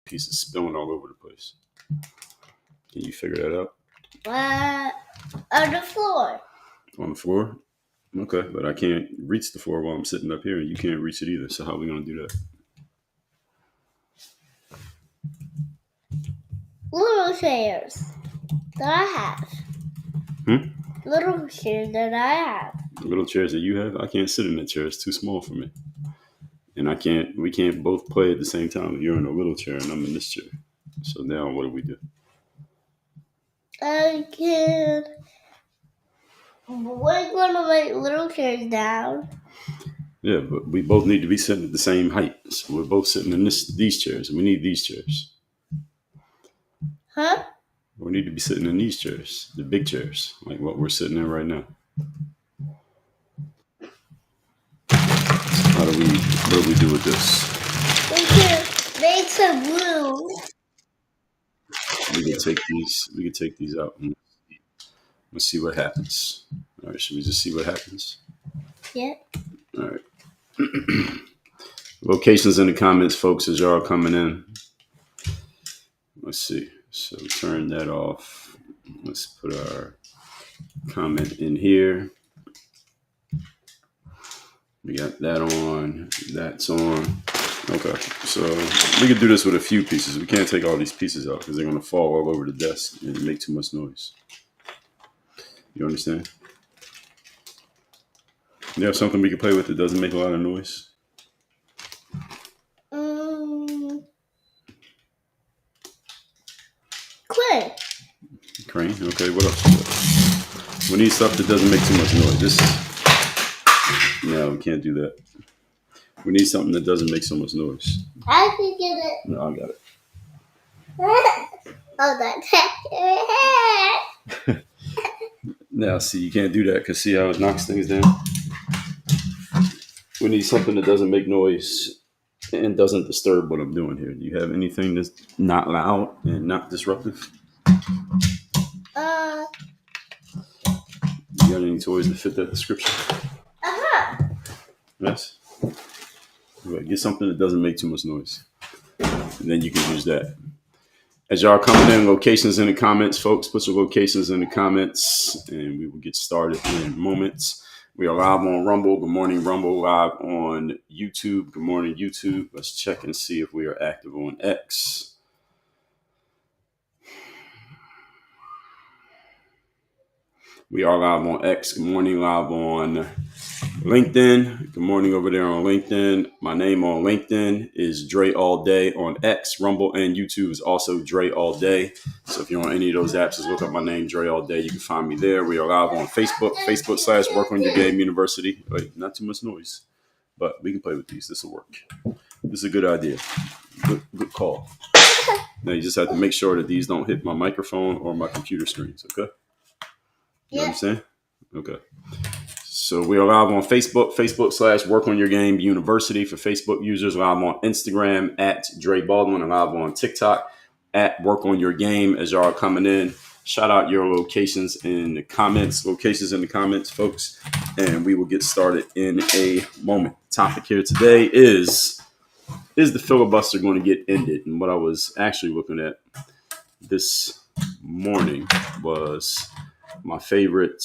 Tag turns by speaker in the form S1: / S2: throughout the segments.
S1: Pieces spilling all over the place. Can you figure that out?
S2: On the floor.
S1: On the floor? Okay, but I can't reach the floor while I'm sitting up here, and you can't reach it either. So how are we going to do that?
S2: Little chairs that I have. Little chairs that I have.
S1: Little chairs that you have? I can't sit in that chair. It's too small for me. And we can't both play at the same time. You're in a little chair and I'm in this chair. So now what do we do?
S2: We're going to make little chairs down.
S1: Yeah, but we both need to be sitting at the same height. So we're both sitting in these chairs, and we need these chairs.
S2: Huh?
S1: We need to be sitting in these chairs, the big chairs, like what we're sitting in right now. What do we do with this?
S2: We can make some glue.
S1: We can take these out and let's see what happens. All right, should we just see what happens?
S2: Yeah.
S1: All right. Locations in the comments, folks, as y'all are coming in. Let's see. So turn that off. Let's put our comment in here. We got that on. That's on. Okay. So we could do this with a few pieces. We can't take all these pieces out because they're going to fall all over the desk and make too much noise. You understand? You have something we can play with that doesn't make a lot of noise? Crane. Okay, what else? We need stuff that doesn't make too much noise. No, we can't do that. We need something that doesn't make so much noise.
S2: I can get it.
S1: No, I got it.
S2: Oh, that's
S1: Now, see, you can't do that because see how it knocks things down? We need something that doesn't make noise and doesn't disturb what I'm doing here. Do you have anything that's not loud and not disruptive? You got any toys that fit that description? Yes? Right, get something that doesn't make too much noise. And then you can use that. As y'all coming in, locations in the comments, folks, put your locations in the comments and we will get started in moments. We are live on Rumble. Good morning, Rumble. Live on YouTube. Good morning, YouTube. Let's check and see if we are active on X. We are live on X. Good morning, live on LinkedIn. Good morning over there on LinkedIn. My name on LinkedIn is Dre All Day. On X, Rumble, and YouTube is also Dre All Day. So if you're on any of those apps, just look up my name, Dre All Day. You can find me there. We are live on Facebook, Facebook.com/Work on Your Game University. Wait, not too much noise, but we can play with these. This will work. This is a good idea. Good call. Now you just have to make sure that these don't hit my microphone or my computer screens, okay? You understand? Okay. So we are live on Facebook, Facebook.com/Work on Your Game University for Facebook users. Live on Instagram at Dre Baldwin and live on TikTok at Work on Your Game. As y'all are coming in, shout out your locations in the comments, folks, and we will get started in a moment. The topic here today is the filibuster going to get ended? And what I was actually looking at this morning was my favorite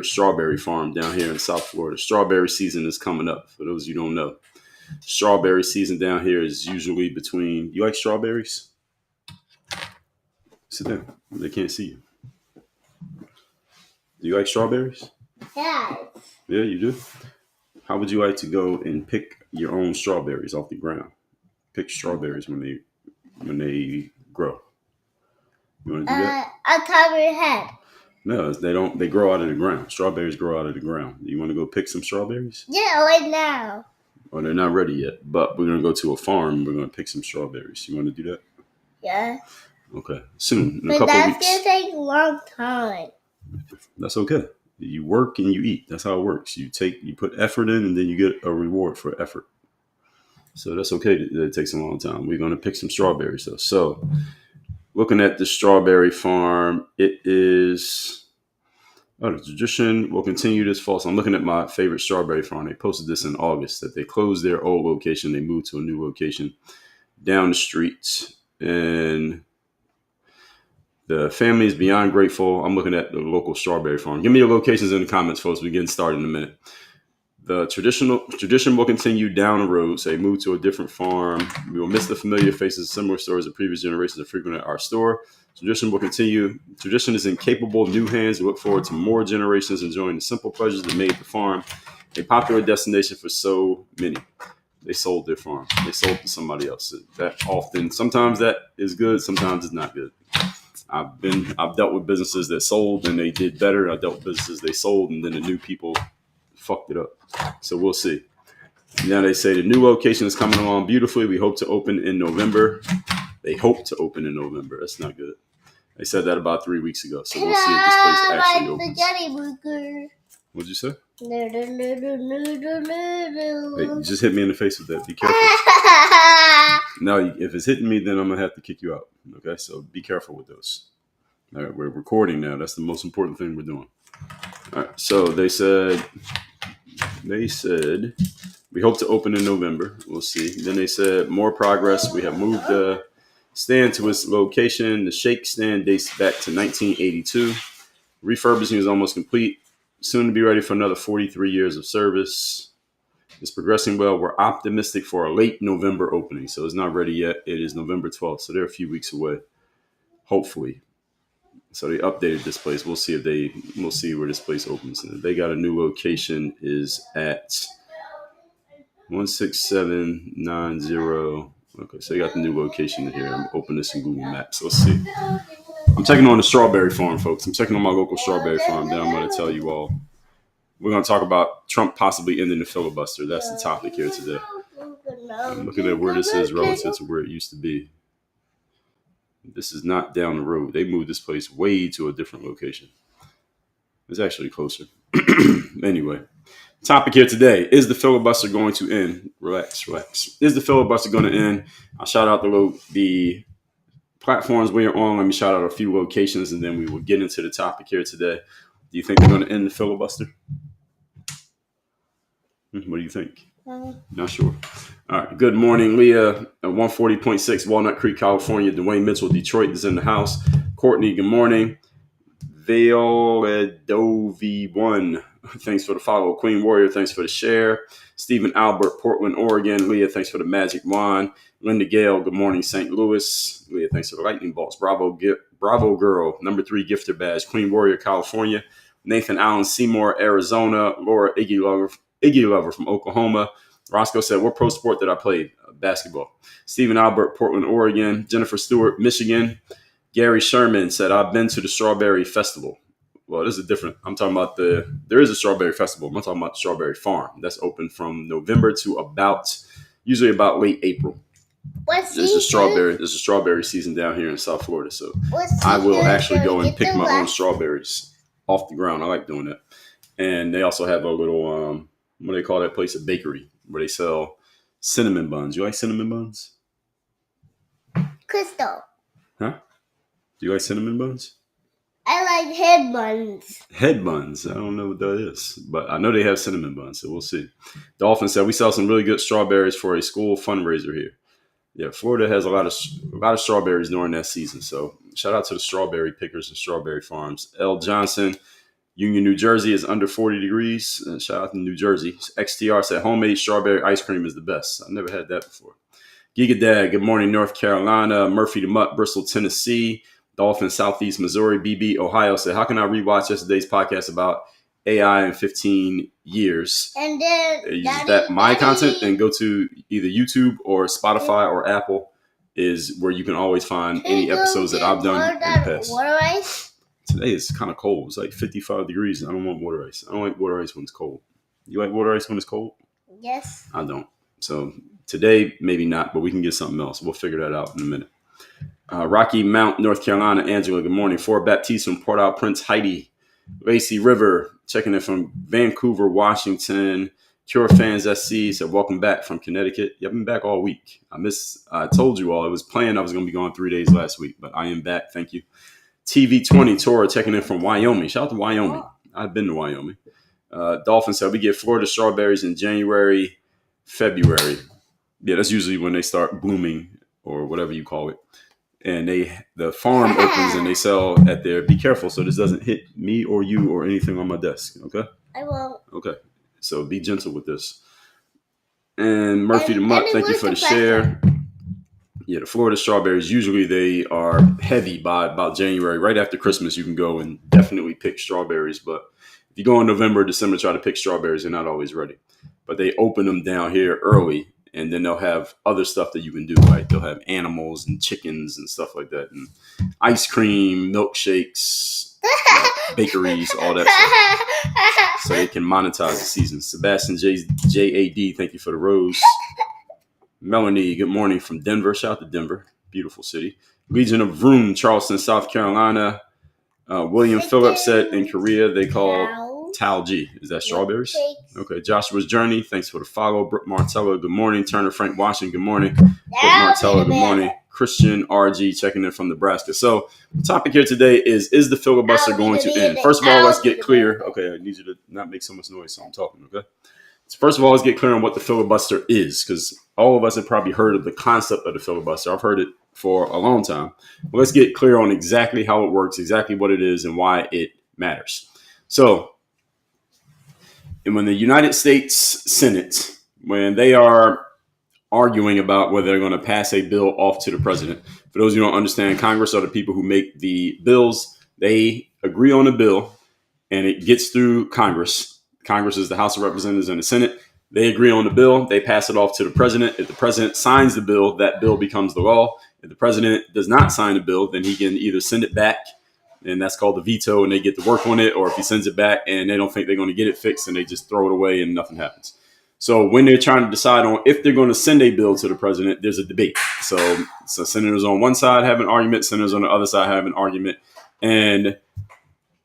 S1: strawberry farm down here in South Florida. Strawberry season is coming up. For those of you who don't know, strawberry season down here is usually between. You like strawberries? Sit down. They can't see you. Do you like strawberries?
S2: Yeah.
S1: Yeah, you do. How would you like to go and pick your own strawberries off the ground? Pick strawberries when they grow. You want to do that?
S2: On top of your head.
S1: No, they don't. They grow out of the ground. Strawberries grow out of the ground. You want to go pick some strawberries?
S2: Yeah, right now.
S1: Well, they're not ready yet, but we're going to go to a farm and we're going to pick some strawberries. You want to do that?
S2: Yeah.
S1: Okay. Soon, in
S2: a
S1: couple
S2: that's
S1: weeks.
S2: Going to take a long time.
S1: That's okay. You work and you eat. That's how it works. You put effort in and then you get a reward for effort. So that's okay that it takes a long time. We're going to pick some strawberries though. So looking at the strawberry farm, it is... Oh, the tradition will continue this fall. So I'm looking at my favorite strawberry farm. They posted this in August that they closed their old location. They moved to a new location. down the street. And the family is beyond grateful. I'm looking at the local strawberry farm. Give me your locations in the comments, folks. We're getting started in a minute. The tradition will continue down the road. Say, move to a different farm. We will miss the familiar faces, similar stories of previous generations that frequented our store. Tradition will continue. Tradition is in capable new hands. We look forward to more generations enjoying the simple pleasures that made the farm a popular destination for so many. They sold their farm. They sold to somebody else. That often, sometimes that is good. Sometimes it's not good. I've dealt with businesses that sold and they did better. I dealt with businesses they sold and then the new people fucked it up. So we'll see. Now they say the new location is coming along beautifully. We hope to open in November. They hope to open in November. That's not good. They said that about 3 weeks ago. So we'll see if this place actually opens. What'd you say? Hey, you just hit me in the face with that. Be careful. Now, if it's hitting me, then I'm going to have to kick you out. Okay, so be careful with those. All right, we're recording now. That's the most important thing we're doing. All right, so they said we hope to open in November. We'll see. Then they said more progress. We have moved the stand to its location. The shake stand dates back to 1982. Refurbishing is almost complete. Soon to be ready for another 43 years of service. It's progressing well. We're optimistic for a late November opening. So it's not ready yet. It is November 12th. So they're a few weeks away. Hopefully. So they updated this place. We'll see where this place opens. And they got a new location is at 16790. Okay, so they got the new location here. I'm opening this in Google Maps. Let's see. I'm checking on the strawberry farm, folks. I'm checking on my local strawberry farm. Then I'm going to tell you all. We're going to talk about Trump possibly ending the filibuster. That's the topic here today. I'm looking at where this is relative to where it used to be. This is not down the road. They moved this place way to a different location. It's actually closer. Anyway, topic here today. Is the filibuster going to end? Relax. Is the filibuster going to end? I'll shout out the platforms we are on. Let me shout out a few locations, and then we will get into the topic here today. Do you think they're going to end the filibuster? What do you think? Not sure. All right. Good morning, Leah. 140.6 Walnut Creek, California. Dwayne Mitchell, Detroit is in the house. Courtney, good morning. Valedovi1, thanks for the follow. Queen Warrior, thanks for the share. Stephen Albert, Portland, Oregon. Leah, thanks for the magic wand. Linda Gale, good morning, St. Louis. Leah, thanks for the lightning bolts. Bravo girl, number 3 gifter badge. Queen Warrior, California. Nathan Allen Seymour, Arizona. Laura Iggy Lover from Oklahoma. Roscoe said, what pro sport did I play? Basketball. Stephen Albert, Portland, Oregon. Jennifer Stewart, Michigan. Gary Sherman said, I've been to the Strawberry Festival. Well, this is different. I'm talking about there is a Strawberry Festival. I'm not talking about the Strawberry Farm. That's open from November to usually about late April. There's a strawberry season down here in South Florida. So I will actually go and pick my own strawberries off the ground. I like doing that. And they also have a little, what do they call that place? A bakery where they sell cinnamon buns. You like cinnamon buns?
S2: Crystal.
S1: Huh? Do you like cinnamon buns?
S2: I like head buns.
S1: Head buns. I don't know what that is, but I know they have cinnamon buns, so we'll see. Dolphin said we sell some really good strawberries for a school fundraiser here. Yeah, Florida has a lot of strawberries during that season. So shout out to the strawberry pickers and strawberry farms. L. Johnson, Union, New Jersey is under 40 degrees. And shout out to New Jersey. XTR said homemade strawberry ice cream is the best. I've never had that before. Giga Dad, good morning, North Carolina. Murphy the Mutt, Bristol, Tennessee. Dolphin, Southeast Missouri. BB, Ohio said, how can I rewatch yesterday's podcast about AI in 15 years? And then use that my content and go to either YouTube or Spotify or Apple is where you can always find any episodes that I've done in the past. Water ice? Today is kind of cold. It's like 55 degrees. And I don't want water ice. I don't like water ice when it's cold. You like water ice when it's cold?
S2: Yes.
S1: I don't. So today, maybe not, but we can get something else. We'll figure that out in a minute. Rocky Mount, North Carolina. Angela, good morning. Fort Baptiste from Port-au-Prince, Heidi. Lacey River, checking in from Vancouver, Washington. Cure Fans SC said, welcome back from Connecticut. Yeah, I've been back all week. I told you all, it was planned I was going to be gone 3 days last week, but I am back. Thank you. TV20 Tora checking in from Wyoming. Shout out to Wyoming. I've been to Wyoming. Dolphin said, we get Florida strawberries in January, February. Yeah, that's usually when they start blooming or whatever you call it. And the farm opens and they sell at their. Be careful so this doesn't hit me or you or anything on my desk. Okay.
S2: I won't.
S1: Okay. So be gentle with this. And Murphy the Mutt, thank you for the share. Yeah, the Florida strawberries, usually they are heavy by about January. Right after Christmas, you can go and definitely pick strawberries. But if you go in November, December, try to pick strawberries, they're not always ready. But they open them down here early, and then they'll have other stuff that you can do. Like they'll have animals and chickens and stuff like that, and ice cream, milkshakes, bakeries, all that stuff. So they can monetize the season. Sebastian JAD, thank you for the rose. Melanie, good morning from Denver. Shout out to Denver. Beautiful city. Legion of Vroom, Charleston, South Carolina. William Phillips said in Korea they call Talji. Is that strawberries? Okay. Joshua's Journey, thanks for the follow. Brooke Martella, good morning. Turner Frank Washington, good morning. Brooke Martella, good morning. Christian RG checking in from Nebraska. So the topic here today is the filibuster going to end? First of all, let's get clear. Okay, I need you to not make so much noise so I'm talking, okay? So first of all, let's get clear on what the filibuster is, because all of us have probably heard of the concept of the filibuster. I've heard it for a long time. But let's get clear on exactly how it works, exactly what it is, and why it matters. So, and when the United States Senate, when they are arguing about whether they're going to pass a bill off to the president, for those who don't understand, Congress are the people who make the bills. They agree on a bill, and it gets through Congress. Congress is the House of Representatives and the Senate. They agree on the bill. They pass it off to the president. If the president signs the bill, that bill becomes the law. If the president does not sign the bill, then he can either send it back, and that's called the veto, and they get to work on it, or if he sends it back and they don't think they're going to get it fixed, and they just throw it away and nothing happens. So when they're trying to decide on if they're going to send a bill to the president, there's a debate. So senators on one side have an argument, senators on the other side have an argument, and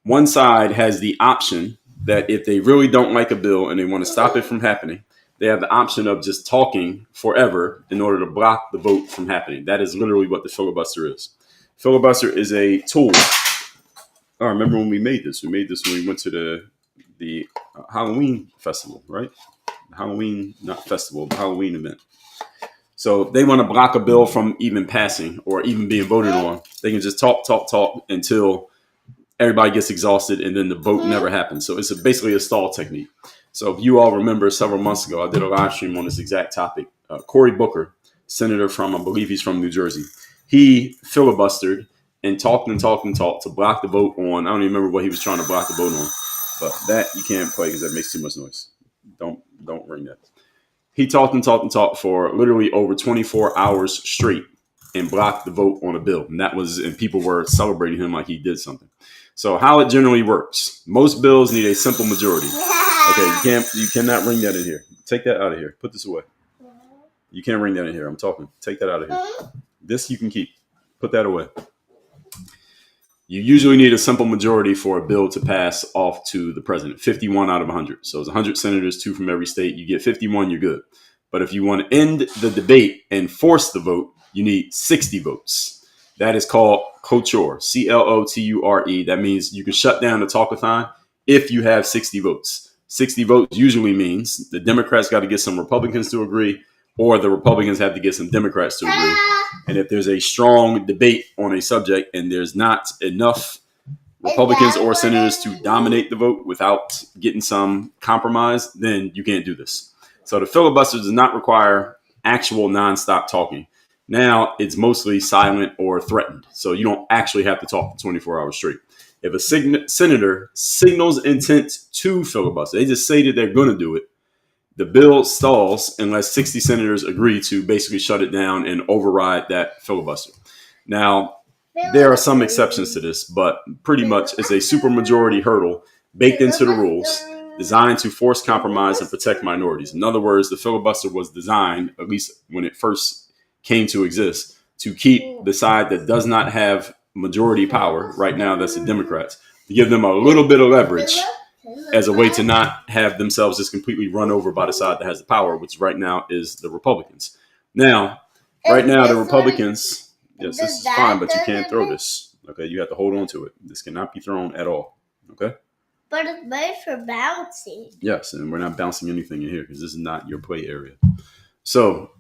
S1: one side has the option that if they really don't like a bill and they want to stop it from happening, they have the option of just talking forever in order to block the vote from happening. That is literally what the filibuster is. Filibuster is a tool. I remember when we made this. We made this when we went to the Halloween festival, right? Halloween, not festival, but Halloween event. So if they want to block a bill from even passing or even being voted on, they can just talk until everybody gets exhausted, and then the vote never happens. So it's basically a stall technique. So if you all remember, several months ago, I did a live stream on this exact topic. Cory Booker, senator from, I believe he's from New Jersey, he filibustered and talked to block the vote on, I don't even remember what he was trying to block the vote on, but that you can't play because that makes too much noise. Don't ring that. He talked for literally over 24 hours straight and blocked the vote on a bill. And people were celebrating him like he did something. So how it generally works, most bills need a simple majority. Okay, you cannot ring that in here. Take that out of here. Put this away. You can't ring that in here. I'm talking. Take that out of here. This you can keep. Put that away. You usually need a simple majority for a bill to pass off to the president, 51 out of 100. So it's 100 senators, 2 from every state. You get 51, you're good. But if you want to end the debate and force the vote, you need 60 votes. That is called cloture, CLOTURE. That means you can shut down the talkathon if you have 60 votes. 60 votes usually means the Democrats got to get some Republicans to agree, or the Republicans have to get some Democrats to agree. And if there's a strong debate on a subject and there's not enough Republicans or senators to dominate the vote without getting some compromise, then you can't do this. So the filibuster does not require actual nonstop talking. Now it's mostly silent or threatened. So you don't actually have to talk for 24 hours straight. If a senator signals intent to filibuster, they just say that they're going to do it, the bill stalls unless 60 senators agree to basically shut it down and override that filibuster. Now, there are some exceptions to this, but pretty much it's a supermajority hurdle baked into the rules designed to force compromise and protect minorities. In other words, the filibuster was designed, at least when it first came to exist, to keep the side that does not have majority power, right now that's the Democrats, to give them a little bit of leverage as a way to not have themselves just completely run over by the side that has the power, which right now is the Republicans. Now, right now, the Republicans, yes, this is fine, but you can't throw this. Okay, you have to hold on to it. This cannot be thrown at all. Okay?
S2: But it's made for bouncing.
S1: Yes, and we're not bouncing anything in here because this is not your play area. So,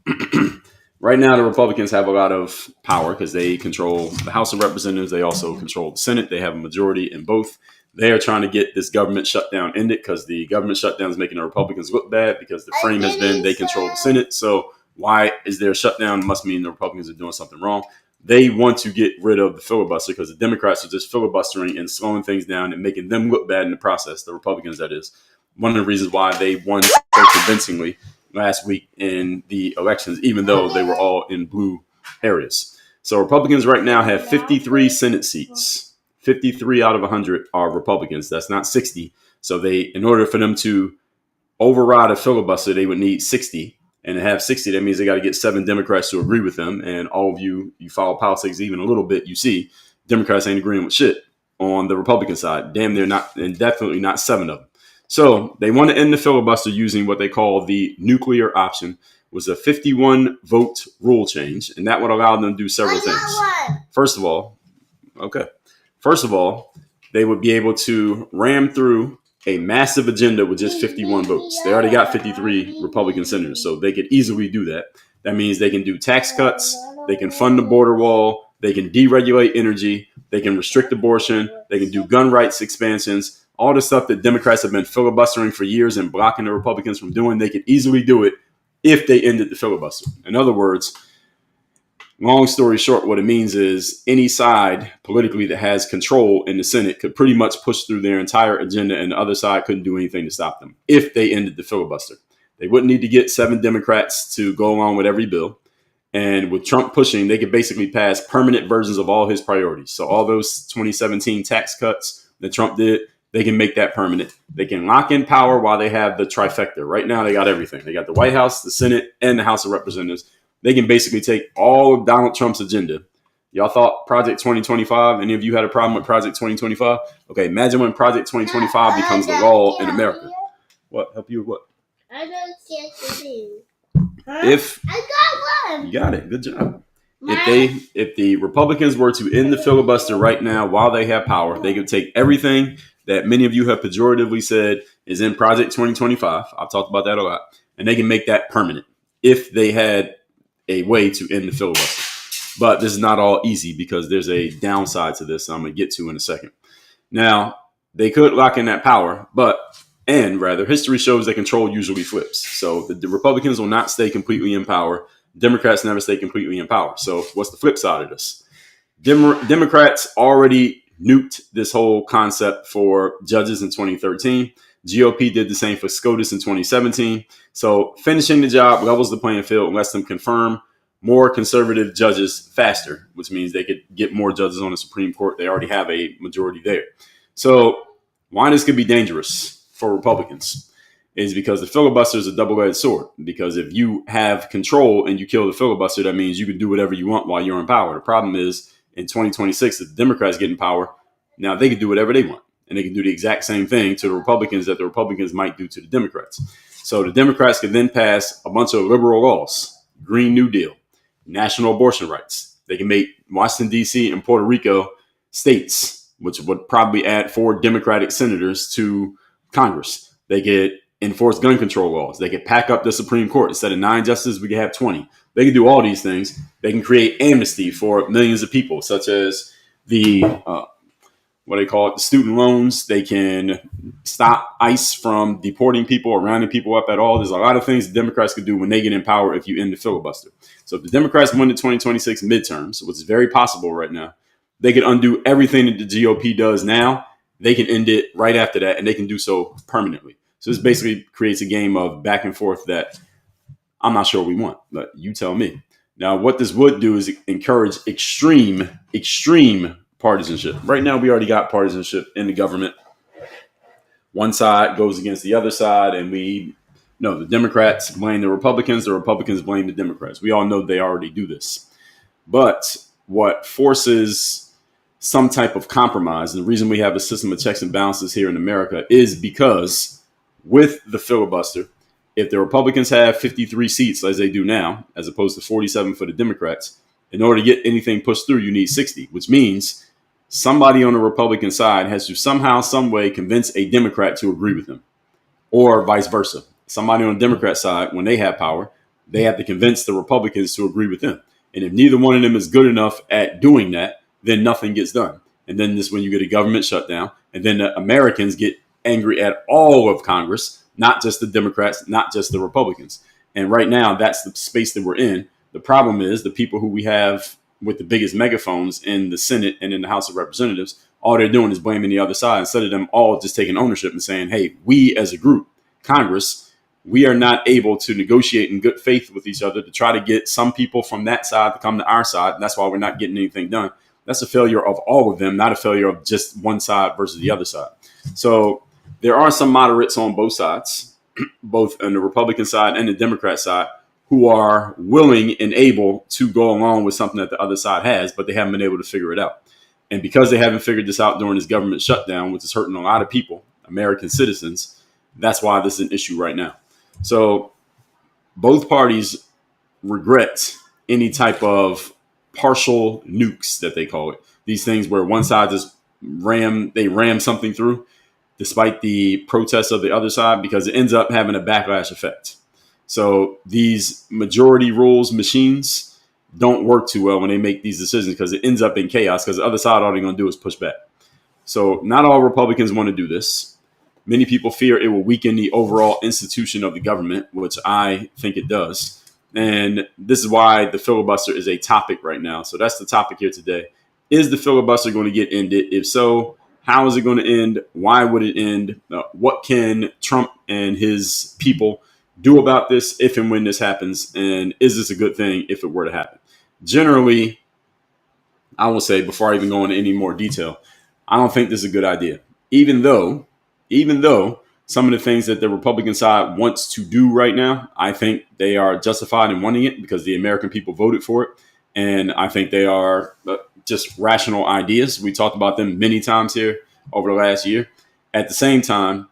S1: Right now, the Republicans have a lot of power because they control the House of Representatives. They also control the Senate. They have a majority in both. They are trying to get this government shutdown ended because the government shutdown is making the Republicans look bad because the frame has been they control the Senate. So why is there a shutdown? It must mean the Republicans are doing something wrong. They want to get rid of the filibuster because the Democrats are just filibustering and slowing things down and making them look bad in the process. The Republicans, that is. One of the reasons why they won so convincingly last week in the elections, even though they were all in blue areas. So Republicans right now have 53 Senate seats. 53 out of 100 are Republicans. That's not 60. So in order for them to override a filibuster, they would need 60. And to have 60, that means they got to get 7 Democrats to agree with them. And all of you follow politics even a little bit, you see Democrats ain't agreeing with shit on the Republican side. Damn, they're not, and definitely not 7 of them. So they want to end the filibuster using what they call the nuclear option, was a 51 vote rule change. And that would allow them to do several things. First of all, they would be able to ram through a massive agenda with just 51 votes. They already got 53 Republican senators, so they could easily do that. That means they can do tax cuts, they can fund the border wall, they can deregulate energy, they can restrict abortion, they can do gun rights expansions. All the stuff that Democrats have been filibustering for years and blocking the Republicans from doing, they could easily do it if they ended the filibuster. In other words, long story short, what it means is any side politically that has control in the Senate could pretty much push through their entire agenda, and the other side couldn't do anything to stop them if they ended the filibuster. They wouldn't need to get 7 Democrats to go along with every bill. And with Trump pushing, they could basically pass permanent versions of all his priorities. So all those 2017 tax cuts that Trump did, they can make that permanent. They can lock in power while they have the trifecta. Right now, they got everything. They got the White House, the Senate, and the House of Representatives. They can basically take all of Donald Trump's agenda. Y'all thought Project 2025, any of you had a problem with Project 2025? Okay, imagine when Project 2025 becomes the law in America. What? Help you with what?
S2: I don't see anything.
S1: If
S2: I got one.
S1: You got it. Good job. If the Republicans were to end the filibuster right now while they have power, they could take everything that many of you have pejoratively said is in Project 2025. I've talked about that a lot. And they can make that permanent if they had a way to end the filibuster. But this is not all easy because there's a downside to this I'm going to get to in a second. Now, they could lock in that power, history shows that control usually flips. So the Republicans will not stay completely in power. Democrats never stay completely in power. So what's the flip side of this? Democrats already nuked this whole concept for judges in 2013. GOP did the same for SCOTUS in 2017. So finishing the job levels the playing field and lets them confirm more conservative judges faster, which means they could get more judges on the Supreme Court. They already have a majority there. So why this could be dangerous for Republicans is because the filibuster is a double-edged sword. Because if you have control and you kill the filibuster, that means you can do whatever you want while you're in power. The problem is in 2026, if the Democrats get in power, now they can do whatever they want. And they can do the exact same thing to the Republicans that the Republicans might do to the Democrats. So the Democrats can then pass a bunch of liberal laws, Green New Deal, national abortion rights. They can make Washington, D.C. and Puerto Rico states, which would probably add 4 Democratic senators to Congress. They could enforce gun control laws. They could pack up the Supreme Court. Instead of 9 justices, we could have 20. They can do all these things. They can create amnesty for millions of people, such as the the student loans. They can stop ICE from deporting people or rounding people up at all. There's a lot of things the Democrats could do when they get in power if you end the filibuster. So if the Democrats win the 2026 midterms, which is very possible right now, they could undo everything that the GOP does now. They can end it right after that, and they can do so permanently. So this basically creates a game of back and forth that I'm not sure we want, but you tell me. Now, what this would do is encourage extreme partisanship. Right now, we already got partisanship in the government. One side goes against the other side, and the Democrats blame the Republicans blame the Democrats. We all know they already do this. But what forces some type of compromise, and the reason we have a system of checks and balances here in America is because with the filibuster, if the Republicans have 53 seats as they do now, as opposed to 47 for the Democrats, in order to get anything pushed through, you need 60, which means somebody on the Republican side has to somehow, some way convince a Democrat to agree with them, or vice versa. Somebody on the Democrat side, when they have power, they have to convince the Republicans to agree with them. And if neither one of them is good enough at doing that, then nothing gets done. And then this is when you get a government shutdown. And then the Americans get angry at all of Congress, not just the Democrats, not just the Republicans. And right now, that's the space that we're in. The problem is the people who we have with the biggest megaphones in the Senate and in the House of Representatives, all they're doing is blaming the other side instead of them all just taking ownership and saying, hey, we as a group, Congress, we are not able to negotiate in good faith with each other to try to get some people from that side to come to our side. And that's why we're not getting anything done. That's a failure of all of them, not a failure of just one side versus the other side. So there are some moderates on both sides, both on the Republican side and the Democrat side, who are willing and able to go along with something that the other side has, but they haven't been able to figure it out. And because they haven't figured this out during this government shutdown, which is hurting a lot of people, American citizens, that's why this is an issue right now. So both parties regret any type of partial nukes that they call it. These things where one side just ram something through despite the protests of the other side, because it ends up having a backlash effect. So these majority rules machines don't work too well when they make these decisions because it ends up in chaos because the other side, all they're going to do is push back. So not all Republicans want to do this. Many people fear it will weaken the overall institution of the government, which I think it does. And this is why the filibuster is a topic right now. So that's the topic here today. Is the filibuster going to get ended? If so, how is it going to end? Why would it end? What can Trump and his people do about this if and when this happens? And is this a good thing if it were to happen? Generally, I will say, before I even go into any more detail, I don't think this is a good idea. Even though some of the things that the Republican side wants to do right now, I think they are justified in wanting it because the American people voted for it. And I think they are just rational ideas. We talked about them many times here over the last year. At the same time,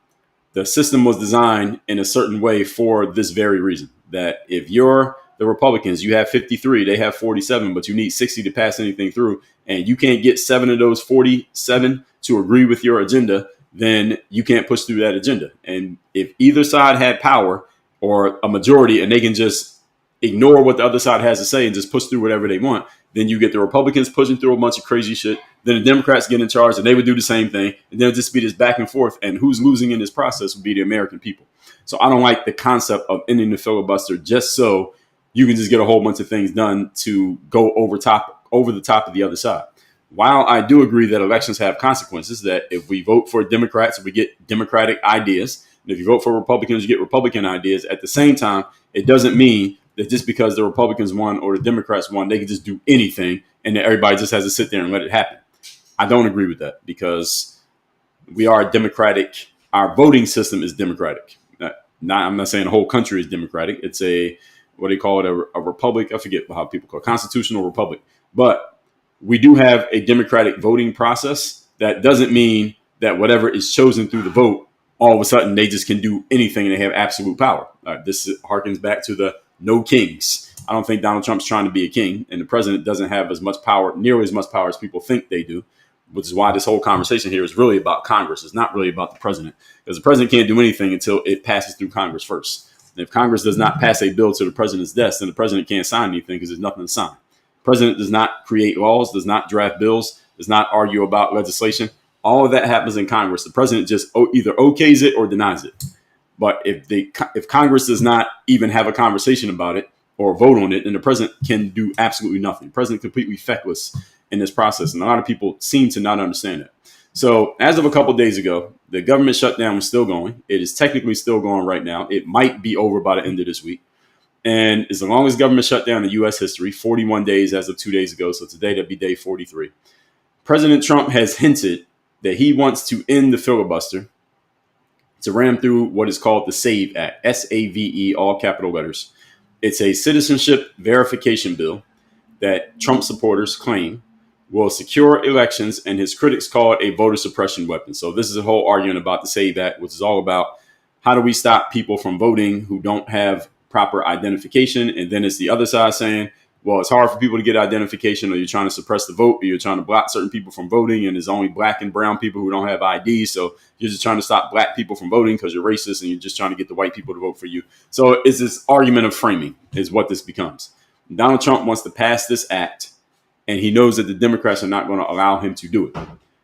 S1: the system was designed in a certain way for this very reason, that if you're the Republicans, you have 53, they have 47, but you need 60 to pass anything through, and you can't get 7 of those 47 to agree with your agenda, then you can't push through that agenda. And if either side had power or a majority and they can just ignore what the other side has to say and just push through whatever they want, then you get the Republicans pushing through a bunch of crazy shit. Then the Democrats get in charge and they would do the same thing. And there'll just be this back and forth. And who's losing in this process would be the American people. So I don't like the concept of ending the filibuster just so you can just get a whole bunch of things done to go over the top of the other side. While I do agree that elections have consequences, that if we vote for Democrats, we get Democratic ideas. And if you vote for Republicans, you get Republican ideas. At the same time, it doesn't mean that just because the Republicans won or the Democrats won, they can just do anything and that everybody just has to sit there and let it happen. I don't agree with that because we are democratic. Our voting system is democratic. I'm not saying the whole country is democratic. It's what do you call it? A republic. I forget how people call it, constitutional republic. But we do have a democratic voting process. That doesn't mean that whatever is chosen through the vote, all of a sudden they just can do anything and they have absolute power. This harkens back to the no kings. I don't think Donald Trump's trying to be a king, and the president doesn't have as much power, nearly as much power as people think they do, which is why this whole conversation here is really about Congress. It's not really about the president, because the president can't do anything until it passes through Congress first. And if Congress does not pass a bill to the president's desk, then the president can't sign anything because there's nothing to sign. The president does not create laws, does not draft bills, does not argue about legislation. All of that happens in Congress. The president just either okays it or denies it. But if Congress does not even have a conversation about it or vote on it, then the president can do absolutely nothing. The president completely feckless in this process. And a lot of people seem to not understand it. So as of a couple of days ago, the government shutdown was still going. It is technically still going right now. It might be over by the end of this week. And as long as government shutdown in U.S. history, 41 days as of 2 days ago. So today, that'd be day 43. President Trump has hinted that he wants to end the filibuster to ram through what is called the SAVE Act, SAVE, all capital letters. It's a citizenship verification bill that Trump supporters claim will secure elections, and his critics call it a voter suppression weapon. So this is a whole argument about the SAVE Act, which is all about how do we stop people from voting who don't have proper identification. And then it's the other side saying well, it's hard for people to get identification, or you're trying to suppress the vote, or you're trying to block certain people from voting, and there's only black and brown people who don't have ID. So you're just trying to stop black people from voting because you're racist, and you're just trying to get the white people to vote for you. So it's this argument of framing is what this becomes. Donald Trump wants to pass this act, and he knows that the Democrats are not going to allow him to do it.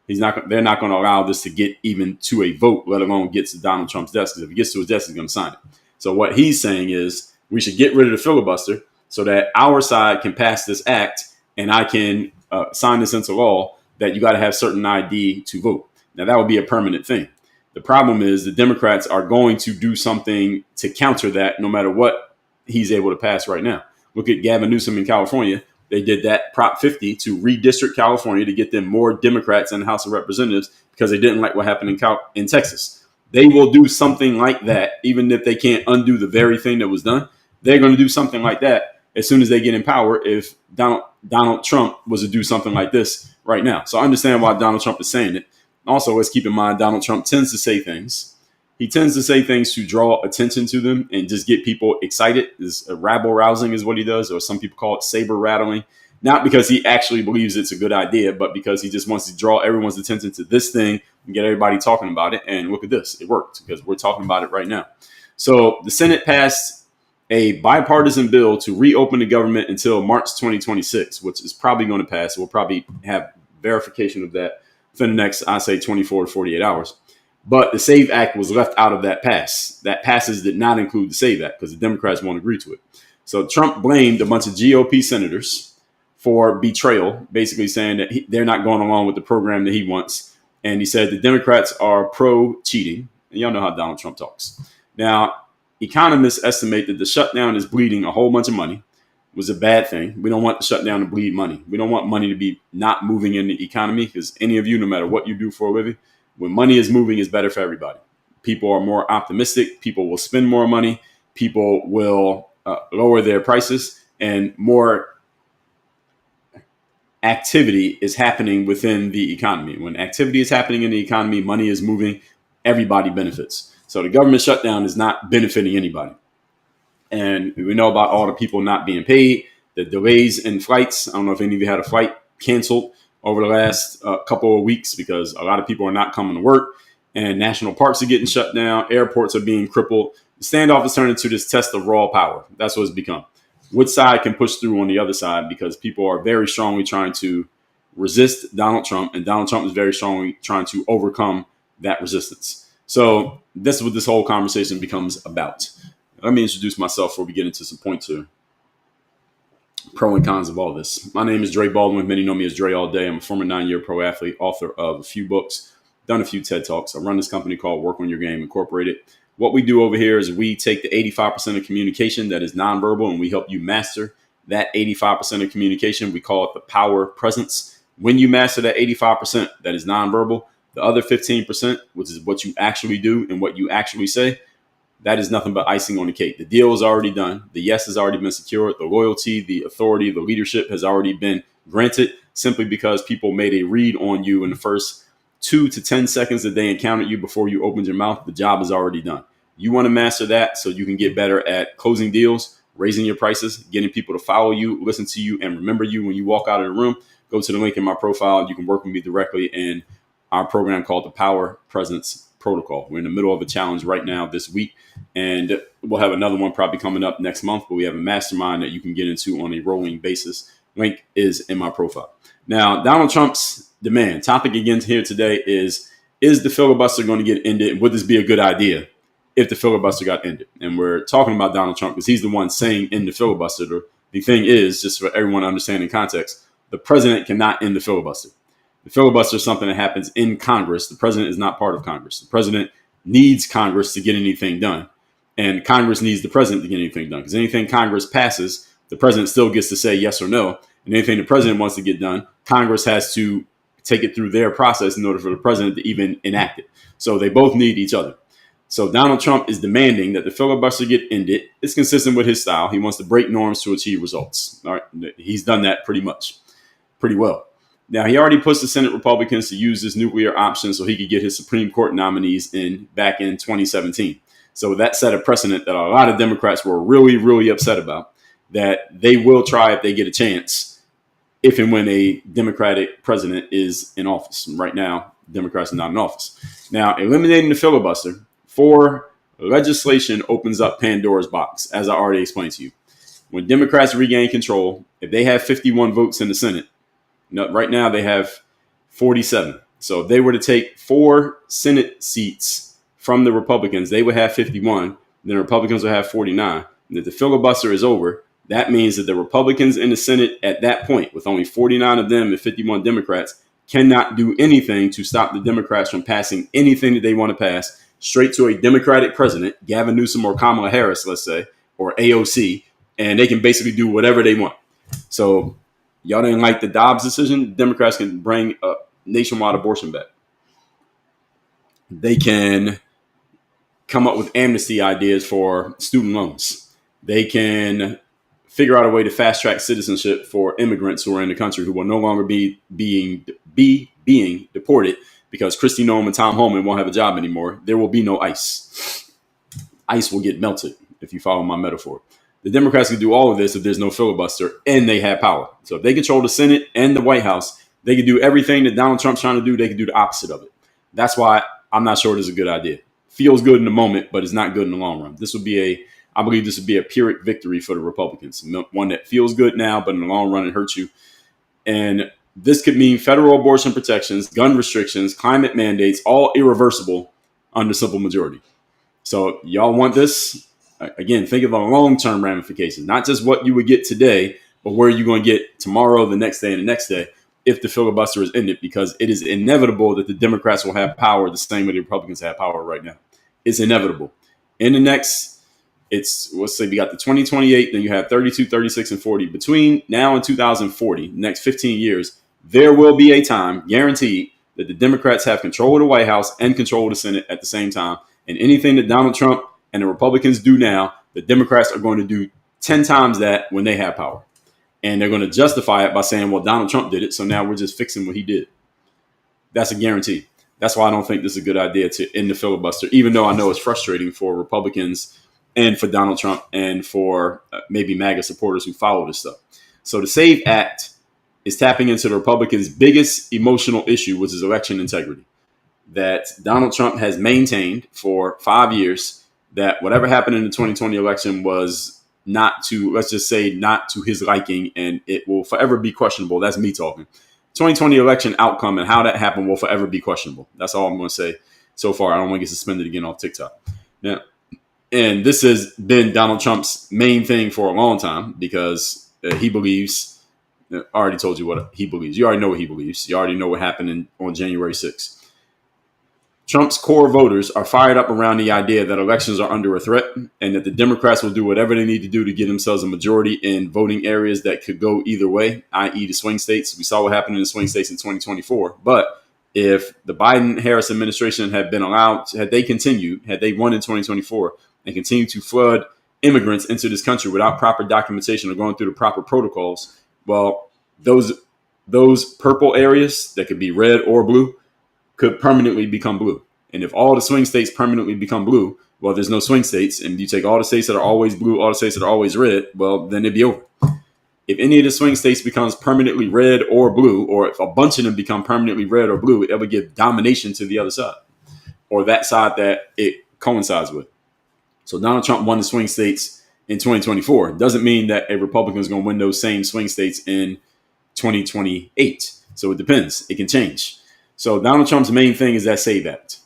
S1: They're not going to allow this to get even to a vote, let alone get to Donald Trump's desk. Because if he gets to his desk, he's going to sign it. So what he's saying is we should get rid of the filibuster so that our side can pass this act, and I can sign this into law that you got to have certain ID to vote. Now, that would be a permanent thing. The problem is the Democrats are going to do something to counter that no matter what he's able to pass right now. Look at Gavin Newsom in California. They did that Prop 50 to redistrict California to get them more Democrats in the House of Representatives because they didn't like what happened in Texas. They will do something like that, even if they can't undo the very thing that was done. They're going to do something like that as soon as they get in power if Donald Trump was to do something like this right now. So I understand why Donald Trump is saying it. Also, let's keep in mind, Donald Trump tends to say things. He tends to say things to draw attention to them and just get people excited. Is rabble rousing is what he does, or some people call it saber rattling. Not because he actually believes it's a good idea, but because he just wants to draw everyone's attention to this thing and get everybody talking about it. And look at this. It worked because we're talking about it right now. So the Senate passed a bipartisan bill to reopen the government until March 2026, which is probably going to pass. We'll probably have verification of that for the next, I say, 24 to 48 hours. But the SAVE Act was left out of that pass. That passes did not include the SAVE Act because the Democrats won't agree to it. So Trump blamed a bunch of GOP senators for betrayal, basically saying that they're not going along with the program that he wants. And he said the Democrats are pro-cheating. And y'all know how Donald Trump talks. Now, economists estimate that the shutdown is bleeding a whole bunch of money. It was a bad thing. We don't want the shutdown to bleed money. We don't want money to be not moving in the economy because any of you, no matter what you do for a living, when money is moving, it's better for everybody. People are more optimistic. People will spend more money. People will lower their prices, and more activity is happening within the economy. When activity is happening in the economy, money is moving, everybody benefits. So the government shutdown is not benefiting anybody. And we know about all the people not being paid, the delays in flights. I don't know if any of you had a flight canceled over the last couple of weeks because a lot of people are not coming to work, and national parks are getting shut down. Airports are being crippled. The standoff has turned into this test of raw power. That's what it's become. Which side can push through on the other side, because people are very strongly trying to resist Donald Trump, and Donald Trump is very strongly trying to overcome that resistance. So this is what this whole conversation becomes about. Let me introduce myself before we get into some points here. Pro and cons of all this. My name is Dre Baldwin. Many know me as Dre all day. I'm a former 9-year pro athlete, author of a few books, done a few TED Talks. I run this company called Work on Your Game Incorporated. What we do over here is we take the 85% of communication that is nonverbal, and we help you master that 85% of communication. We call it the power presence. When you master that 85% that is nonverbal, the other 15%, which is what you actually do and what you actually say, that is nothing but icing on the cake. The deal is already done. The yes has already been secured. The loyalty, the authority, the leadership has already been granted simply because people made a read on you in the first 2 to 10 seconds that they encountered you before you opened your mouth. The job is already done. You want to master that so you can get better at closing deals, raising your prices, getting people to follow you, listen to you, and remember you when you walk out of the room. Go to the link in my profile. You can work with me directly in our program called the Power Presence Protocol. We're in the middle of a challenge right now this week, and we'll have another one probably coming up next month, but we have a mastermind that you can get into on a rolling basis. Link is in my profile. Now, Donald Trump's demand topic again here today is the filibuster going to get ended? Would this be a good idea if the filibuster got ended? And we're talking about Donald Trump because he's the one saying end the filibuster. The thing is, just for everyone to understand in context, the president cannot end the filibuster. The filibuster is something that happens in Congress. The president is not part of Congress. The president needs Congress to get anything done, and Congress needs the president to get anything done, because anything Congress passes, the president still gets to say yes or no. And anything the president wants to get done, Congress has to take it through their process in order for the president to even enact it. So they both need each other. So Donald Trump is demanding that the filibuster get ended. It's consistent with his style. He wants to break norms to achieve results. All right. He's done that pretty well. Now, he already pushed the Senate Republicans to use this nuclear option so he could get his Supreme Court nominees back in 2017. So that set a precedent that a lot of Democrats were really, really upset about. that they will try if they get a chance, if and when a Democratic president is in office. Right now, Democrats are not in office. Now, eliminating the filibuster for legislation opens up Pandora's box, as I already explained to you. When Democrats regain control, if they have 51 votes in the Senate, right now they have 47. So if they were to take 4 Senate seats from the Republicans, they would have 51. Then the Republicans will have 49. And if the filibuster is over, that means that the Republicans in the Senate at that point, with only 49 of them and 51 Democrats, cannot do anything to stop the Democrats from passing anything that they want to pass straight to a Democratic president, Gavin Newsom or Kamala Harris, let's say, or AOC, and they can basically do whatever they want. So y'all didn't like the Dobbs decision. Democrats can bring a nationwide abortion back. They can come up with amnesty ideas for student loans. They can figure out a way to fast track citizenship for immigrants who are in the country who will no longer be being deported because Kristi Noem and Tom Homan won't have a job anymore. There will be no ICE. ICE will get melted, if you follow my metaphor. The Democrats can do all of this if there's no filibuster and they have power. So if they control the Senate and the White House, they can do everything that Donald Trump's trying to do. They can do the opposite of it. That's why I'm not sure it is a good idea. Feels good in the moment, but it's not good in the long run. I believe this would be a Pyrrhic victory for the Republicans. One that feels good now, but in the long run, it hurts you. And this could mean federal abortion protections, gun restrictions, climate mandates, all irreversible under simple majority. So y'all want this? Again, think of the long-term ramifications, not just what you would get today, but where you're going to get tomorrow, the next day, and the next day if the filibuster is ended, because it is inevitable that the Democrats will have power the same way the Republicans have power right now. It's inevitable. In the next, let's say we got the 2028, then you have 32, 36, and 40. Between now and 2040, next 15 years, there will be a time guaranteed that the Democrats have control of the White House and control of the Senate at the same time. And anything that Donald Trump and the Republicans do now, the Democrats are going to do 10 times that when they have power. And they're going to justify it by saying, well, Donald Trump did it, so now we're just fixing what he did. That's a guarantee. That's why I don't think this is a good idea to end the filibuster, even though I know it's frustrating for Republicans and for Donald Trump and for maybe MAGA supporters who follow this stuff. So the SAVE Act is tapping into the Republicans' biggest emotional issue, which is election integrity, that Donald Trump has maintained for 5 years that whatever happened in the 2020 election was not to, let's just say, not to his liking, and it will forever be questionable. That's me talking. 2020 election outcome and how that happened will forever be questionable. That's all I'm going to say so far. I don't want to get suspended again off TikTok. Now, and this has been Donald Trump's main thing for a long time because he believes, I already told you what he believes. You already know what he believes. You already know what happened on January 6th. Trump's core voters are fired up around the idea that elections are under a threat and that the Democrats will do whatever they need to do to get themselves a majority in voting areas that could go either way, i.e. the swing states. We saw what happened in the swing states in 2024. But if the Biden-Harris administration had been allowed, had they won in 2024 and continued to flood immigrants into this country without proper documentation or going through the proper protocols, well, those purple areas that could be red or blue could permanently become blue. And if all the swing states permanently become blue, well, there's no swing states. And you take all the states that are always blue, all the states that are always red, well, then it'd be over. If any of the swing states becomes permanently red or blue, or if a bunch of them become permanently red or blue, it would give domination to the other side or that side that it coincides with. So Donald Trump won the swing states in 2024. It doesn't mean that a Republican is going to win those same swing states in 2028. So it depends. It can change. So Donald Trump's main thing is that SAVE Act.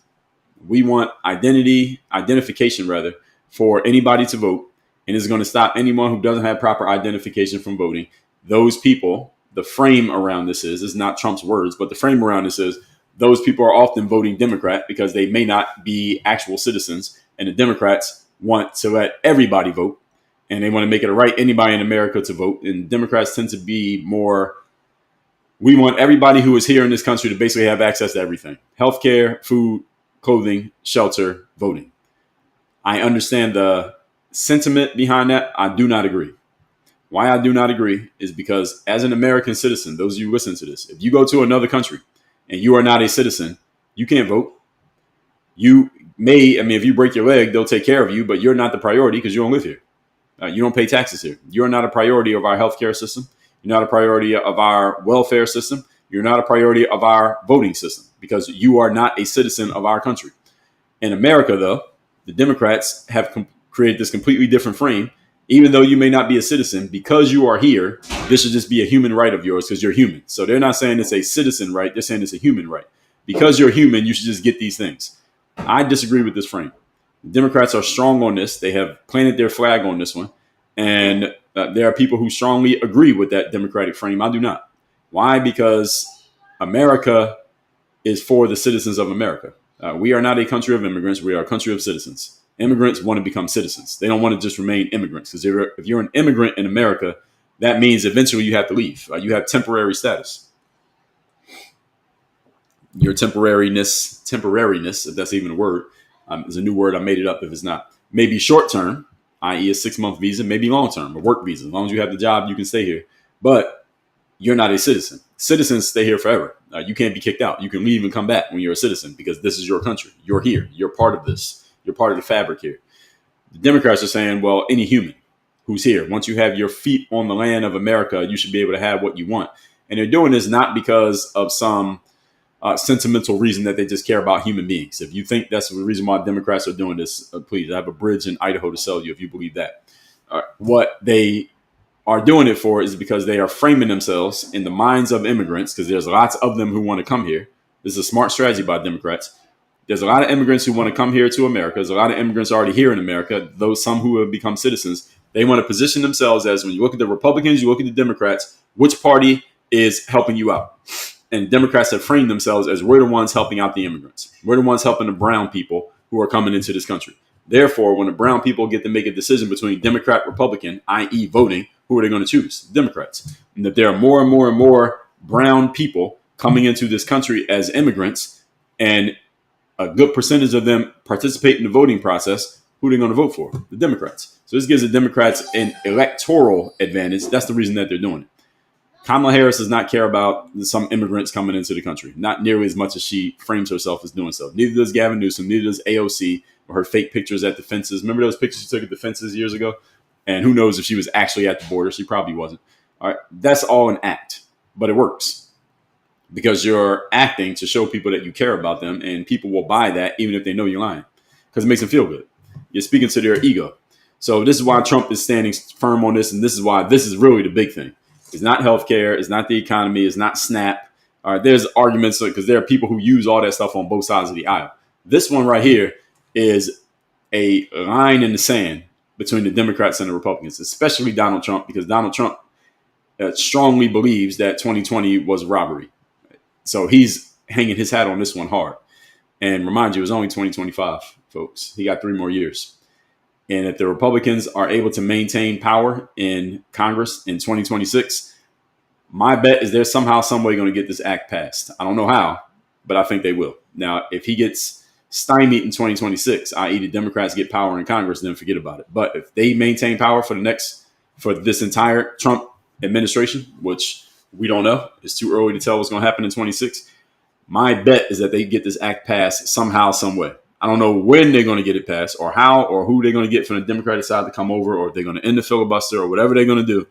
S1: We want identification for anybody to vote. And it's going to stop anyone who doesn't have proper identification from voting. Those people, the frame around this is not Trump's words, but the frame around this is those people are often voting Democrat because they may not be actual citizens. And the Democrats want to let everybody vote. And they want to make it a right anybody in America to vote. And Democrats tend to be more, we want everybody who is here in this country to basically have access to everything. Healthcare, food, clothing, shelter, voting. I understand the sentiment behind that. I do not agree. Why I do not agree is because as an American citizen, those of you listening to this, if you go to another country and you are not a citizen, you can't vote. You may, if you break your leg, they'll take care of you, but you're not the priority because you don't live here. You don't pay taxes here. You're not a priority of our healthcare system. You're not a priority of our welfare system. You're not a priority of our voting system because you are not a citizen of our country. In America, though, the Democrats have created this completely different frame. Even though you may not be a citizen, because you are here, this should just be a human right of yours because you're human. So they're not saying it's a citizen right. They're saying it's a human right. Because you're human, you should just get these things. I disagree with this frame. The Democrats are strong on this. They have planted their flag on this one. And there are people who strongly agree with that Democratic frame. I do not. Why? Because America is for the citizens of America. We are not a country of immigrants. We are a country of citizens. Immigrants want to become citizens. They don't want to just remain immigrants because if you're an immigrant in America, that means eventually you have to leave. You have temporary status. Your temporariness, if that's even a word, is a new word. I made it up if it's not. Maybe short term, i.e. a 6-month visa, maybe long term, a work visa. As long as you have the job, you can stay here. But you're not a citizen. Citizens stay here forever. You can't be kicked out. You can leave and come back when you're a citizen because this is your country. You're here. You're part of this. You're part of the fabric here. The Democrats are saying, well, any human who's here, once you have your feet on the land of America, you should be able to have what you want. And they're doing this not because of some sentimental reason that they just care about human beings. If you think that's the reason why Democrats are doing this, please, I have a bridge in Idaho to sell you if you believe that. What they are doing it for is because they are framing themselves in the minds of immigrants, because there's lots of them who want to come here. This is a smart strategy by Democrats. There's a lot of immigrants who want to come here to America. There's a lot of immigrants already here in America, those some who have become citizens. They want to position themselves as, when you look at the Republicans, you look at the Democrats, which party is helping you out? And Democrats have framed themselves as, we're the ones helping out the immigrants. We're the ones helping the brown people who are coming into this country. Therefore, when the brown people get to make a decision between Democrat, Republican, i.e. voting, who are they going to choose? Democrats. And that there are more and more and more brown people coming into this country as immigrants, and a good percentage of them participate in the voting process. Who are they going to vote for? The Democrats. So this gives the Democrats an electoral advantage. That's the reason that they're doing it. Kamala Harris does not care about some immigrants coming into the country, not nearly as much as she frames herself as doing so. Neither does Gavin Newsom, neither does AOC, or her fake pictures at the fences. Remember those pictures she took at the fences years ago? And who knows if she was actually at the border. She probably wasn't. All right, that's all an act, but it works because you're acting to show people that you care about them, and people will buy that even if they know you're lying because it makes them feel good. You're speaking to their ego. So this is why Trump is standing firm on this, and this is why this is really the big thing. It's not healthcare. It's not the economy. It's not SNAP. All right, there's arguments because there are people who use all that stuff on both sides of the aisle. This one right here is a line in the sand between the Democrats and the Republicans, especially Donald Trump, because Donald Trump strongly believes that 2020 was robbery. So he's hanging his hat on this one hard. And remind you, it was only 2025, folks. He got 3 more years. And if the Republicans are able to maintain power in Congress in 2026, my bet is they're somehow, some way going to get this act passed. I don't know how, but I think they will. Now, if he gets stymied in 2026, i.e. the Democrats get power in Congress, then forget about it. But if they maintain power for this entire Trump administration, which we don't know, it's too early to tell what's going to happen in 26. My bet is that they get this act passed somehow, some way. I don't know when they're going to get it passed or how or who they're going to get from the Democratic side to come over, or if they're going to end the filibuster or whatever they're going to do.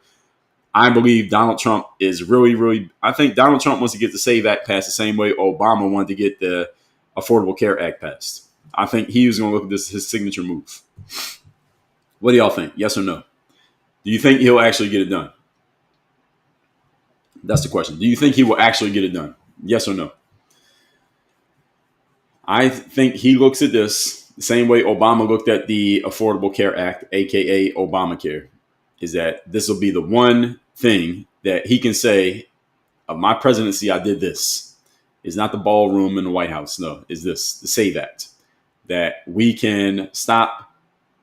S1: I believe Donald Trump is really, I think Donald Trump wants to get the SAVE Act passed the same way Obama wanted to get the Affordable Care Act passed. I think he was going to look at this his signature move. What do y'all think? Yes or no? Do you think he'll actually get it done? That's the question. Do you think he will actually get it done? Yes or no? I think he looks at this the same way Obama looked at the Affordable Care Act, aka Obamacare, is that this will be the one thing that he can say, of my presidency, I did this. It's not the ballroom in the White House. No, it's this, the SAVE Act, that we can stop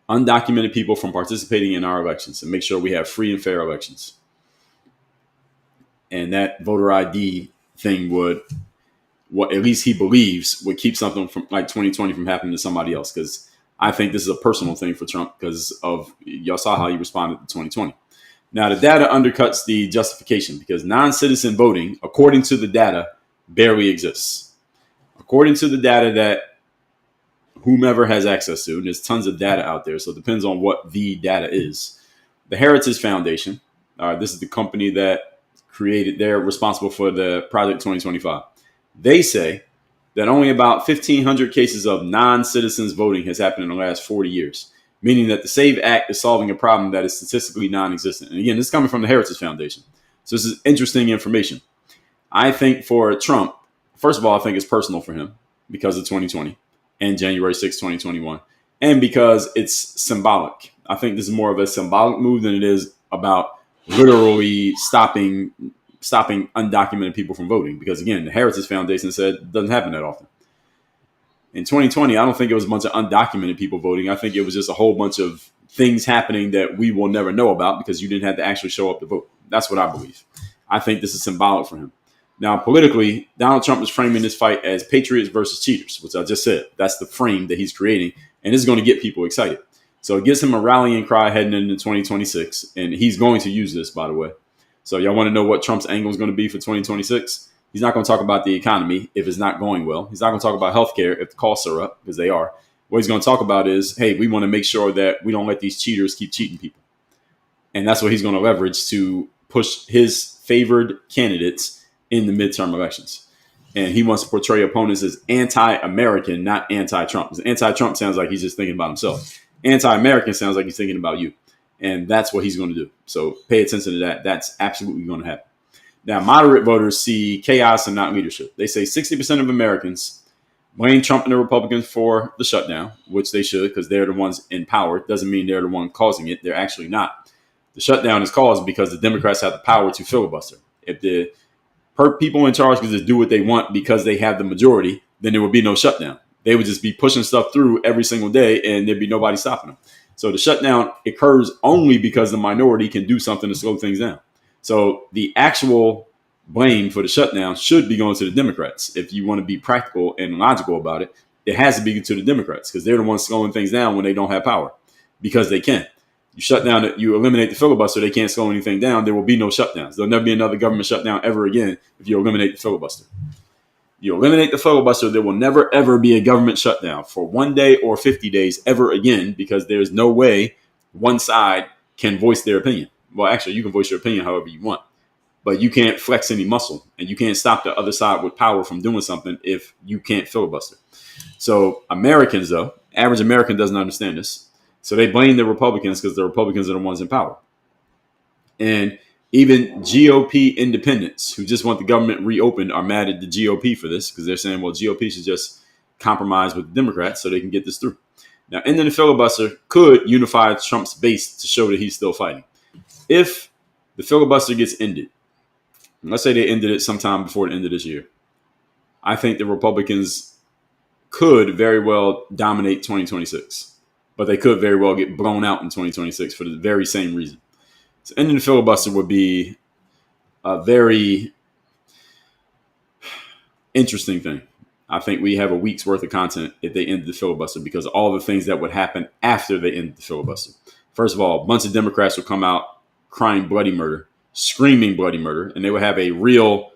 S1: undocumented people from participating in our elections and make sure we have free and fair elections. And that voter ID thing would, what at least he believes, would keep something from like 2020 from happening to somebody else. Because I think this is a personal thing for Trump because of, y'all saw how he responded to 2020. Now, the data undercuts the justification because non-citizen voting, according to the data, barely exists. According to the data that whomever has access to, and there's tons of data out there, so it depends on what the data is. The Heritage Foundation, this is the company that they're responsible for the Project 2025. They say that only about 1,500 cases of non-citizens voting has happened in the last 40 years, meaning that the SAVE Act is solving a problem that is statistically non-existent. And again, this is coming from the Heritage Foundation. So this is interesting information. I think for Trump, first of all, I think it's personal for him because of 2020 and January 6, 2021, and because it's symbolic. I think this is more of a symbolic move than it is about literally stopping undocumented people from voting. Because again, the Heritage Foundation said it doesn't happen that often. In 2020, I don't think it was a bunch of undocumented people voting. I think it was just a whole bunch of things happening that we will never know about because you didn't have to actually show up to vote. That's what I believe. I think this is symbolic for him. Now, politically, Donald Trump is framing this fight as patriots versus cheaters, which I just said. That's the frame that he's creating, and this is going to get people excited. So it gives him a rallying cry heading into 2026, and he's going to use this, by the way. So y'all want to know what Trump's angle is going to be for 2026? He's not going to talk about the economy if it's not going well. He's not going to talk about healthcare if the costs are up, because they are. What he's going to talk about is, hey, we want to make sure that we don't let these cheaters keep cheating people. And that's what he's going to leverage to push his favored candidates in the midterm elections. And he wants to portray opponents as anti-American, not anti-Trump. Because anti-Trump sounds like he's just thinking about himself. Anti-American sounds like he's thinking about you. And that's what he's going to do. So pay attention to that. That's absolutely going to happen. Now, moderate voters see chaos and not leadership. They say 60% of Americans blame Trump and the Republicans for the shutdown, which they should because they're the ones in power. It doesn't mean they're the one causing it. They're actually not. The shutdown is caused because the Democrats have the power to filibuster. If the people in charge could just do what they want because they have the majority, then there would be no shutdown. They would just be pushing stuff through every single day and there'd be nobody stopping them. So the shutdown occurs only because the minority can do something to slow things down. So the actual blame for the shutdown should be going to the Democrats. If you want to be practical and logical about it, it has to be to the Democrats because they're the ones slowing things down when they don't have power because they can. You shut down, you eliminate the filibuster, they can't slow anything down. There will be no shutdowns. There'll never be another government shutdown ever again if you eliminate the filibuster. You eliminate the filibuster, there will never, ever be a government shutdown for 1 day or 50 days ever again because there's no way one side can voice their opinion. Well, actually, you can voice your opinion however you want, but you can't flex any muscle and you can't stop the other side with power from doing something if you can't filibuster. So Americans, though, average American doesn't understand this. So they blame the Republicans because the Republicans are the ones in power. And even GOP independents who just want the government reopened are mad at the GOP for this because they're saying, well, GOP should just compromise with the Democrats so they can get this through. Now, ending the filibuster could unify Trump's base to show that he's still fighting. If the filibuster gets ended, let's say they ended it sometime before the end of this year, I think the Republicans could very well dominate 2026. But they could very well get blown out in 2026 for the very same reason. So ending the filibuster would be a very interesting thing. I think we have a week's worth of content if they ended the filibuster because of all the things that would happen after they ended the filibuster. First of all, a bunch of Democrats would come out crying bloody murder, screaming bloody murder, and they would have a real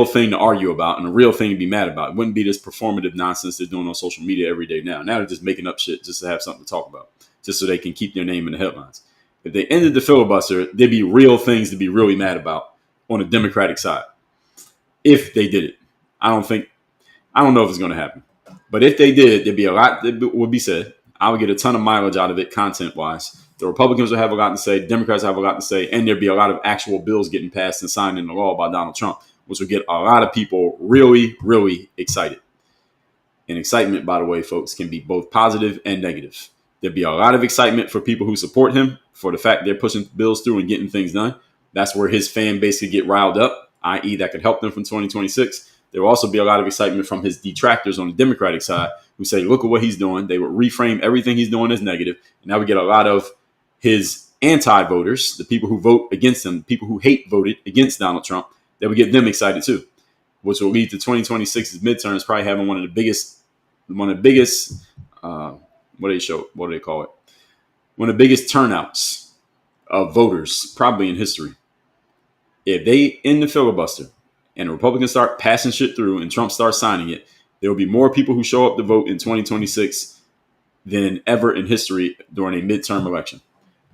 S1: thing to argue about and a real thing to be mad about. It wouldn't be this performative nonsense they're doing on social media every day now. Now they're just making up shit just to have something to talk about, just so they can keep their name in the headlines. If they ended the filibuster, there'd be real things to be really mad about on the Democratic side. If they did it. I don't know if it's going to happen. But if they did, there'd be a lot that would be said. I would get a ton of mileage out of it content-wise. The Republicans would have a lot to say. Democrats have a lot to say. And there'd be a lot of actual bills getting passed and signed into law by Donald Trump, which would get a lot of people really, really excited. And excitement, by the way, folks, can be both positive and negative. There'd be a lot of excitement for people who support him for the fact they're pushing bills through and getting things done. That's where his fan base could get riled up, i.e. that could help them from 2026. There will also be a lot of excitement from his detractors on the Democratic side who say, look at what he's doing. They would reframe everything he's doing as negative. And that would get a lot of his anti-voters, the people who vote against him, people who voted against Donald Trump, that would get them excited too, which will lead to 2026's midterms probably having one of the biggest, what do they call it? One of the biggest turnouts of voters probably in history. If they end the filibuster and the Republicans start passing shit through and Trump starts signing it, there will be more people who show up to vote in 2026 than ever in history during a midterm election.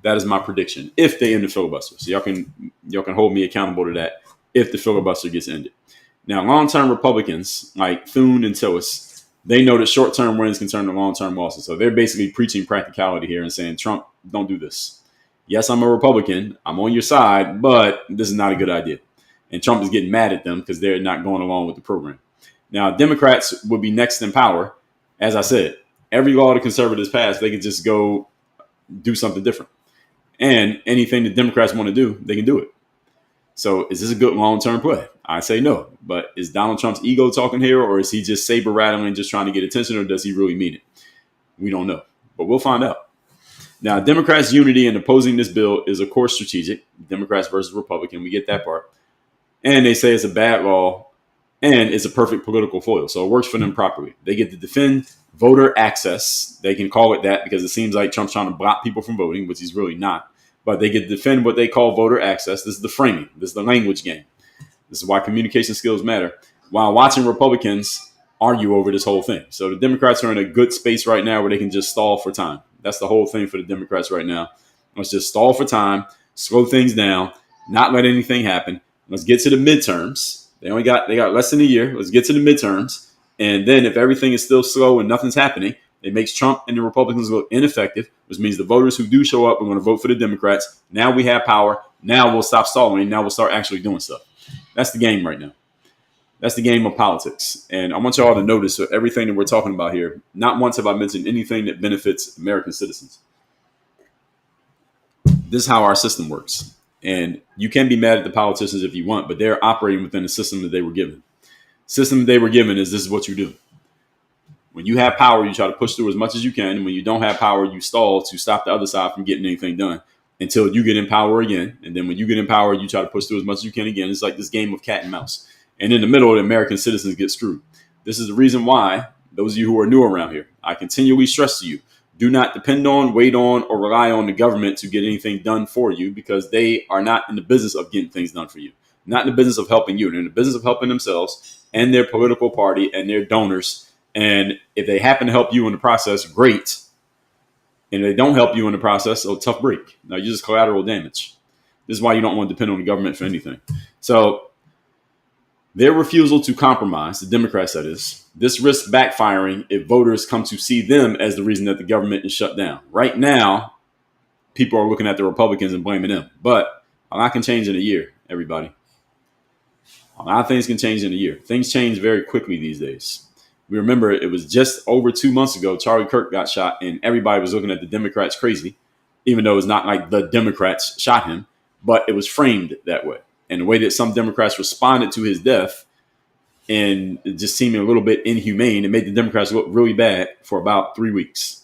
S1: That is my prediction if they end the filibuster. So y'all can hold me accountable to that if the filibuster gets ended. Now, long-term Republicans like Thune and Tillis, they know that short-term wins can turn to long-term losses. So they're basically preaching practicality here and saying, Trump, don't do this. Yes, I'm a Republican. I'm on your side, but this is not a good idea. And Trump is getting mad at them because they're not going along with the program. Now, Democrats would be next in power. As I said, every law the conservatives pass, they can just go do something different. And anything the Democrats want to do, they can do it. So is this a good long-term play? I say no. But is Donald Trump's ego talking here, or is he just saber rattling, just trying to get attention, or does he really mean it? We don't know, but we'll find out. Now, Democrats' unity in opposing this bill is, of course, strategic. Democrats versus Republican. We get that part. And they say it's a bad law and it's a perfect political foil. So it works for them properly. They get to defend voter access. They can call it that because it seems like Trump's trying to block people from voting, which he's really not. But they get to defend what they call voter access. This is the framing. This is the language game. This is why communication skills matter. While watching Republicans argue over this whole thing. So the Democrats are in a good space right now where they can just stall for time. That's the whole thing for the Democrats right now. Let's just stall for time, slow things down, not let anything happen. Let's get to the midterms. They got less than a year. Let's get to the midterms. And then if everything is still slow and nothing's happening, it makes Trump and the Republicans look ineffective, which means the voters who do show up are going to vote for the Democrats. Now we have power. Now we'll stop stalling. Now we'll start actually doing stuff. That's the game right now. That's the game of politics. And I want you all to notice everything that we're talking about here. Not once have I mentioned anything that benefits American citizens. This is how our system works. And you can be mad at the politicians if you want, but they're operating within the system that they were given. System that they were given is this is what you do. When you have power, you try to push through as much as you can. And when you don't have power, you stall to stop the other side from getting anything done until you get in power again. And then when you get in power, you try to push through as much as you can again. It's like this game of cat and mouse. And in the middle, the American citizens get screwed. This is the reason why, those of you who are new around here, I continually stress to you, do not depend on, wait on, or rely on the government to get anything done for you because they are not in the business of getting things done for you. Not in the business of helping you. They're in the business of helping themselves and their political party and their donors. And if they happen to help you in the process, great. And if they don't help you in the process, oh, tough break. Now, you're just collateral damage. This is why you don't want to depend on the government for anything. So their refusal to compromise, the Democrats that is, this risks backfiring if voters come to see them as the reason that the government is shut down. Right now, people are looking at the Republicans and blaming them. But a lot can change in a year, everybody. A lot of things can change in a year. Things change very quickly these days. We remember it was just over 2 months ago, Charlie Kirk got shot, and everybody was looking at the Democrats crazy, even though it's not like the Democrats shot him, but it was framed that way. And the way that some Democrats responded to his death and just seeming a little bit inhumane, it made the Democrats look really bad for about 3 weeks.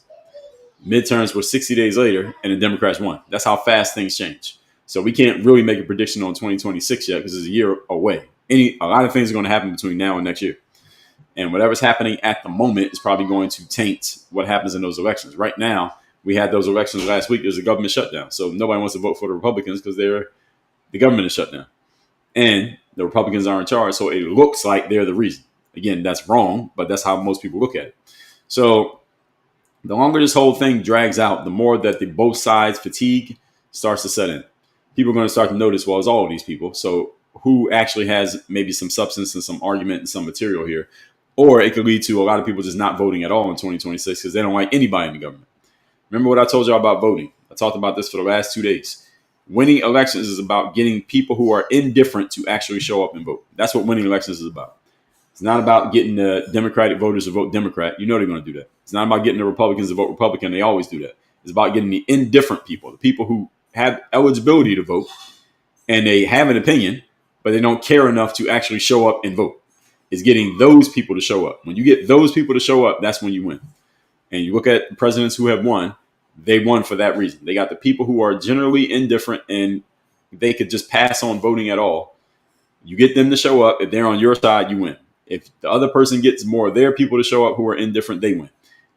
S1: Midterms were 60 days later, and the Democrats won. That's how fast things change. So we can't really make a prediction on 2026 yet because it's a year away. A lot of things are going to happen between now and next year. And whatever's happening at the moment is probably going to taint what happens in those elections. Right now, we had those elections last week. There's a government shutdown. So nobody wants to vote for the Republicans because the government is shut down. And the Republicans are in charge. So it looks like they're the reason. Again, that's wrong, but that's how most people look at it. So the longer this whole thing drags out, the more that the both sides fatigue starts to set in. People are going to start to notice, well, it's all of these people. So who actually has maybe some substance and some argument and some material here? Or it could lead to a lot of people just not voting at all in 2026 because they don't like anybody in the government. Remember what I told y'all about voting? I talked about this for the last 2 days. Winning elections is about getting people who are indifferent to actually show up and vote. That's what winning elections is about. It's not about getting the Democratic voters to vote Democrat. You know they're going to do that. It's not about getting the Republicans to vote Republican. They always do that. It's about getting the indifferent people, the people who have eligibility to vote and they have an opinion, but they don't care enough to actually show up and vote. It's getting those people to show up. When you get those people to show up, that's when you win. And you look at presidents who have won, they won for that reason. They got the people who are generally indifferent and they could just pass on voting at all. You get them to show up. If they're on your side, you win. If the other person gets more of their people to show up who are indifferent, they win.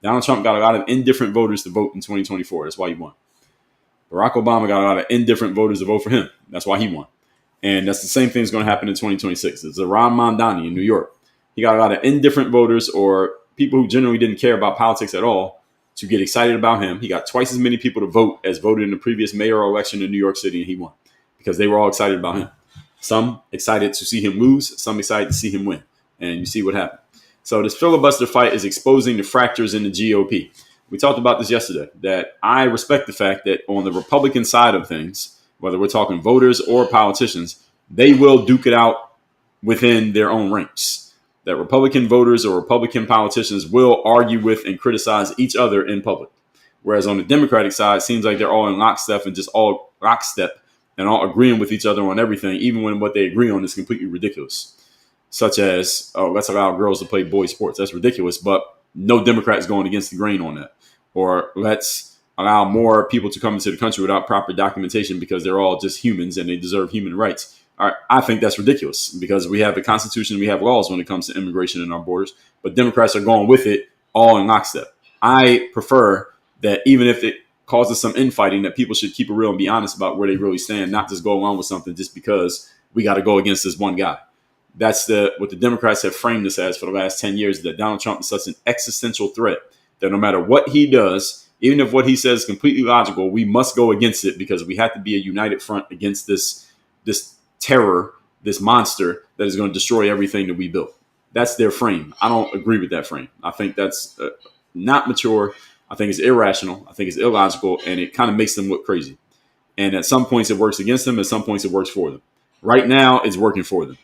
S1: Donald Trump got a lot of indifferent voters to vote in 2024. That's why he won. Barack Obama got a lot of indifferent voters to vote for him. That's why he won. And that's the same thing that's going to happen in 2026. It's Ron Mondani in New York. He got a lot of indifferent voters or people who generally didn't care about politics at all to get excited about him. He got twice as many people to vote as voted in the previous mayoral election in New York City, and he won because they were all excited about him. Some excited to see him lose, some excited to see him win. And you see what happened. So this filibuster fight is exposing the fractures in the GOP. We talked about this yesterday, that I respect the fact that on the Republican side of things, whether we're talking voters or politicians, they will duke it out within their own ranks. That Republican voters or Republican politicians will argue with and criticize each other in public. Whereas on the Democratic side, it seems like they're all in lockstep and just all lockstep and all agreeing with each other on everything, even when what they agree on is completely ridiculous. Such as, oh, let's allow girls to play boys sports. That's ridiculous, but no Democrats going against the grain on that. Or let's allow more people to come into the country without proper documentation because they're all just humans and they deserve human rights. All right, I think that's ridiculous because we have a constitution, we have laws when it comes to immigration in our borders, but Democrats are going with it all in lockstep. I prefer that even if it causes some infighting, that people should keep it real and be honest about where they really stand, not just go along with something just because we got to go against this one guy. That's what the Democrats have framed this as for the last 10 years, that Donald Trump is such an existential threat that no matter what he does, even if what he says is completely logical, we must go against it because we have to be a united front against this terror, this monster that is going to destroy everything that we built. That's their frame. I don't agree with that frame. I think that's not mature. I think it's irrational. I think it's illogical, and it kind of makes them look crazy. And at some points it works against them. At some points it works for them. Right now it's working for them.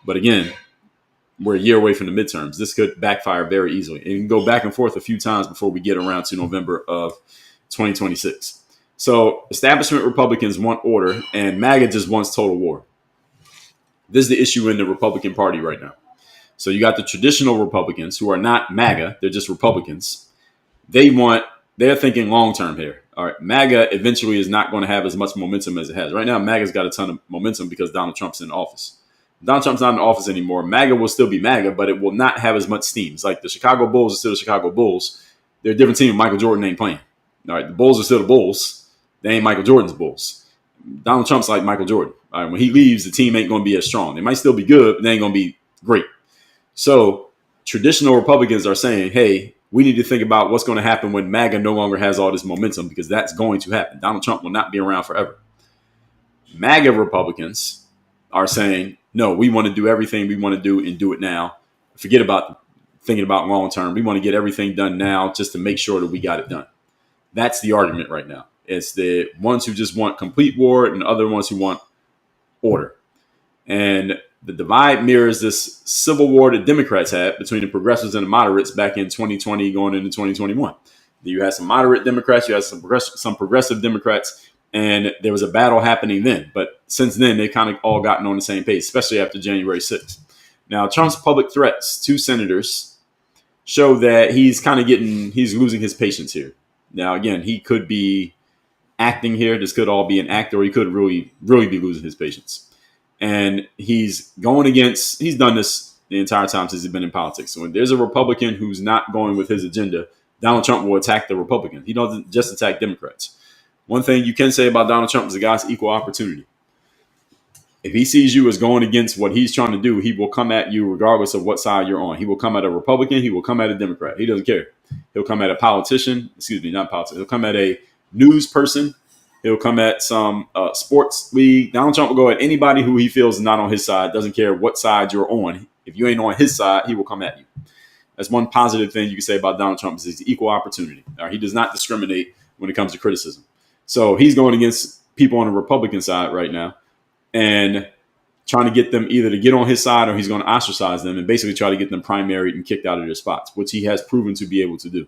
S1: But again, we're a year away from the midterms. This could backfire very easily. It can go back and forth a few times before we get around to November of 2026. So establishment Republicans want order, and MAGA just wants total war. This is the issue in the Republican Party right now. So you got the traditional Republicans who are not MAGA. They're just Republicans. They're thinking long-term here. All right, MAGA eventually is not going to have as much momentum as it has. Right now, MAGA's got a ton of momentum because Donald Trump's in office. Donald Trump's not in office anymore. MAGA will still be MAGA, but it will not have as much steam. It's like the Chicago Bulls are still the Chicago Bulls. They're a different team. Michael Jordan ain't playing. All right, the Bulls are still the Bulls. They ain't Michael Jordan's Bulls. Donald Trump's like Michael Jordan. All right, when he leaves, the team ain't going to be as strong. They might still be good, but they ain't going to be great. So traditional Republicans are saying, hey, we need to think about what's going to happen when MAGA no longer has all this momentum, because that's going to happen. Donald Trump will not be around forever. MAGA Republicans are saying, no, we want to do everything we want to do and do it now. Forget about thinking about long term. We want to get everything done now just to make sure that we got it done. That's the argument right now. It's the ones who just want complete war and the other ones who want order. And the divide mirrors this civil war that Democrats had between the progressives and the moderates back in 2020 going into 2021. You had some moderate Democrats, you had some progressive Democrats, and there was a battle happening then. But since then, they kind of all gotten on the same page, especially after January 6th. Now, Trump's public threats to senators show that he's losing his patience here. Now, again, he could be acting here. This could all be an act, or he could really, really be losing his patience. And he's done this the entire time since he's been in politics. So when there's a Republican who's not going with his agenda, Donald Trump will attack the Republican. He doesn't just attack Democrats. One thing you can say about Donald Trump is the guy's equal opportunity. If he sees you as going against what he's trying to do, he will come at you regardless of what side you're on. He will come at a Republican. He will come at a Democrat. He doesn't care. He'll come at a politician. Not politician. He'll come at a news person. He'll come at some sports league. Donald Trump will go at anybody who he feels is not on his side. Doesn't care what side you're on. If you ain't on his side, he will come at you. That's one positive thing you can say about Donald Trump is his equal opportunity. He does not discriminate when it comes to criticism. So he's going against people on the Republican side right now and trying to get them either to get on his side, or he's going to ostracize them and basically try to get them primaried and kicked out of their spots, which he has proven to be able to do.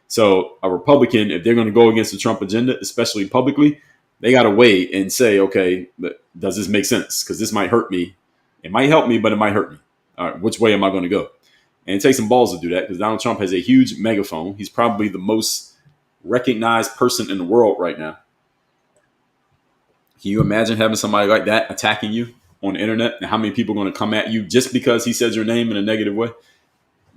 S1: So a Republican, if they're going to go against the Trump agenda, especially publicly, they got to wait and say, okay, but does this make sense? Because this might hurt me. It might help me, but it might hurt me. All right, which way am I going to go? And it takes some balls to do that because Donald Trump has a huge megaphone. He's probably the most recognized person in the world right now. Can you imagine having somebody like that attacking you on the internet, and how many people are going to come at you just because he says your name in a negative way?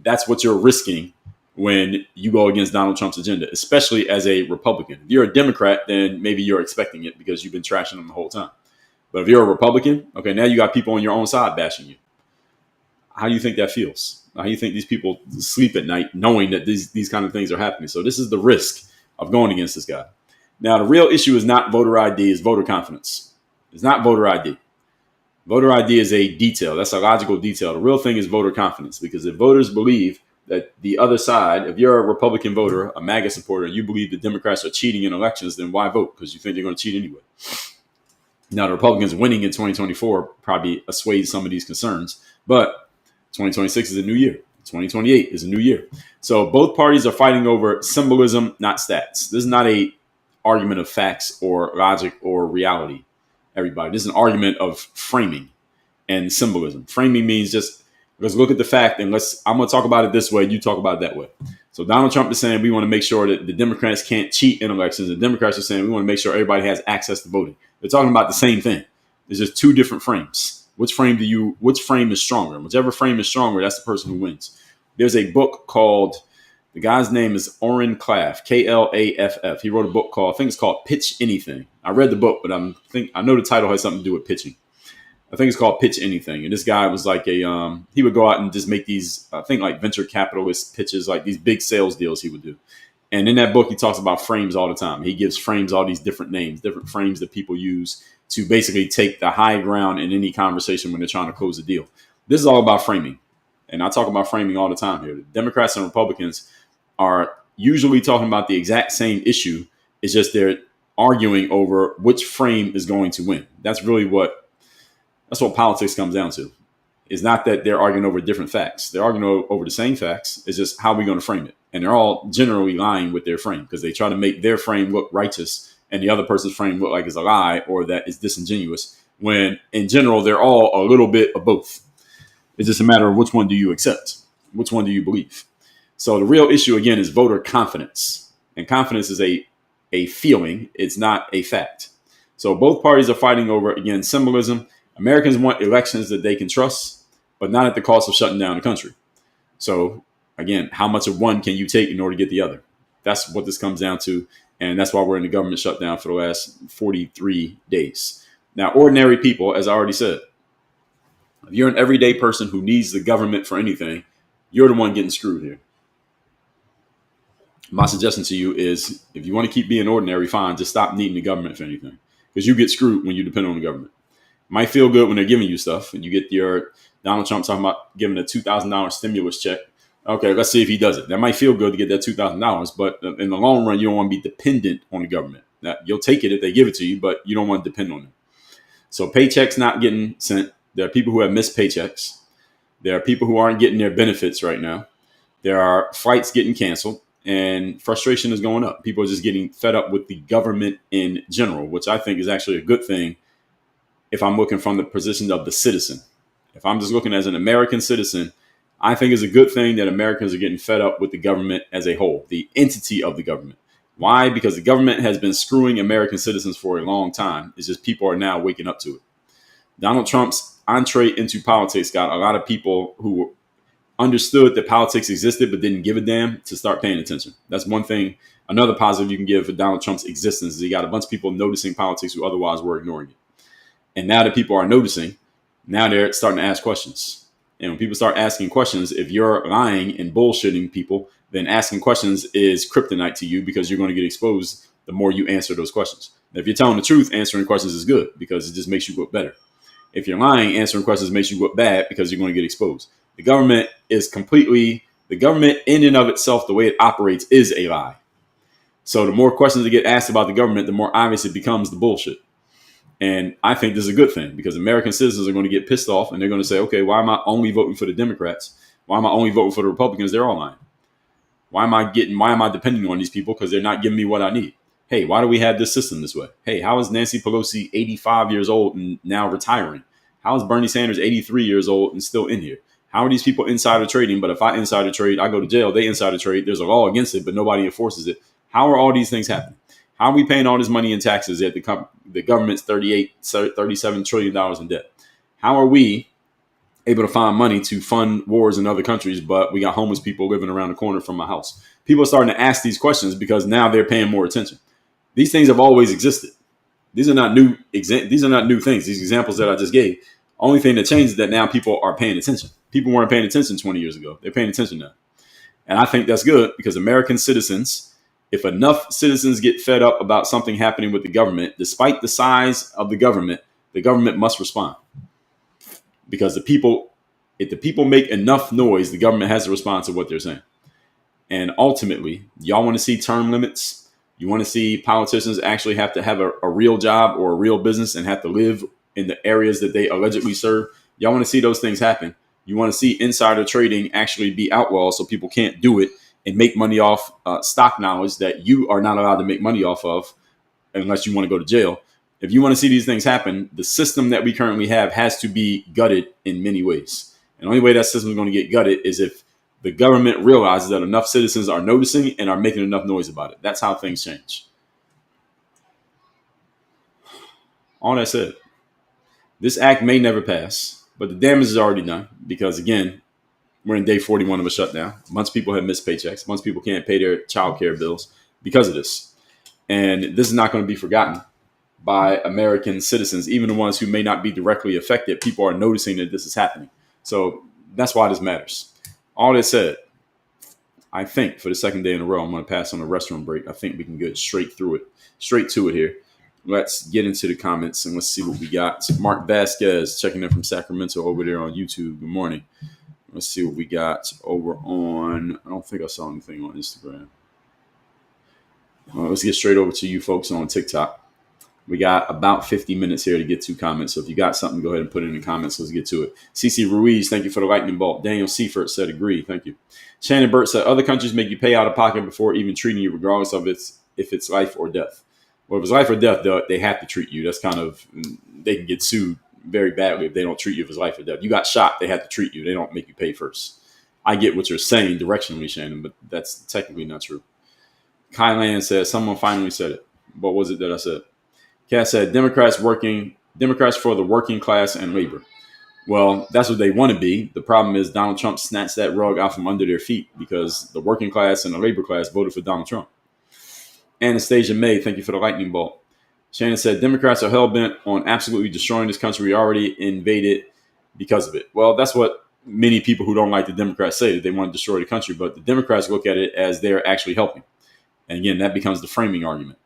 S1: That's what you're risking when you go against Donald Trump's agenda, especially as a Republican. If you're a Democrat, then maybe you're expecting it because you've been trashing them the whole time. But if you're a Republican, okay, now you got people on your own side bashing you. How do you think that feels? How do you think these people sleep at night knowing that these kind of things are happening? So this is the risk of going against this guy. Now, the real issue is not voter ID, it's voter confidence. It's not voter ID. Voter ID is a detail. That's a logical detail. The real thing is voter confidence, because if voters believe that the other side, if you're a Republican voter, a MAGA supporter, and you believe the Democrats are cheating in elections, then why vote? Because you think they're going to cheat anyway. Now, the Republicans winning in 2024 probably assuage some of these concerns, but 2026 is a new year. 2028 is a new year. So both parties are fighting over symbolism, not stats. This is not a argument of facts or logic or reality, everybody. This is an argument of framing and symbolism. Framing means just let's look at the fact and I'm going to talk about it this way, you talk about it that way. So Donald Trump is saying we want to make sure that the Democrats can't cheat in elections. The Democrats are saying we want to make sure everybody has access to voting. They're talking about the same thing. There's just two different frames. Which frame is stronger? Whichever frame is stronger, that's the person who wins. There's a book called, the guy's name is Orrin Claff, Klaff. He wrote a book called, I think it's called Pitch Anything. I read the book, but I know the title has something to do with pitching. I think it's called Pitch Anything. And this guy was like he would go out and just make these, I think like venture capitalist pitches, like these big sales deals he would do. And in that book, he talks about frames all the time. He gives frames all these different names, different frames that people use to basically take the high ground in any conversation when they're trying to close a deal. This is all about framing. And I talk about framing all the time here. The Democrats and Republicans are usually talking about the exact same issue. It's just they're arguing over which frame is going to win. That's what politics comes down to. It's not that they're arguing over different facts. They're arguing over the same facts. It's just how we're going to frame it. And they're all generally lying with their frame because they try to make their frame look righteous and the other person's frame look like it's a lie or that it's disingenuous, when in general, they're all a little bit of both. It's just a matter of which one do you accept? Which one do you believe? So the real issue, again, is voter confidence. And confidence is a feeling. It's not a fact. So both parties are fighting over, again, symbolism. Americans want elections that they can trust, but not at the cost of shutting down the country. So, again, how much of one can you take in order to get the other? That's what this comes down to. And that's why we're in the government shutdown for the last 43 days. Now, ordinary people, as I already said, if you're an everyday person who needs the government for anything, you're the one getting screwed here. My suggestion to you is if you want to keep being ordinary, fine, just stop needing the government for anything, because you get screwed when you depend on the government. It might feel good when they're giving you stuff and you get your Donald Trump talking about giving a $2,000 stimulus check. Okay, let's see if he does it. That might feel good to get that $2,000, but in the long run, you don't want to be dependent on the government. Now, you'll take it if they give it to you, but you don't want to depend on them. So paychecks not getting sent. There are people who have missed paychecks. There are people who aren't getting their benefits right now. There are flights getting canceled, and frustration is going up. People are just getting fed up with the government in general, which I think is actually a good thing if I'm looking from the position of the citizen. If I'm just looking as an American citizen, I think it's a good thing that Americans are getting fed up with the government as a whole, the entity of the government. Why? Because the government has been screwing American citizens for a long time. It's just people are now waking up to it. Donald Trump's entree into politics got a lot of people who understood that politics existed but didn't give a damn to start paying attention. That's one thing. Another positive you can give for Donald Trump's existence is he got a bunch of people noticing politics who otherwise were ignoring it. And now that people are noticing, now they're starting to ask questions. And when people start asking questions, if you're lying and bullshitting people, then asking questions is kryptonite to you because you're going to get exposed the more you answer those questions. Now, if you're telling the truth, answering questions is good because it just makes you look better. If you're lying, answering questions makes you look bad because you're going to get exposed. The government in and of itself, the way it operates is a lie. So the more questions that get asked about the government, the more obvious it becomes the bullshit. And I think this is a good thing because American citizens are going to get pissed off and they're going to say, okay, why am I only voting for the Democrats? Why am I only voting for the Republicans? They're all lying. Why am I depending on these people? Because they're not giving me what I need. Hey, why do we have this system this way? Hey, how is Nancy Pelosi 85 years old and now retiring? How is Bernie Sanders 83 years old and still in here? How are these people insider trading? But if I insider trade, I go to jail. They insider trade. There's a law against it, but nobody enforces it. How are all these things happening? How are we paying all this money in taxes at the government's $37 trillion in debt? How are we able to find money to fund wars in other countries, but we got homeless people living around the corner from my house? People are starting to ask these questions because now they're paying more attention. These things have always existed. These are not new things. These examples that I just gave. Only thing that changed is that now people are paying attention. People weren't paying attention 20 years ago. They're paying attention now. And I think that's good because American citizens, if enough citizens get fed up about something happening with the government, despite the size of the government must respond. Because if the people make enough noise, the government has to respond to what they're saying. And ultimately, y'all want to see term limits. You want to see politicians actually have to have a real job or a real business and have to live in the areas that they allegedly serve. Y'all want to see those things happen. You want to see insider trading actually be outlawed so people can't do it and make money off stock knowledge that you are not allowed to make money off of unless you want to go to jail. If you want to see these things happen, the system that we currently have has to be gutted in many ways. And the only way that system is going to get gutted is if the government realizes that enough citizens are noticing and are making enough noise about it. That's how things change. All that said, this act may never pass, but the damage is already done because, again, we're in day 41 of a shutdown. A bunch of people have missed paychecks. A bunch of people can't pay their child care bills because of this. And this is not going to be forgotten by American citizens, even the ones who may not be directly affected. People are noticing that this is happening. So that's why this matters. All that said, I think for the second day in a row, I'm going to pass on a restroom break. I think we can get straight to it here. Let's get into the comments and let's see what we got. Mark Vasquez checking in from Sacramento over there on YouTube. Good morning. Let's see what we got over on, I don't think I saw anything on Instagram. Let's get straight over to you folks on TikTok. We got about 50 minutes here to get to comments. So if you got something, go ahead and put it in the comments. Let's get to it. CC Ruiz, thank you for the lightning bolt. Daniel Seifert said agree. Thank you. Shannon Burt said other countries make you pay out of pocket before even treating you, regardless of if it's life or death. Well, if it's life or death, they have to treat you. That's kind of, they can get sued very badly if they don't treat you if it's life or death. You got shot, they have to treat you. They don't make you pay first. I get what you're saying directionally, Shannon, but that's technically not true. Kylan says someone finally said it. What was it that I said? Cass said Democrats for the working class and labor. Well, that's what they want to be. The problem is Donald Trump snatched that rug out from under their feet because the working class and the labor class voted for Donald Trump. Anastasia May, thank you for the lightning bolt. Shannon said Democrats are hell-bent on absolutely destroying this country. We already invaded because of it. Well, that's what many people who don't like the Democrats say, that they want to destroy the country. But the Democrats look at it as they're actually helping. And again, that becomes the framing argument.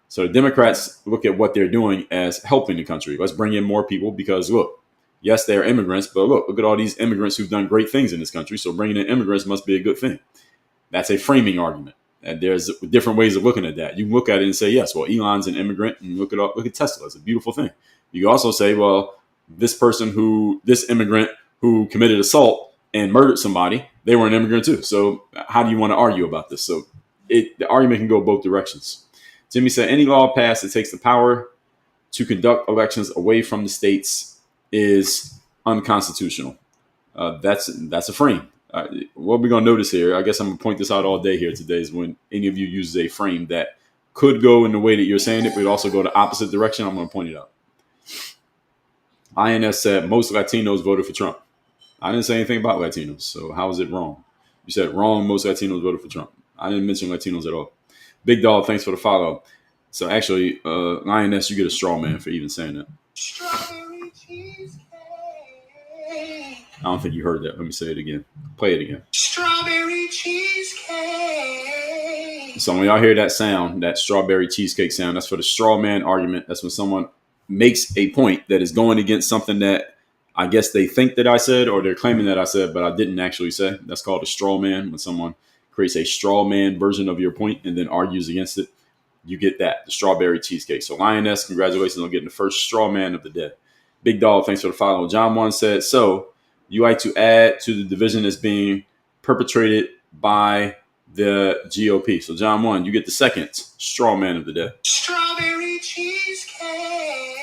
S1: So the Democrats look at what they're doing as helping the country. Let's bring in more people because, look, yes, they're immigrants, but look at all these immigrants who've done great things in this country. So bringing in immigrants must be a good thing. That's a framing argument. And there's different ways of looking at that. You can look at it and say, yes, well, Elon's an immigrant, and look at Tesla. It's a beautiful thing. You can also say, well, this immigrant who committed assault and murdered somebody, they were an immigrant too. So how do you want to argue about this? So the argument can go both directions. Jimmy said, any law passed that takes the power to conduct elections away from the states is unconstitutional. That's a frame. What we're going to notice here, I guess I'm going to point this out all day here today, is when any of you uses a frame that could go in the way that you're saying it, but also go the opposite direction, I'm going to point it out. INS said most Latinos voted for Trump. I didn't say anything about Latinos, so how is it wrong? You said wrong, most Latinos voted for Trump. I didn't mention Latinos at all. Big Dog, thanks for the follow. So actually, INS, you get a straw man for even saying that. Strawberry cheesecake. I don't think you heard that. Let me say it again. Play it again. Strawberry cheesecake. So when y'all hear that sound, that strawberry cheesecake sound, that's for the straw man argument. That's when someone makes a point that is going against something that I guess they think that I said, or they're claiming that I said, but I didn't actually say. That's called a straw man. When someone creates a straw man version of your point and then argues against it, you get that, the strawberry cheesecake. So Lioness, congratulations on getting the first straw man of the day. Big Dog, thanks for the follow. John 1 said, so you like to add to the division that's being perpetrated by the GOP. So John 1, you get the second straw man of the day. Strawberry cheesecake.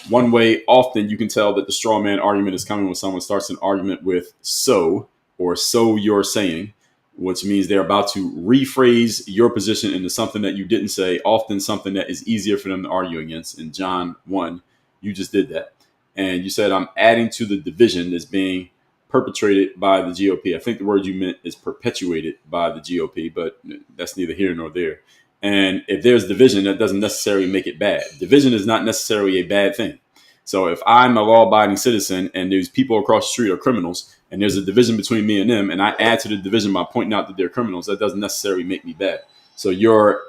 S1: One way often you can tell that the straw man argument is coming when someone starts an argument with so, or so you're saying, which means they're about to rephrase your position into something that you didn't say, often something that is easier for them to argue against. In John 1, you just did that. And you said, I'm adding to the division that's being perpetrated by the GOP. I think the word you meant is perpetuated by the GOP, but that's neither here nor there. And if there's division, that doesn't necessarily make it bad. Division is not necessarily a bad thing. So if I'm a law-abiding citizen and there's people across the street are criminals and there's a division between me and them, and I add to the division by pointing out that they're criminals, that doesn't necessarily make me bad. So your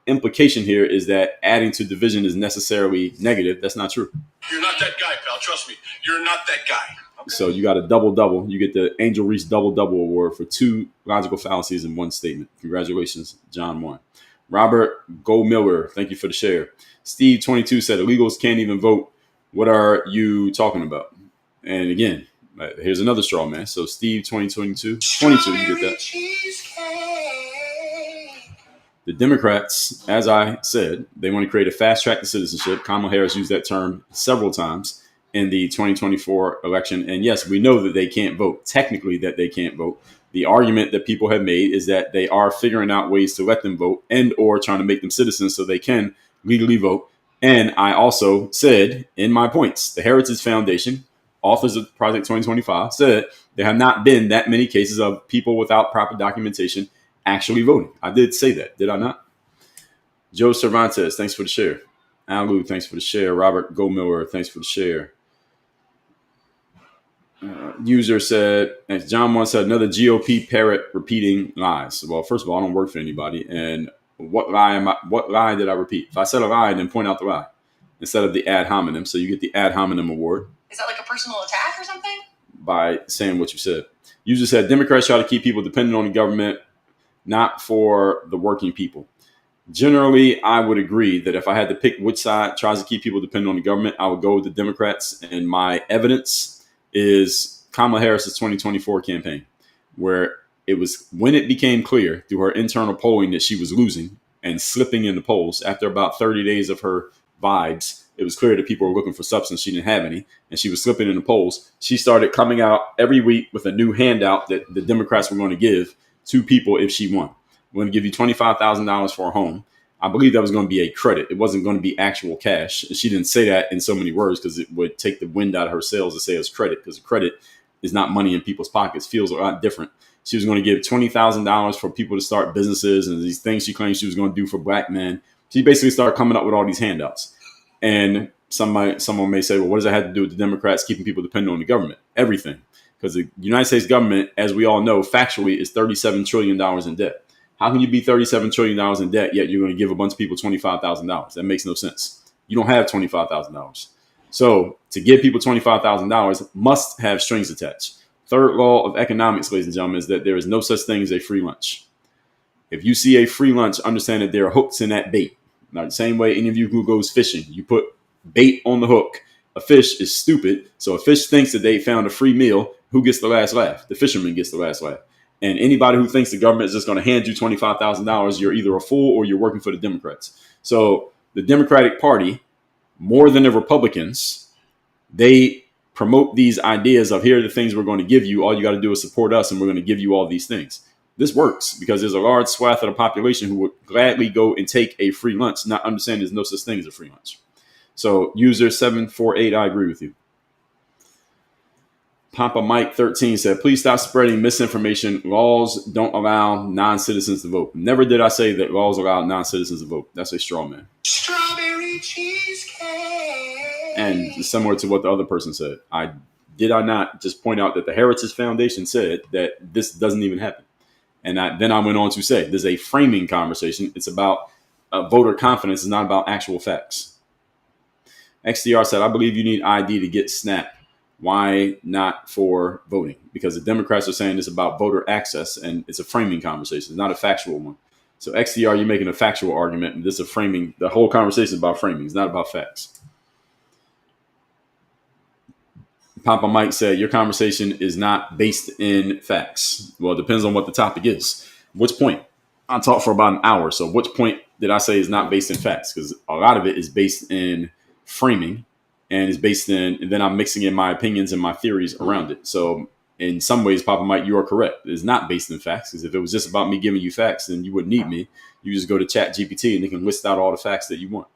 S1: implication here is that adding to division is necessarily negative. That's not true.
S3: You're not that guy, pal. Trust me. You're not that guy. Okay.
S1: So you got a double-double. You get the Angel Reese double-double award for 2 logical fallacies in one statement. Congratulations, John 1. Robert Goldmiller, thank you for the share. Steve 22 said illegals can't even vote. What are you talking about? And again, here's another straw man. So Steve 22, you get that. The Democrats, as I said, they want to create a fast track to citizenship. Kamala Harris used that term several times in the 2024 election. And yes, we know that they can't vote. Technically, that they can't vote. The argument that people have made is that they are figuring out ways to let them vote and or trying to make them citizens so they can legally vote. And I also said in my points, the Heritage Foundation, authors of Project 2025, said there have not been that many cases of people without proper documentation actually voting. I did say that, did I not? Joe Cervantes, thanks for the share. Alu, thanks for the share. Robert Goldmiller, thanks for the share. User said, as John once said, another GOP parrot repeating lies. Well, first of all, I don't work for anybody. And what lie did I repeat? If I said a lie, then point out the lie instead of the ad hominem. So you get the ad hominem award.
S3: Is that like a personal attack or something?
S1: By saying what you said. User said, Democrats try to keep people dependent on the government, not for the working people. Generally, I would agree that if I had to pick which side tries to keep people dependent on the government, I would go with the Democrats. And my evidence is Kamala Harris's 2024 campaign, where it was when it became clear through her internal polling that she was losing and slipping in the polls after about 30 days of her vibes. It was clear that people were looking for substance. She didn't have any, and she was slipping in the polls. She started coming out every week with a new handout that the Democrats were going to give to people if she won. We're going to give you $25,000 for a home. I believe that was going to be a credit. It wasn't going to be actual cash. She didn't say that in so many words because it would take the wind out of her sails to say it's credit, because credit is not money in people's pockets. Feels a lot different. She was going to give $20,000 for people to start businesses and these things she claimed she was going to do for black men. She basically started coming up with all these handouts. And someone may say, well, what does that have to do with the Democrats keeping people dependent on the government? Everything. Because the United States government, as we all know, factually is $37 trillion in debt. How can you be $37 trillion in debt, yet you're going to give a bunch of people $25,000? That makes no sense. You don't have $25,000. So to give people $25,000 must have strings attached. Third law of economics, ladies and gentlemen, is that there is no such thing as a free lunch. If you see a free lunch, understand that there are hooks in that bait. Now, the same way any of you who goes fishing, you put bait on the hook. A fish is stupid. So a fish thinks that they found a free meal. Who gets the last laugh? The fisherman gets the last laugh. And anybody who thinks the government is just going to hand you $25,000, you're either a fool or you're working for the Democrats. So the Democratic Party, more than the Republicans, they promote these ideas of here are the things we're going to give you. All you got to do is support us and we're going to give you all these things. This works because there's a large swath of the population who would gladly go and take a free lunch, not understand there's no such thing as a free lunch. So user 748, I agree with you. Papa Mike 13 said, please stop spreading misinformation. Laws don't allow non-citizens to vote. Never did I say that laws allow non-citizens to vote. That's a straw man.
S3: Strawberry cheesecake.
S1: And similar to what the other person said, did I not just point out that the Heritage Foundation said that this doesn't even happen? And then I went on to say, there's a framing conversation. It's about voter confidence. It's not about actual facts. XDR said, I believe you need ID to get SNAP. Why not for voting? Because the Democrats are saying it's about voter access and it's a framing conversation. It's not a factual one. So XDR, you're making a factual argument. And this is a framing. The whole conversation is about framing. It's not about facts. Papa Mike said, your conversation is not based in facts. Well, it depends on what the topic is. Which point? I talked for about an hour. So which point did I say is not based in facts? Because a lot of it is based in framing and is based in, and then I'm mixing in my opinions and my theories around it. So in some ways, Papa Mike, you are correct. It's not based in facts, because if it was just about me giving you facts, then you wouldn't need me. You just go to ChatGPT and they can list out all the facts that you want.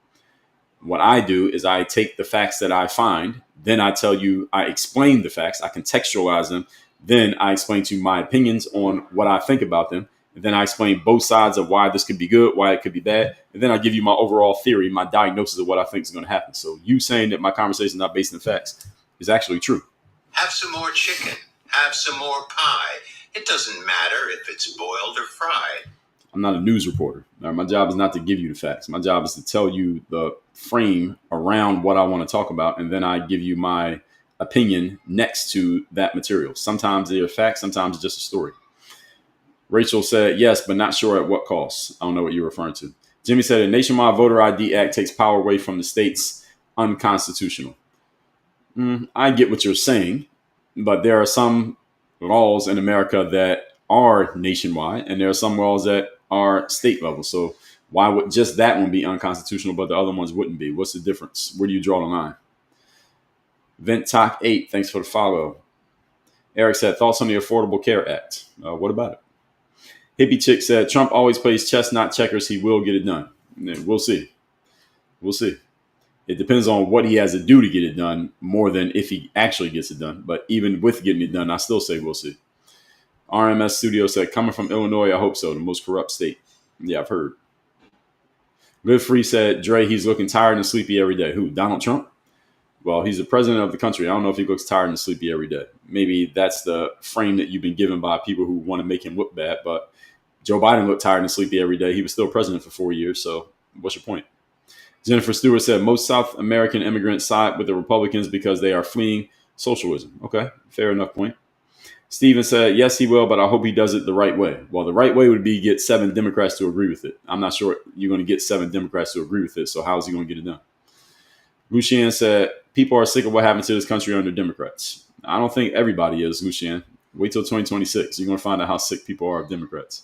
S1: What I do is I take the facts that I find, then I tell you, I explain the facts, I contextualize them, then I explain to you my opinions on what I think about them, And then I explain both sides of why this could be good, why it could be bad. And then I give you my overall theory, my diagnosis of what I think is going to happen. So you saying that my conversation is not based in facts is actually true.
S3: Have some more chicken. Have some more pie. It doesn't matter if it's boiled or fried.
S1: I'm not a news reporter. My job is not to give you the facts. My job is to tell you the frame around what I want to talk about. And then I give you my opinion next to that material. Sometimes they're facts. Sometimes it's just a story. Rachel said, yes, but not sure at what cost. I don't know what you're referring to. Jimmy said a nationwide voter ID act takes power away from the states, unconstitutional. I get what you're saying, but there are some laws in America that are nationwide, and there are some laws that are state level. So why would just that one be unconstitutional, but the other ones wouldn't be? What's the difference? Where do you draw the line? Vent Talk 8, thanks for the follow. Eric said, thoughts on the Affordable Care Act? What about it? Hippie Chick said, Trump always plays chess, not checkers. He will get it done. We'll see. We'll see. It depends on what he has to do to get it done more than if he actually gets it done. But even with getting it done, I still say we'll see. RMS Studio said, coming from Illinois, I hope so. The most corrupt state. Yeah, I've heard. Live Free said, Dre, he's looking tired and sleepy every day. Who, Donald Trump? Well, he's the president of the country. I don't know if he looks tired and sleepy every day. Maybe that's the frame that you've been given by people who want to make him look bad. But Joe Biden looked tired and sleepy every day. He was still president for 4 years. So what's your point? Jennifer Stewart said, most South American immigrants side with the Republicans because they are fleeing socialism. Okay, fair enough point. Steven said, yes, he will, but I hope he does it the right way. Well, the right way would be get 7 Democrats to agree with it. I'm not sure you're going to get 7 Democrats to agree with it. So how is he going to get it done? Lucien said, people are sick of what happened to this country under Democrats. I don't think everybody is, Lucien. Wait till 2026. You're going to find out how sick people are of Democrats.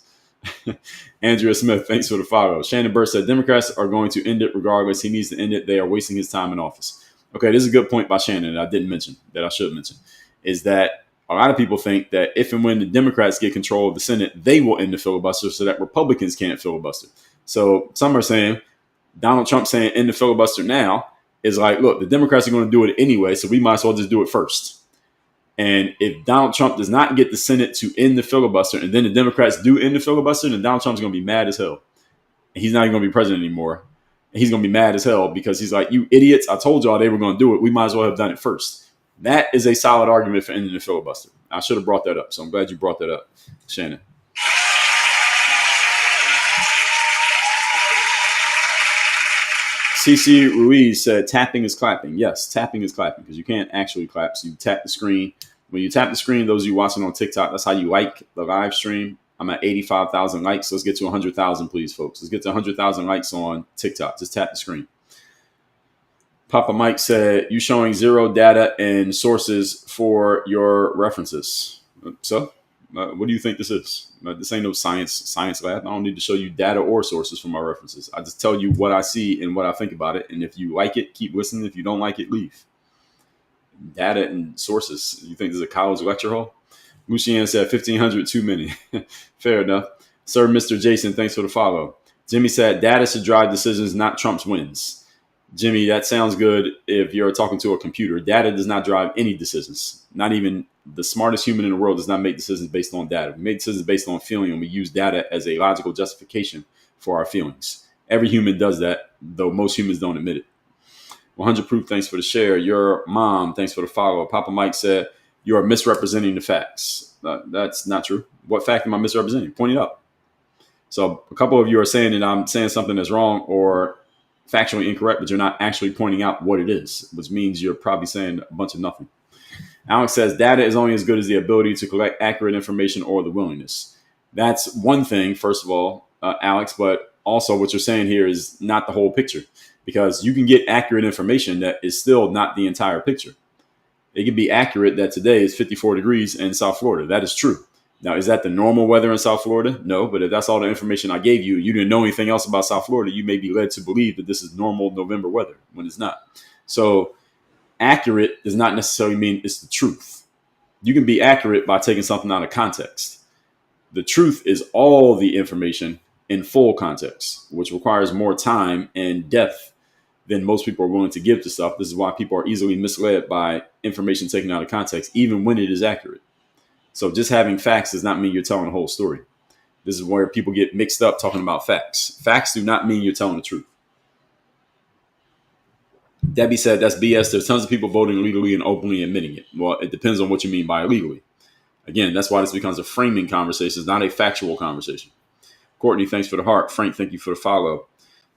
S1: Andrea Smith, thanks for the follow. Shannon Burr said, Democrats are going to end it regardless. He needs to end it. They are wasting his time in office. Okay, this is a good point by Shannon that I didn't mention, that I should mention, is that a lot of people think that if and when the Democrats get control of the Senate, they will end the filibuster so that Republicans can't filibuster. So some are saying Donald Trump saying end the filibuster now is like, look, the Democrats are going to do it anyway, so we might as well just do it first. And if Donald Trump does not get the Senate to end the filibuster and then the Democrats do end the filibuster, then Donald Trump's going to be mad as hell. And he's not even going to be president anymore. And he's going to be mad as hell because he's like, you idiots, I told y'all they were going to do it. We might as well have done it first. That is a solid argument for ending the filibuster. I should have brought that up. So I'm glad you brought that up, Shannon. CC Ruiz said, tapping is clapping. Yes, tapping is clapping because you can't actually clap. So you tap the screen. When you tap the screen, those of you watching on TikTok, that's how you like the live stream. I'm at 85,000 likes. So let's get to 100,000, please, folks. Let's get to 100,000 likes on TikTok. Just tap the screen. Papa Mike said, you showing zero data and sources for your references. So what do you think this is? This ain't no science lab. I don't need to show you data or sources for my references. I just tell you what I see and what I think about it. And if you like it, keep listening. If you don't like it, leave. Data and sources. You think this is a college lecture hall? Lucien said 1,500 too many. Fair enough. Sir, Mr. Jason, thanks for the follow. Jimmy said data should drive decisions, not Trump's wins. Jimmy, that sounds good if you're talking to a computer. Data does not drive any decisions. Not even the smartest human in the world does not make decisions based on data. We make decisions based on feeling, and we use data as a logical justification for our feelings. Every human does that, though most humans don't admit it. 100 Proof, thanks for the share. Your mom, thanks for the follow. Papa Mike said, you are misrepresenting the facts. That's not true. What fact am I misrepresenting? Point it out. So a couple of you are saying that I'm saying something that's wrong or factually incorrect, but you're not actually pointing out what it is, which means you're probably saying a bunch of nothing. Alex says data is only as good as the ability to collect accurate information or the willingness. That's one thing, first of all, Alex, but also what you're saying here is not the whole picture because you can get accurate information that is still not the entire picture. It can be accurate that today is 54 degrees in South Florida. That is true. Now, is that the normal weather in South Florida? No, but if that's all the information I gave you, you didn't know anything else about South Florida, you may be led to believe that this is normal November weather when it's not. So accurate does not necessarily mean it's the truth. You can be accurate by taking something out of context. The truth is all the information in full context, which requires more time and depth than most people are willing to give to stuff. This is why people are easily misled by information taken out of context, even when it is accurate. So just having facts does not mean you're telling the whole story. This is where people get mixed up talking about facts. Facts do not mean you're telling the truth. Debbie said that's BS. There's tons of people voting legally and openly admitting it. Well, it depends on what you mean by illegally. Again, that's why this becomes a framing conversation. It's not a factual conversation. Courtney, thanks for the heart. Frank, thank you for the follow.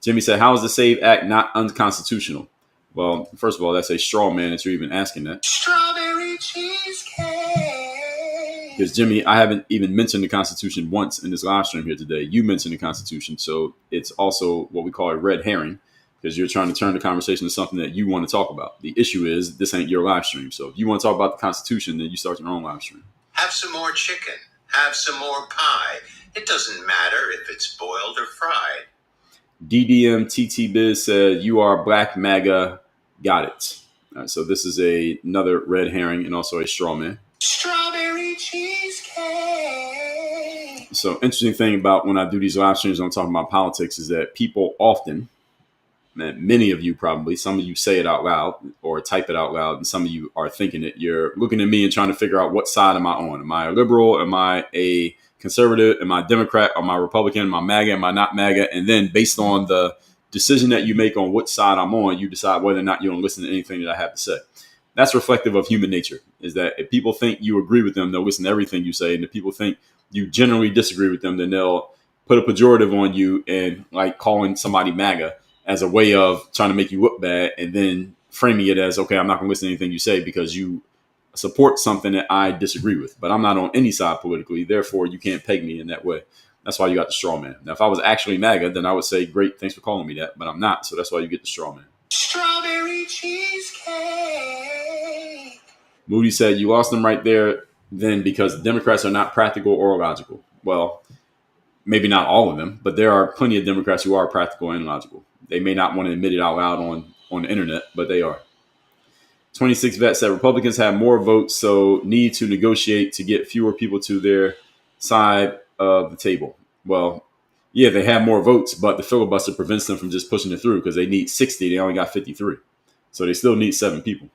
S1: Jimmy said, how is the SAVE Act not unconstitutional? Well, first of all, that's a straw man that you're even asking that.
S3: Strawberry cheesecake.
S1: Because, Jimmy, I haven't even mentioned the Constitution once in this live stream here today. You mentioned the Constitution, so it's also what we call a red herring, because you're trying to turn the conversation to something that you want to talk about. The issue is this ain't your live stream. So if you want to talk about the Constitution, then you start your own live stream.
S3: Have some more chicken. Have some more pie. It doesn't matter if it's boiled or fried.
S1: DDMTT Biz said, you are Black MAGA. Got it. So this is another red herring and also a straw man.
S3: Strawberry cheesecake.
S1: So interesting thing about when I do these live streams, I'm talking about politics, is that people often, many of you probably, some of you say it out loud or type it out loud, and some of you are thinking it. You're looking at me and trying to figure out what side am I on? Am I a liberal? Am I a conservative? Am I a Democrat? Am I a Republican? Am I MAGA? Am I not MAGA? And then based on the decision that you make on which side I'm on, you decide whether or not you're going to listen to anything that I have to say. That's reflective of human nature, is that if people think you agree with them, they'll listen to everything you say. And if people think you generally disagree with them, then they'll put a pejorative on you and like calling somebody MAGA as a way of trying to make you look bad and then framing it as, okay, I'm not going to listen to anything you say because you support something that I disagree with. But I'm not on any side politically. Therefore, you can't peg me in that way. That's why you got the straw man. Now, if I was actually MAGA, then I would say, great, thanks for calling me that. But I'm not. So that's why you get the straw man.
S3: Strawberry cheesecake.
S1: Moody said, you lost them right there then because Democrats are not practical or logical. Well, maybe not all of them, but there are plenty of Democrats who are practical and logical. They may not want to admit it out loud on the internet, but they are. 26 Vet said Republicans have more votes, so need to negotiate to get fewer people to their side of the table. Well, yeah, they have more votes, but the filibuster prevents them from just pushing it through because they need 60. They only got 53. So they still need 7 people.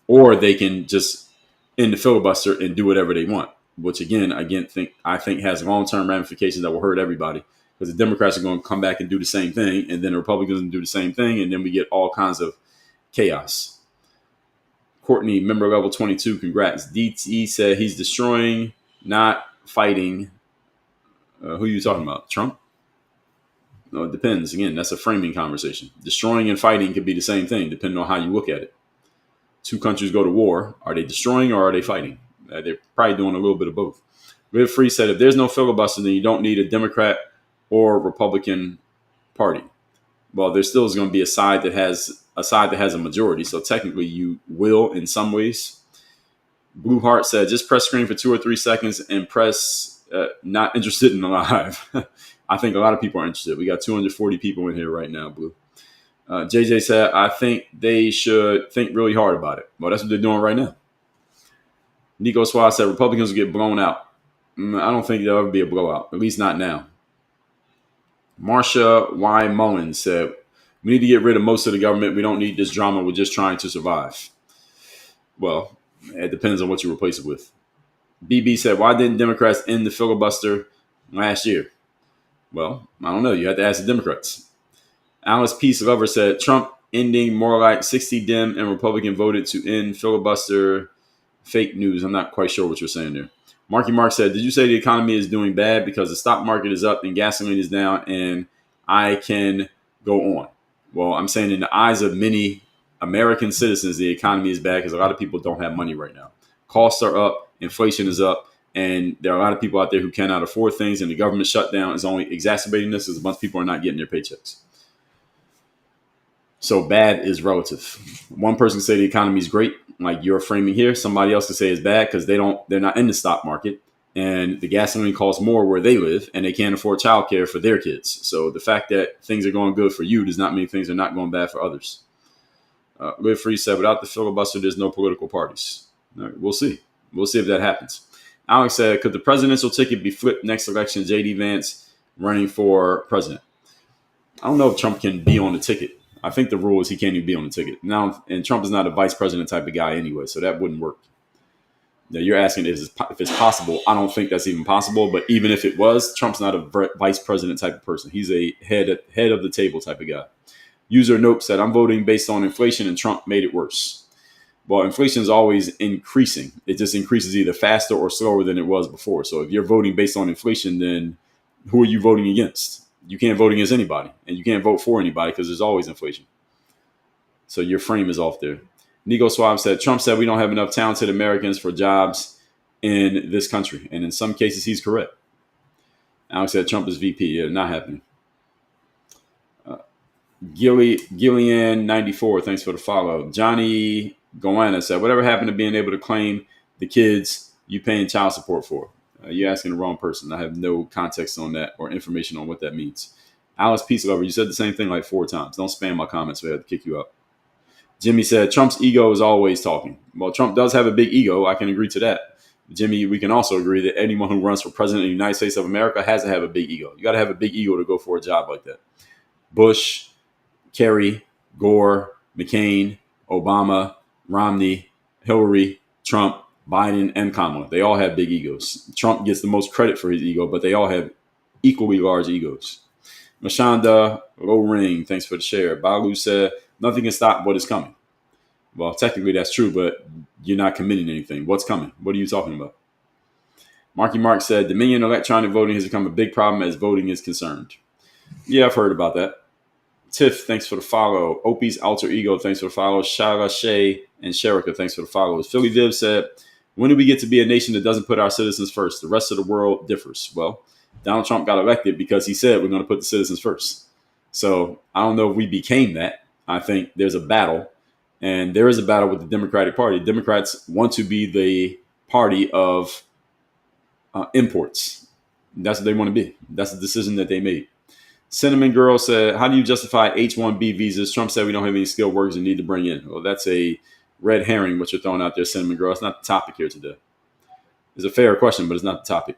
S1: Or they can just end the filibuster and do whatever they want, which I think has long-term ramifications that will hurt everybody. Because the Democrats are going to come back and do the same thing, and then the Republicans will do the same thing, and then we get all kinds of chaos. Courtney, member level 22, congrats. DT said he's destroying, not fighting. Who are you talking about? Trump? No, it depends. Again, that's a framing conversation. Destroying and fighting could be the same thing, depending on how you look at it. 2 countries go to war. Are they destroying or are they fighting? They're probably doing a little bit of both. Live Free said if there's no filibuster, then you don't need a Democrat or Republican party. Well, there still is going to be a side that has a majority. So technically you will in some ways. Blue Heart said, just press screen for 2 or 3 seconds and press not interested in the live. I think a lot of people are interested. We got 240 people in here right now, Blue. JJ said, I think they should think really hard about it. Well, that's what they're doing right now. Nico Suarez said Republicans will get blown out. I don't think there'll ever be a blowout, at least not now. Marsha Y. Mullins said, we need to get rid of most of the government. We don't need this drama. We're just trying to survive. Well, it depends on what you replace it with. BB said, why didn't Democrats end the filibuster last year? Well, I don't know. You have to ask the Democrats. Alice Peace Lover said, Trump ending more like 60 Dem and Republican voted to end filibuster. Fake news. I'm not quite sure what you're saying there. Marky Mark said, did you say the economy is doing bad because the stock market is up and gasoline is down and I can go on? Well, I'm saying in the eyes of many American citizens, the economy is bad because a lot of people don't have money right now. Costs are up, inflation is up, and there are a lot of people out there who cannot afford things, and the government shutdown is only exacerbating this because a bunch of people are not getting their paychecks. So bad is relative. One person can say the economy is great, like you're framing here. Somebody else can say it's bad because they're not in the stock market, and the gasoline costs more where they live, and they can't afford childcare for their kids. So the fact that things are going good for you does not mean things are not going bad for others. Live Free said, without the filibuster, there's no political parties. All right, we'll see. We'll see if that happens. Alex said, could the presidential ticket be flipped next election? J.D. Vance running for president. I don't know if Trump can be on the ticket. I think the rule is he can't even be on the ticket. Now, and Trump is not a vice president type of guy anyway, so that wouldn't work. Now you're asking if it's possible. I don't think that's even possible. But even if it was, Trump's not a vice president type of person. He's a head of the table type of guy. User Nope said, I'm voting based on inflation, and Trump made it worse. Well, inflation is always increasing. It just increases either faster or slower than it was before. So if you're voting based on inflation, then who are you voting against? You can't vote against anybody, and you can't vote for anybody because there's always inflation. So your frame is off there. Nico Swab said, Trump said we don't have enough talented Americans for jobs in this country. And in some cases, he's correct. Alex said Trump is VP. Yeah, not happening. Gillian 94, thanks for the follow. Johnny Goanna said, whatever happened to being able to claim the kids you paying child support for? You're asking the wrong person. I have no context on that or information on what that means. Alice Peace Lover, you said the same thing like 4 times. Don't spam my comments, so I have to kick you out. Jimmy said, Trump's ego is always talking. Well, Trump does have a big ego. I can agree to that. Jimmy, we can also agree that anyone who runs for president of the United States of America has to have a big ego. You got to have a big ego to go for a job like that. Bush, Kerry, Gore, McCain, Obama, Romney, Hillary, Trump, Biden, and Kamala. They all have big egos. Trump gets the most credit for his ego, but they all have equally large egos. Mashonda Low Ring, thanks for the share. Balu said, nothing can stop what is coming. Well, technically that's true, but you're not committing anything. What's coming? What are you talking about? Marky Mark said, Dominion electronic voting has become a big problem as voting is concerned. Yeah, I've heard about that. Tiff, thanks for the follow. Opie's Alter Ego, thanks for the follow. Shara Shay and Sherika, thanks for the follows. Philly Viv said, when do we get to be a nation that doesn't put our citizens first? The rest of the world differs. Well, Donald Trump got elected because he said we're going to put the citizens first. So I don't know if we became that. I think there's a battle, and there is a battle with the Democratic Party. Democrats want to be the party of imports. That's what they want to be. That's the decision that they made. Cinnamon Girl said, how do you justify H-1B visas? Trump said we don't have any skilled workers and need to bring in. Well, that's a red herring, what you're throwing out there, Cinnamon Girl. It's not the topic here today. It's a fair question, but it's not the topic.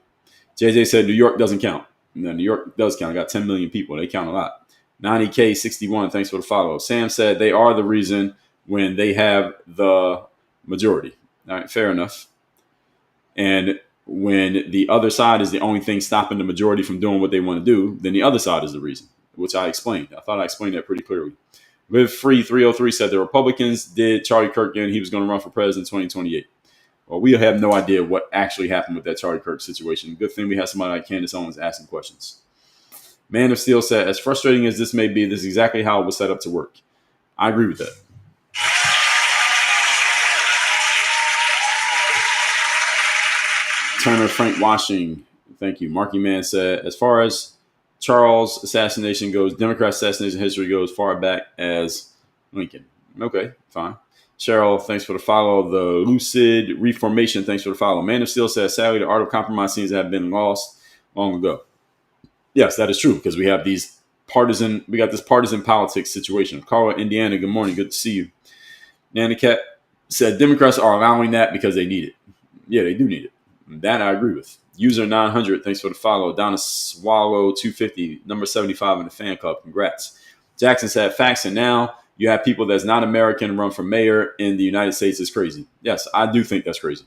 S1: JJ said New York doesn't count. No, New York does count. I got 10 million people. They count a lot. 90K61, thanks for the follow. Sam said they are the reason when they have the majority. All right, fair enough. And when the other side is the only thing stopping the majority from doing what they want to do, then the other side is the reason, which I explained. I thought I explained that pretty clearly. Live Free 303 said the Republicans did Charlie Kirk in. He was going to run for president in 2028. Well, we have no idea what actually happened with that Charlie Kirk situation. Good thing we have somebody like Candace Owens asking questions. Man of Steel said, as frustrating as this may be, this is exactly how it was set up to work. I agree with that. Turner Frank Washing, thank you. Marky Man said, as far as Charles assassination goes, Democrat assassination history goes far back as Lincoln. Okay, fine. Cheryl, thanks for the follow. The Lucid Reformation, thanks for the follow. Man of Steel says, sadly, the art of compromise seems to have been lost long ago. Yes, that is true, because we got this partisan politics situation. Carla, Indiana, good morning. Good to see you. Nana Cat said, Democrats are allowing that because they need it. Yeah, they do need it. That I agree with. User 900, thanks for the follow. Donna Swallow 250, number 75 in the fan club. Congrats. Jackson said, facts, and now you have people that's not American run for mayor in the United States. Is crazy. Yes, I do think that's crazy.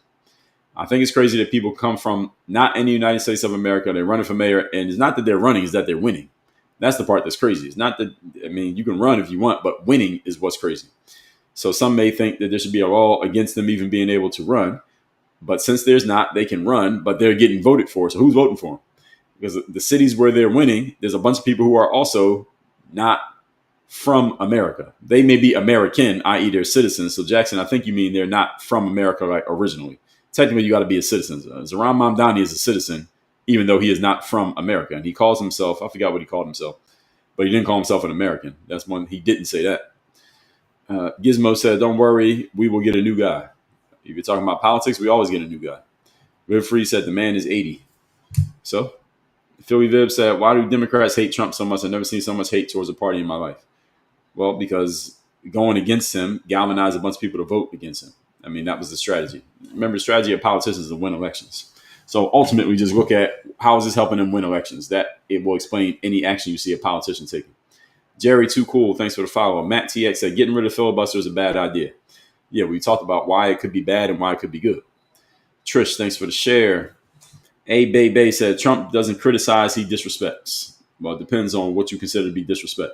S1: I think it's crazy that people come from not in the United States of America, they're running for mayor, and it's not that they're running, it's that they're winning. That's the part that's crazy. It's not that, I mean, you can run if you want, but winning is what's crazy. So some may think that there should be a law against them even being able to run. But since there's not, they can run, but they're getting voted for. So who's voting for them? Because the cities where they're winning, there's a bunch of people who are also not from America. They may be American, i.e. they're citizens. So Jackson, I think you mean they're not from America like originally. Technically, you got to be a citizen. Zohran Mamdani is a citizen, even though he is not from America. And he calls himself, I forgot what he called himself, but he didn't call himself an American. That's one, he didn't say that. Gizmo said, don't worry, we will get a new guy. If you're talking about politics, we always get a new guy. Live Free said the man is 80. So Philly Viv said, why do Democrats hate Trump so much? I've never seen so much hate towards a party in my life. Well, because going against him galvanized a bunch of people to vote against him. I mean, that was the strategy. Remember, the strategy of politicians is to win elections. So ultimately, just look at how is this helping them win elections. That it will explain any action you see a politician taking. Jerry, too cool. Thanks for the follow. Matt TX said, getting rid of filibuster is a bad idea. Yeah, we talked about why it could be bad and why it could be good. Trish, thanks for the share. A Bay Bay said Trump doesn't criticize, he disrespects. Well, it depends on what you consider to be disrespect.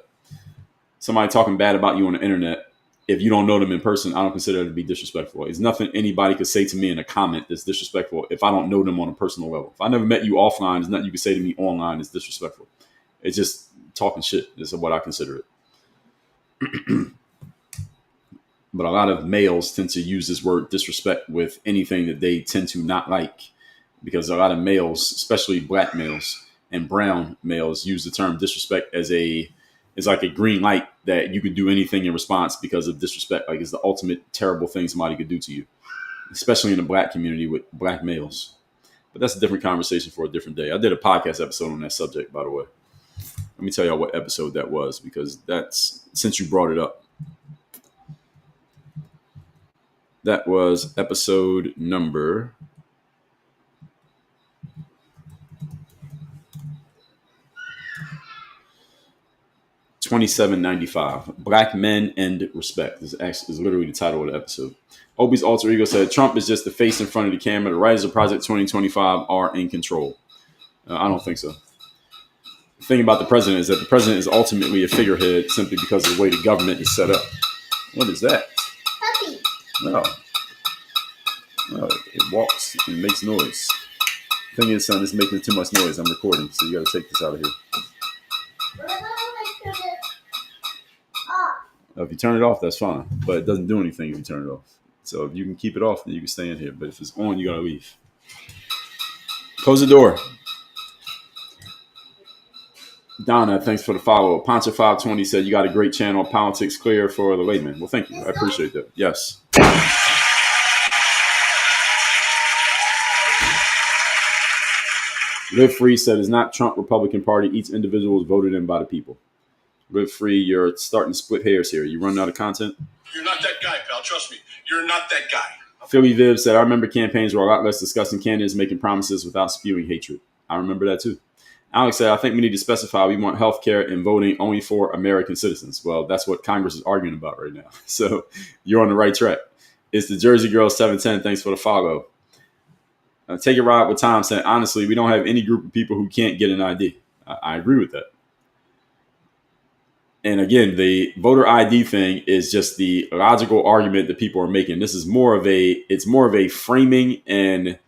S1: Somebody talking bad about you on the internet, if you don't know them in person, I don't consider it to be disrespectful. It's nothing anybody could say to me in a comment that's disrespectful if I don't know them on a personal level. If I never met you offline, there's nothing you can say to me online that's disrespectful. It's just talking shit. This is what I consider it. But a lot of males tend to use this word disrespect with anything that they tend to not like, because a lot of males, especially black males and brown males, use the term disrespect as it's like a green light that you can do anything in response because of disrespect. Like it's the ultimate terrible thing somebody could do to you, especially in the black community with black males. But that's a different conversation for a different day. I did a podcast episode on that subject, by the way. Let me tell y'all what episode that was, because that's, since you brought it up. That was episode number 2795. Black Men and Respect is literally the title of the episode. Opie's alter ego said Trump is just the face in front of the camera. The writers of Project 2025 are in control. I don't think so. The thing about the president is that the president is ultimately a figurehead simply because of the way the government is set up. What is that?
S2: Puppy.
S1: No. It walks and makes noise. The thing is, son, it's making too much noise. I'm recording, so you got to take this out of here. If you turn it off, that's fine. But it doesn't do anything if you turn it off. So if you can keep it off, then you can stay in here. But if it's on, you got to leave. Close the door. Donna, thanks for the follow. Poncho 520 said you got a great channel. Politics clear for the layman. Well, thank you. I appreciate that. Yes. Live Free said it's not Trump Republican Party. Each individual is voted in by the people. Live Free, you're starting to split hairs here. You running out of content?
S3: You're not that guy, pal. Trust me. You're not that guy.
S1: Philly Viv said, I remember campaigns were a lot less discussing candidates making promises without spewing hatred. I remember that too. Alex said, I think we need to specify we want health care and voting only for American citizens. Well, that's what Congress is arguing about right now. So you're on the right track. It's the Jersey Girl 710. Thanks for the follow. Take a ride with Tom said, honestly, we don't have any group of people who can't get an ID. I agree with that. And again, the voter ID thing is just the logical argument that people are making. This is more of a framing and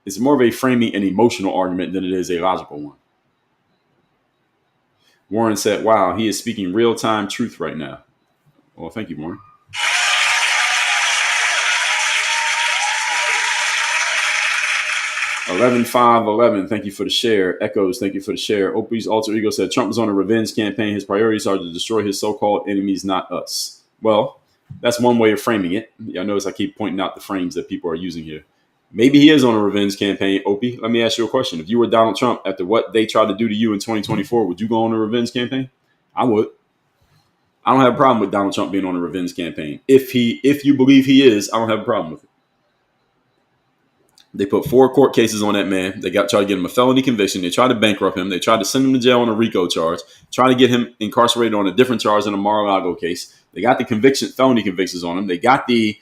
S1: emotional argument than it is a logical one. Warren said, wow, he is speaking real-time truth right now. Well, thank you, Warren. $11,511, thank you for the share. Echoes, thank you for the share. Opie's alter ego said Trump is on a revenge campaign. His priorities are to destroy his so-called enemies, not us. Well, that's one way of framing it. Y'all notice I keep pointing out the frames that people are using here. Maybe he is on a revenge campaign, Opie. Let me ask you a question. If you were Donald Trump after what they tried to do to you in 2024, would you go on a revenge campaign? I would. I don't have a problem with Donald Trump being on a revenge campaign. If you believe he is, I don't have a problem with it. They put 4 court cases on that man. They tried to get him a felony conviction. They tried to bankrupt him. They tried to send him to jail on a RICO charge. Tried to get him incarcerated on a different charge than a Mar-a-Lago case. They got the felony convictions on him. They got the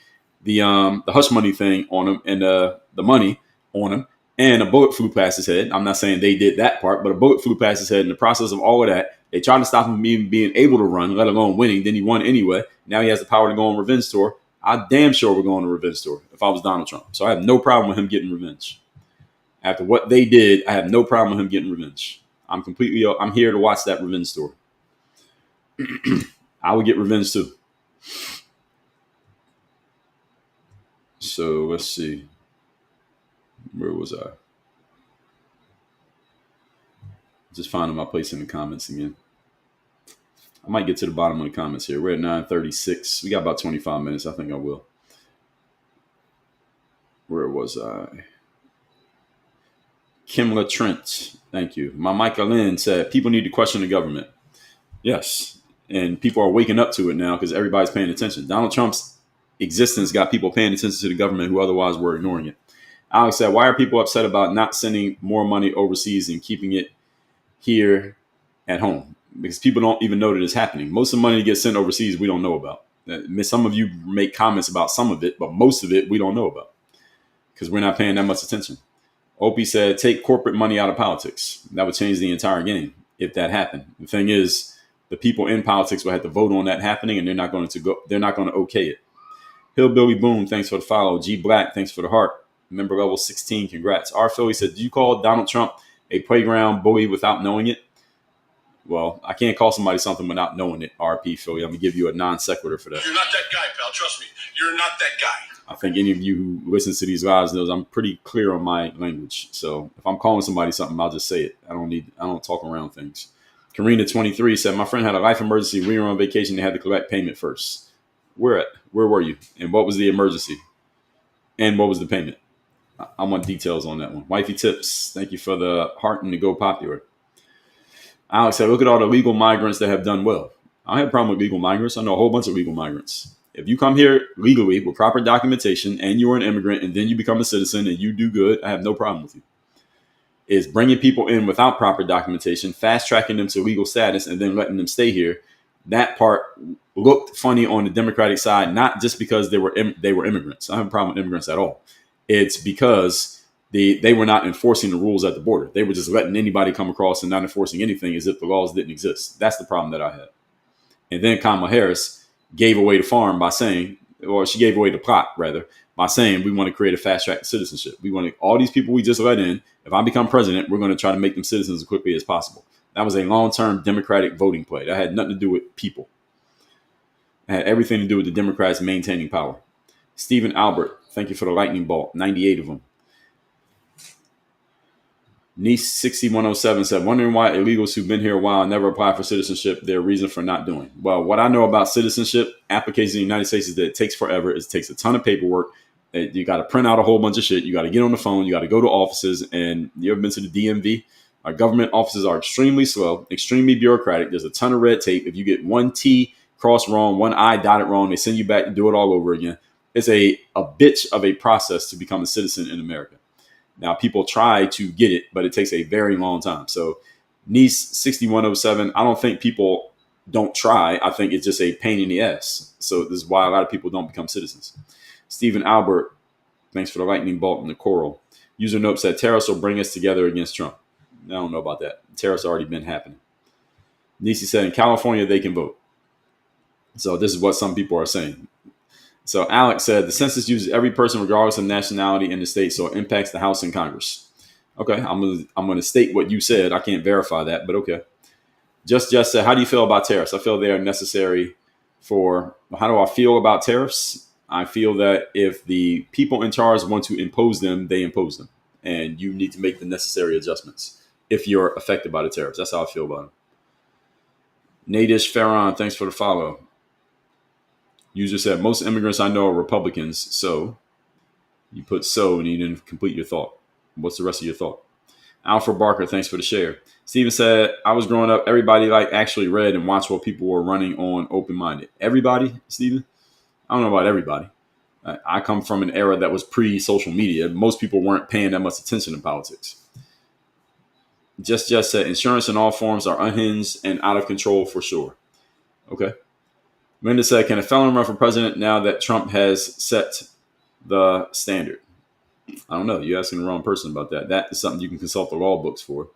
S1: hush money thing on him and the money on him, and a bullet flew past his head. I'm not saying they did that part, but a bullet flew past his head. In the process of all of that, they tried to stop him from even being able to run, let alone winning. Then he won anyway. Now he has the power to go on revenge tour. I damn sure would go on a revenge tour if I was Donald Trump. So I have no problem with him getting revenge. After what they did, I have no problem with him getting revenge. I'm here to watch that revenge story. I would get revenge too. So let's see. Where was I? Just finding my place in the comments again. I might get to the bottom of the comments here. We're at 9:36. We got about 25 minutes. I think I will. Where was I? Kimla Trent. Thank you. My Michael Lynn said, people need to question the government. Yes. And people are waking up to it now because everybody's paying attention. Donald Trump's existence got people paying attention to the government who otherwise were ignoring it. Alex said, why are people upset about not sending more money overseas and keeping it here at home? Because people don't even know that it's happening. Most of the money that gets sent overseas, we don't know about. Some of you make comments about some of it, but most of it we don't know about. because we're not paying that much attention. Opie said, take corporate money out of politics. That would change the entire game if that happened. The thing is, the people in politics will have to vote on that happening, and they're not going to okay it. Hillbilly Boom, thanks for the follow. G Black, thanks for the heart. Member level 16, congrats. R. Philly said, did you call Donald Trump a playground bully without knowing it? Well, I can't call somebody something without knowing it, RP Philly. I'm going to give you a non sequitur for that.
S3: You're not that guy, pal. Trust me. You're not that guy.
S1: I think any of you who listens to these lives knows I'm pretty clear on my language. So if I'm calling somebody something, I'll just say it. I don't talk around things. Karina 23 said, my friend had a life emergency. We were on vacation. They had to collect payment first. Where were you? And what was the emergency? And what was the payment? I want details on that one. Wifey Tips, thank you for the heart and the go popular. Alex said, look at all the legal migrants that have done well. I don't have a problem with legal migrants. I know a whole bunch of legal migrants. If you come here legally with proper documentation and you're an immigrant and then you become a citizen and you do good, I have no problem with you. Is bringing people in without proper documentation, fast tracking them to legal status, and then letting them stay here. That part looked funny on the Democratic side, not just because they were immigrants. I don't have a problem with immigrants at all. It's because they were not enforcing the rules at the border. They were just letting anybody come across and not enforcing anything as if the laws didn't exist. That's the problem that I had. And then Kamala Harris gave away the farm by saying, or she gave away the plot rather, by saying we want to create a fast track to citizenship. We want all these people we just let in. If I become president, we're going to try to make them citizens as quickly as possible. That was a long-term Democratic voting play. That had nothing to do with people. It had everything to do with the Democrats maintaining power. Stephen Albert, thank you for the lightning bolt. 98 of them. Niece 6107 said, wondering why illegals who've been here a while and never apply for citizenship, their reason for not doing. Well, what I know about citizenship applications in the United States is that it takes forever. It takes a ton of paperwork. You got to print out a whole bunch of shit. You got to get on the phone. You got to go to offices. And you ever been to the DMV? Our government offices are extremely slow, extremely bureaucratic. There's a ton of red tape. If you get one T crossed wrong, one I dotted wrong, they send you back to do it all over again. It's a bitch of a process to become a citizen in America. Now, people try to get it, but it takes a very long time. So Niece 6107, I don't think people don't try. I think it's just a pain in the ass. So this is why a lot of people don't become citizens. Stephen Albert, thanks for the lightning bolt and the coral. User note said, tariffs will bring us together against Trump. I don't know about that. Tariffs already been happening. Nisi said, in California, they can vote. So this is what some people are saying. So Alex said, the census uses every person regardless of nationality in the state, so it impacts the House and Congress. Okay, I'm gonna state what you said. I can't verify that, but okay. Just said, how do you feel about tariffs? I feel they are necessary for, how do I feel about tariffs? I feel that if the people in charge want to impose them, they impose them. And you need to make the necessary adjustments if you're affected by the tariffs. That's how I feel about them. Nadish Farron, thanks for the follow. User said, most immigrants I know are Republicans. So you put so and you didn't complete your thought. What's the rest of your thought? Alfred Barker, thanks for the share. Steven said, I was growing up, everybody actually read and watched what people were running on open-minded. Everybody, Steven? I don't know about everybody. I come from an era that was pre-social media. Most people weren't paying that much attention to politics. Just said, insurance in all forms are unhinged and out of control for sure. Okay. Linda said, can a felon run for president now that Trump has set the standard? I don't know. You're asking the wrong person about that. That is something you can consult the law books for.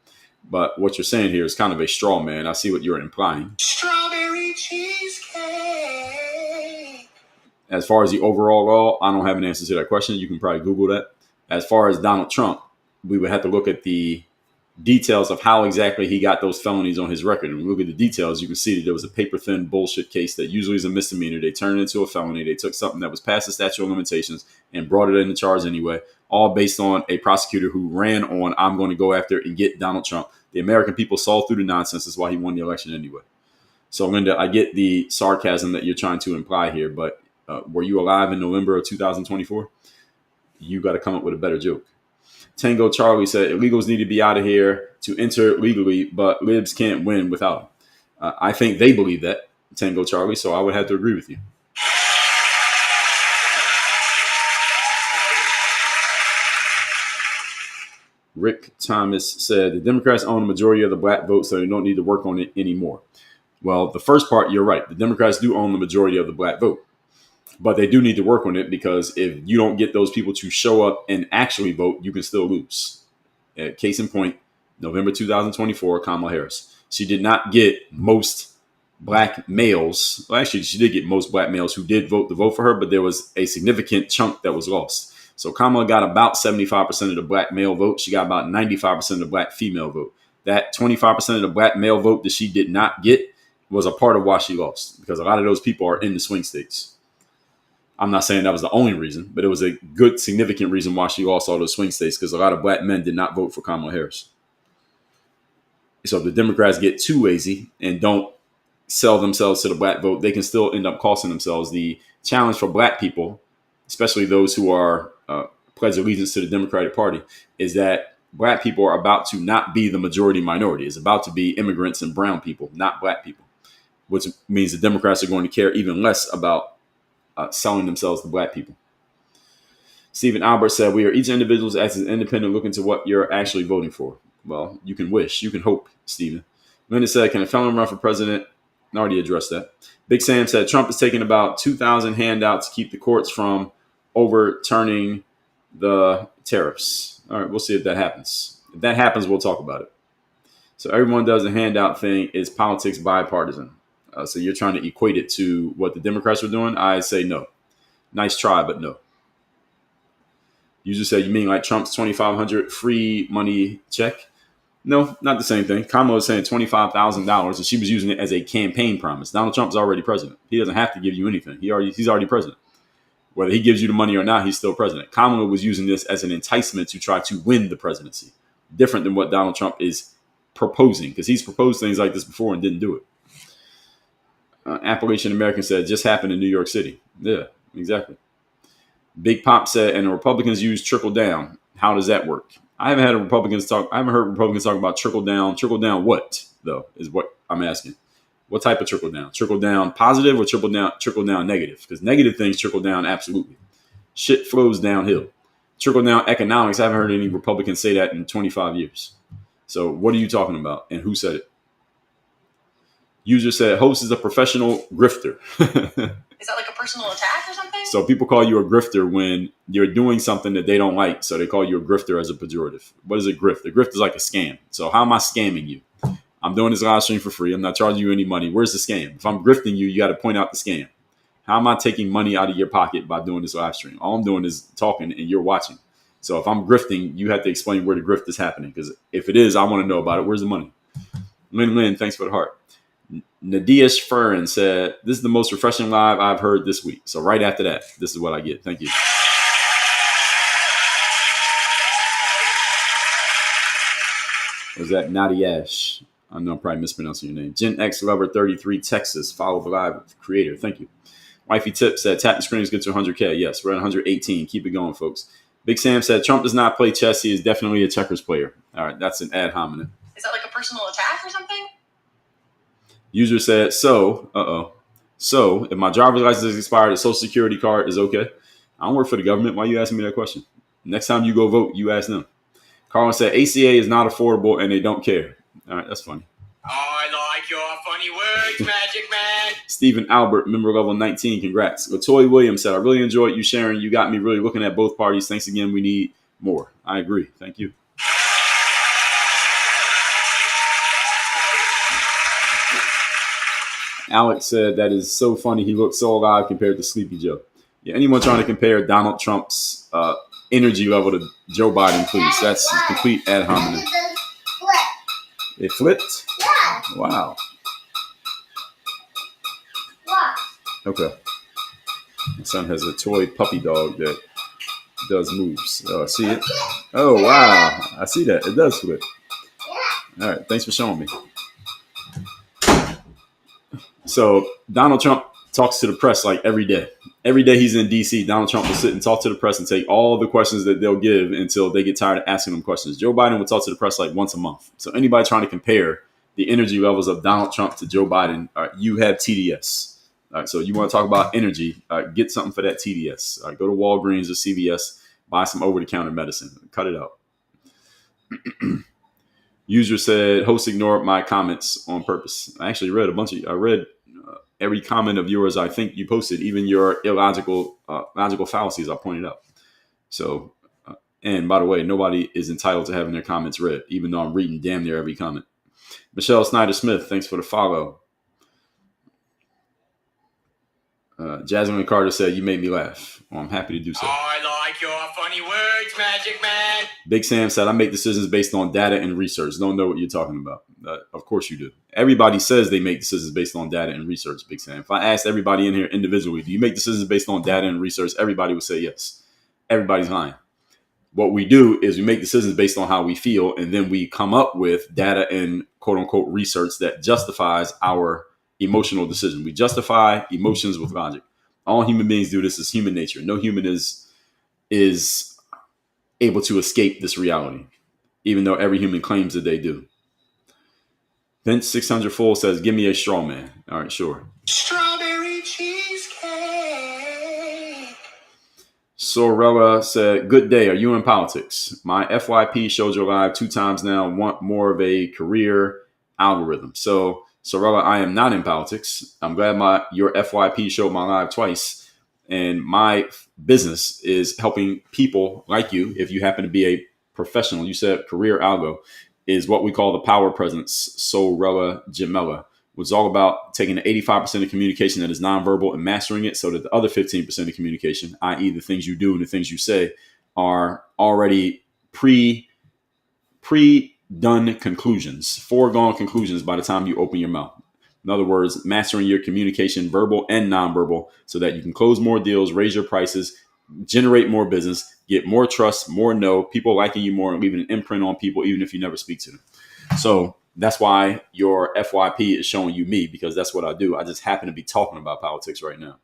S1: But what you're saying here is kind of a straw man. I see what you're implying.
S3: Strawberry cheesecake.
S1: As far as the overall law, I don't have an answer to that question. You can probably Google that. As far as Donald Trump, we would have to look at the details of how exactly he got those felonies on his record. And when we look at the details, you can see that there was a paper-thin bullshit case that usually is a misdemeanor. They turned it into a felony. They took something that was past the statute of limitations and brought it into charge anyway, all based on a prosecutor who ran on, I'm going to go after and get Donald Trump. The American people saw through the nonsense. That's why he won the election anyway. So, Linda, I get the sarcasm that you're trying to imply here, but were you alive in November of 2024? You got to come up with a better joke. Tango Charlie said, illegals need to be out of here to enter legally, but libs can't win without them. I think they believe that, Tango Charlie, so I would have to agree with you. Rick Thomas said, the Democrats own the majority of the black vote, so they don't need to work on it anymore. Well, the first part, you're right. The Democrats do own the majority of the black vote. But they do need to work on it, because if you don't get those people to show up and actually vote, you can still lose. Case in point, November 2024, Kamala Harris. She did not get most black males. Well, actually, she did get most black males who did vote to vote for her, but there was a significant chunk that was lost. So Kamala got about 75% of the black male vote. She got about 95% of the black female vote. That 25% of the black male vote that she did not get was a part of why she lost, because a lot of those people are in the swing states. I'm not saying that was the only reason, but it was a good, significant reason why she lost all those swing states, because a lot of black men did not vote for Kamala Harris. So if the Democrats get too lazy and don't sell themselves to the black vote, they can still end up costing themselves. The challenge for black people, especially those who are pledge allegiance to the Democratic Party, is that black people are about to not be the majority minority. It's about to be immigrants and brown people, not black people, which means the Democrats are going to care even less about selling themselves to black people. Stephen Albert said, we are each individuals as an independent looking to what you're actually voting for. Well, you can wish, you can hope, Stephen. Linda said, can a felon run for president? I already addressed that. Big Sam said, Trump is taking about 2,000 handouts to keep the courts from overturning the tariffs. All right, we'll see if that happens. If that happens, we'll talk about it. So everyone does a handout thing. Is politics bipartisan? So you're trying to equate it to what the Democrats were doing? I say no. Nice try, but no. You just said, you mean like Trump's $2,500 free money check? No, not the same thing. Kamala was saying $25,000, and she was using it as a campaign promise. Donald Trump's already president. He doesn't have to give you anything. He's already president. Whether he gives you the money or not, he's still president. Kamala was using this as an enticement to try to win the presidency. Different than what Donald Trump is proposing, because he's proposed things like this before and didn't do it. Appalachian American said, just happened in New York City. Yeah, exactly. Big Pop said, and the Republicans use trickle down. How does that work? I haven't heard Republicans talk about trickle down. Trickle down what, though, is what I'm asking. What type of trickle down? Trickle down positive or trickle down negative? Because negative things trickle down absolutely. Shit flows downhill. Trickle down economics, I haven't heard any Republicans say that in 25 years. So what are you talking about? And who said it? User said, host is a professional grifter.
S4: Is that like a personal attack or something?
S1: So people call you a grifter when you're doing something that they don't like. So they call you a grifter as a pejorative. What is a grift? A grift is like a scam. So how am I scamming you? I'm doing this live stream for free. I'm not charging you any money. Where's the scam? If I'm grifting you, you got to point out the scam. How am I taking money out of your pocket by doing this live stream? All I'm doing is talking and you're watching. So if I'm grifting, you have to explain where the grift is happening. Because if it is, I want to know about it. Where's the money? Lynn, thanks for the heart. Nadia Furren said, this is the most refreshing live I've heard this week. So right after that, this is what I get. Thank you. Was that Nadia Ash? I know I'm probably mispronouncing your name. Gen X Lover 33 Texas. Follow the live creator. Thank you. Wifey Tip said, tap the screen to get to 100K. Yes, we're at 118. Keep it going, folks. Big Sam said, Trump does not play chess. He is definitely a checkers player. All right, that's an ad hominem.
S4: Is that like a personal attack or something?
S1: User said, so if my driver's license is expired, a social security card is okay. I don't work for the government. Why are you asking me that question? Next time you go vote, you ask them. Carlin said, ACA is not affordable and they don't care. All right, that's funny.
S3: Oh, I like your funny words, Magic Man.
S1: Stephen Albert, member level 19, congrats. Latoya Williams said, I really enjoyed you sharing. You got me really looking at both parties. Thanks again. We need more. I agree. Thank you. Alex said, that is so funny. He looks so alive compared to Sleepy Joe. Yeah, anyone trying to compare Donald Trump's energy level to Joe Biden, please. That's complete ad hominem. It flipped?
S2: Yeah.
S1: Wow.
S2: What?
S1: Okay. My son has a toy puppy dog that does moves. See it? Oh, wow. I see that. It does flip. All right. Thanks for showing me. So Donald Trump talks to the press like every day. Every day he's in D.C., Donald Trump will sit and talk to the press and take all the questions that they'll give until they get tired of asking them questions. Joe Biden will talk to the press like once a month. So anybody trying to compare the energy levels of Donald Trump to Joe Biden, you have TDS. All right, so you want to talk about energy, get something for that TDS. Go to Walgreens or CVS, buy some over-the-counter medicine. Cut it out. User said, host ignored my comments on purpose. I actually read Every comment of yours, I think you posted, even your illogical logical fallacies, I pointed out. So, and by the way, nobody is entitled to having their comments read, even though I'm reading damn near every comment. Michelle Snyder Smith, thanks for the follow. Jasmine Carter said, "You made me laugh." Well, I'm happy to do so.
S3: I like your funny words, Magic Man.
S1: Big Sam said, "I make decisions based on data and research." Don't know what you're talking about. Of course you do. Everybody says they make decisions based on data and research, Big Sam. If I asked everybody in here individually, do you make decisions based on data and research? Everybody would say yes. Everybody's lying. What we do is we make decisions based on how we feel, and then we come up with data and quote unquote research that justifies our emotional decision. We justify emotions with logic. All human beings do this. Is human nature. No human is able to escape this reality, even though every human claims that they do. Vince 600 Full says, "Give me a straw man." All right, sure.
S3: Strawberry cheesecake.
S1: Sorella said, "Good day. Are you in politics? My FYP showed you live 2 times now. Want more of a career algorithm." So, Sorella, I am not in politics. I'm glad your FYP showed my live twice. And my business is helping people like you, if you happen to be a professional. You said career algo is what we call the power presence, Sorella Jamela, which is all about taking the 85% of communication that is nonverbal and mastering it so that the other 15% of communication, i.e. the things you do and the things you say, are already pre-done conclusions, foregone conclusions by the time you open your mouth. In other words, mastering your communication, verbal and nonverbal, so that you can close more deals, raise your prices, generate more business, get more trust, more people liking you more, and leaving an imprint on people, even if you never speak to them. So that's why your FYP is showing you me, because that's what I do. I just happen to be talking about politics right now.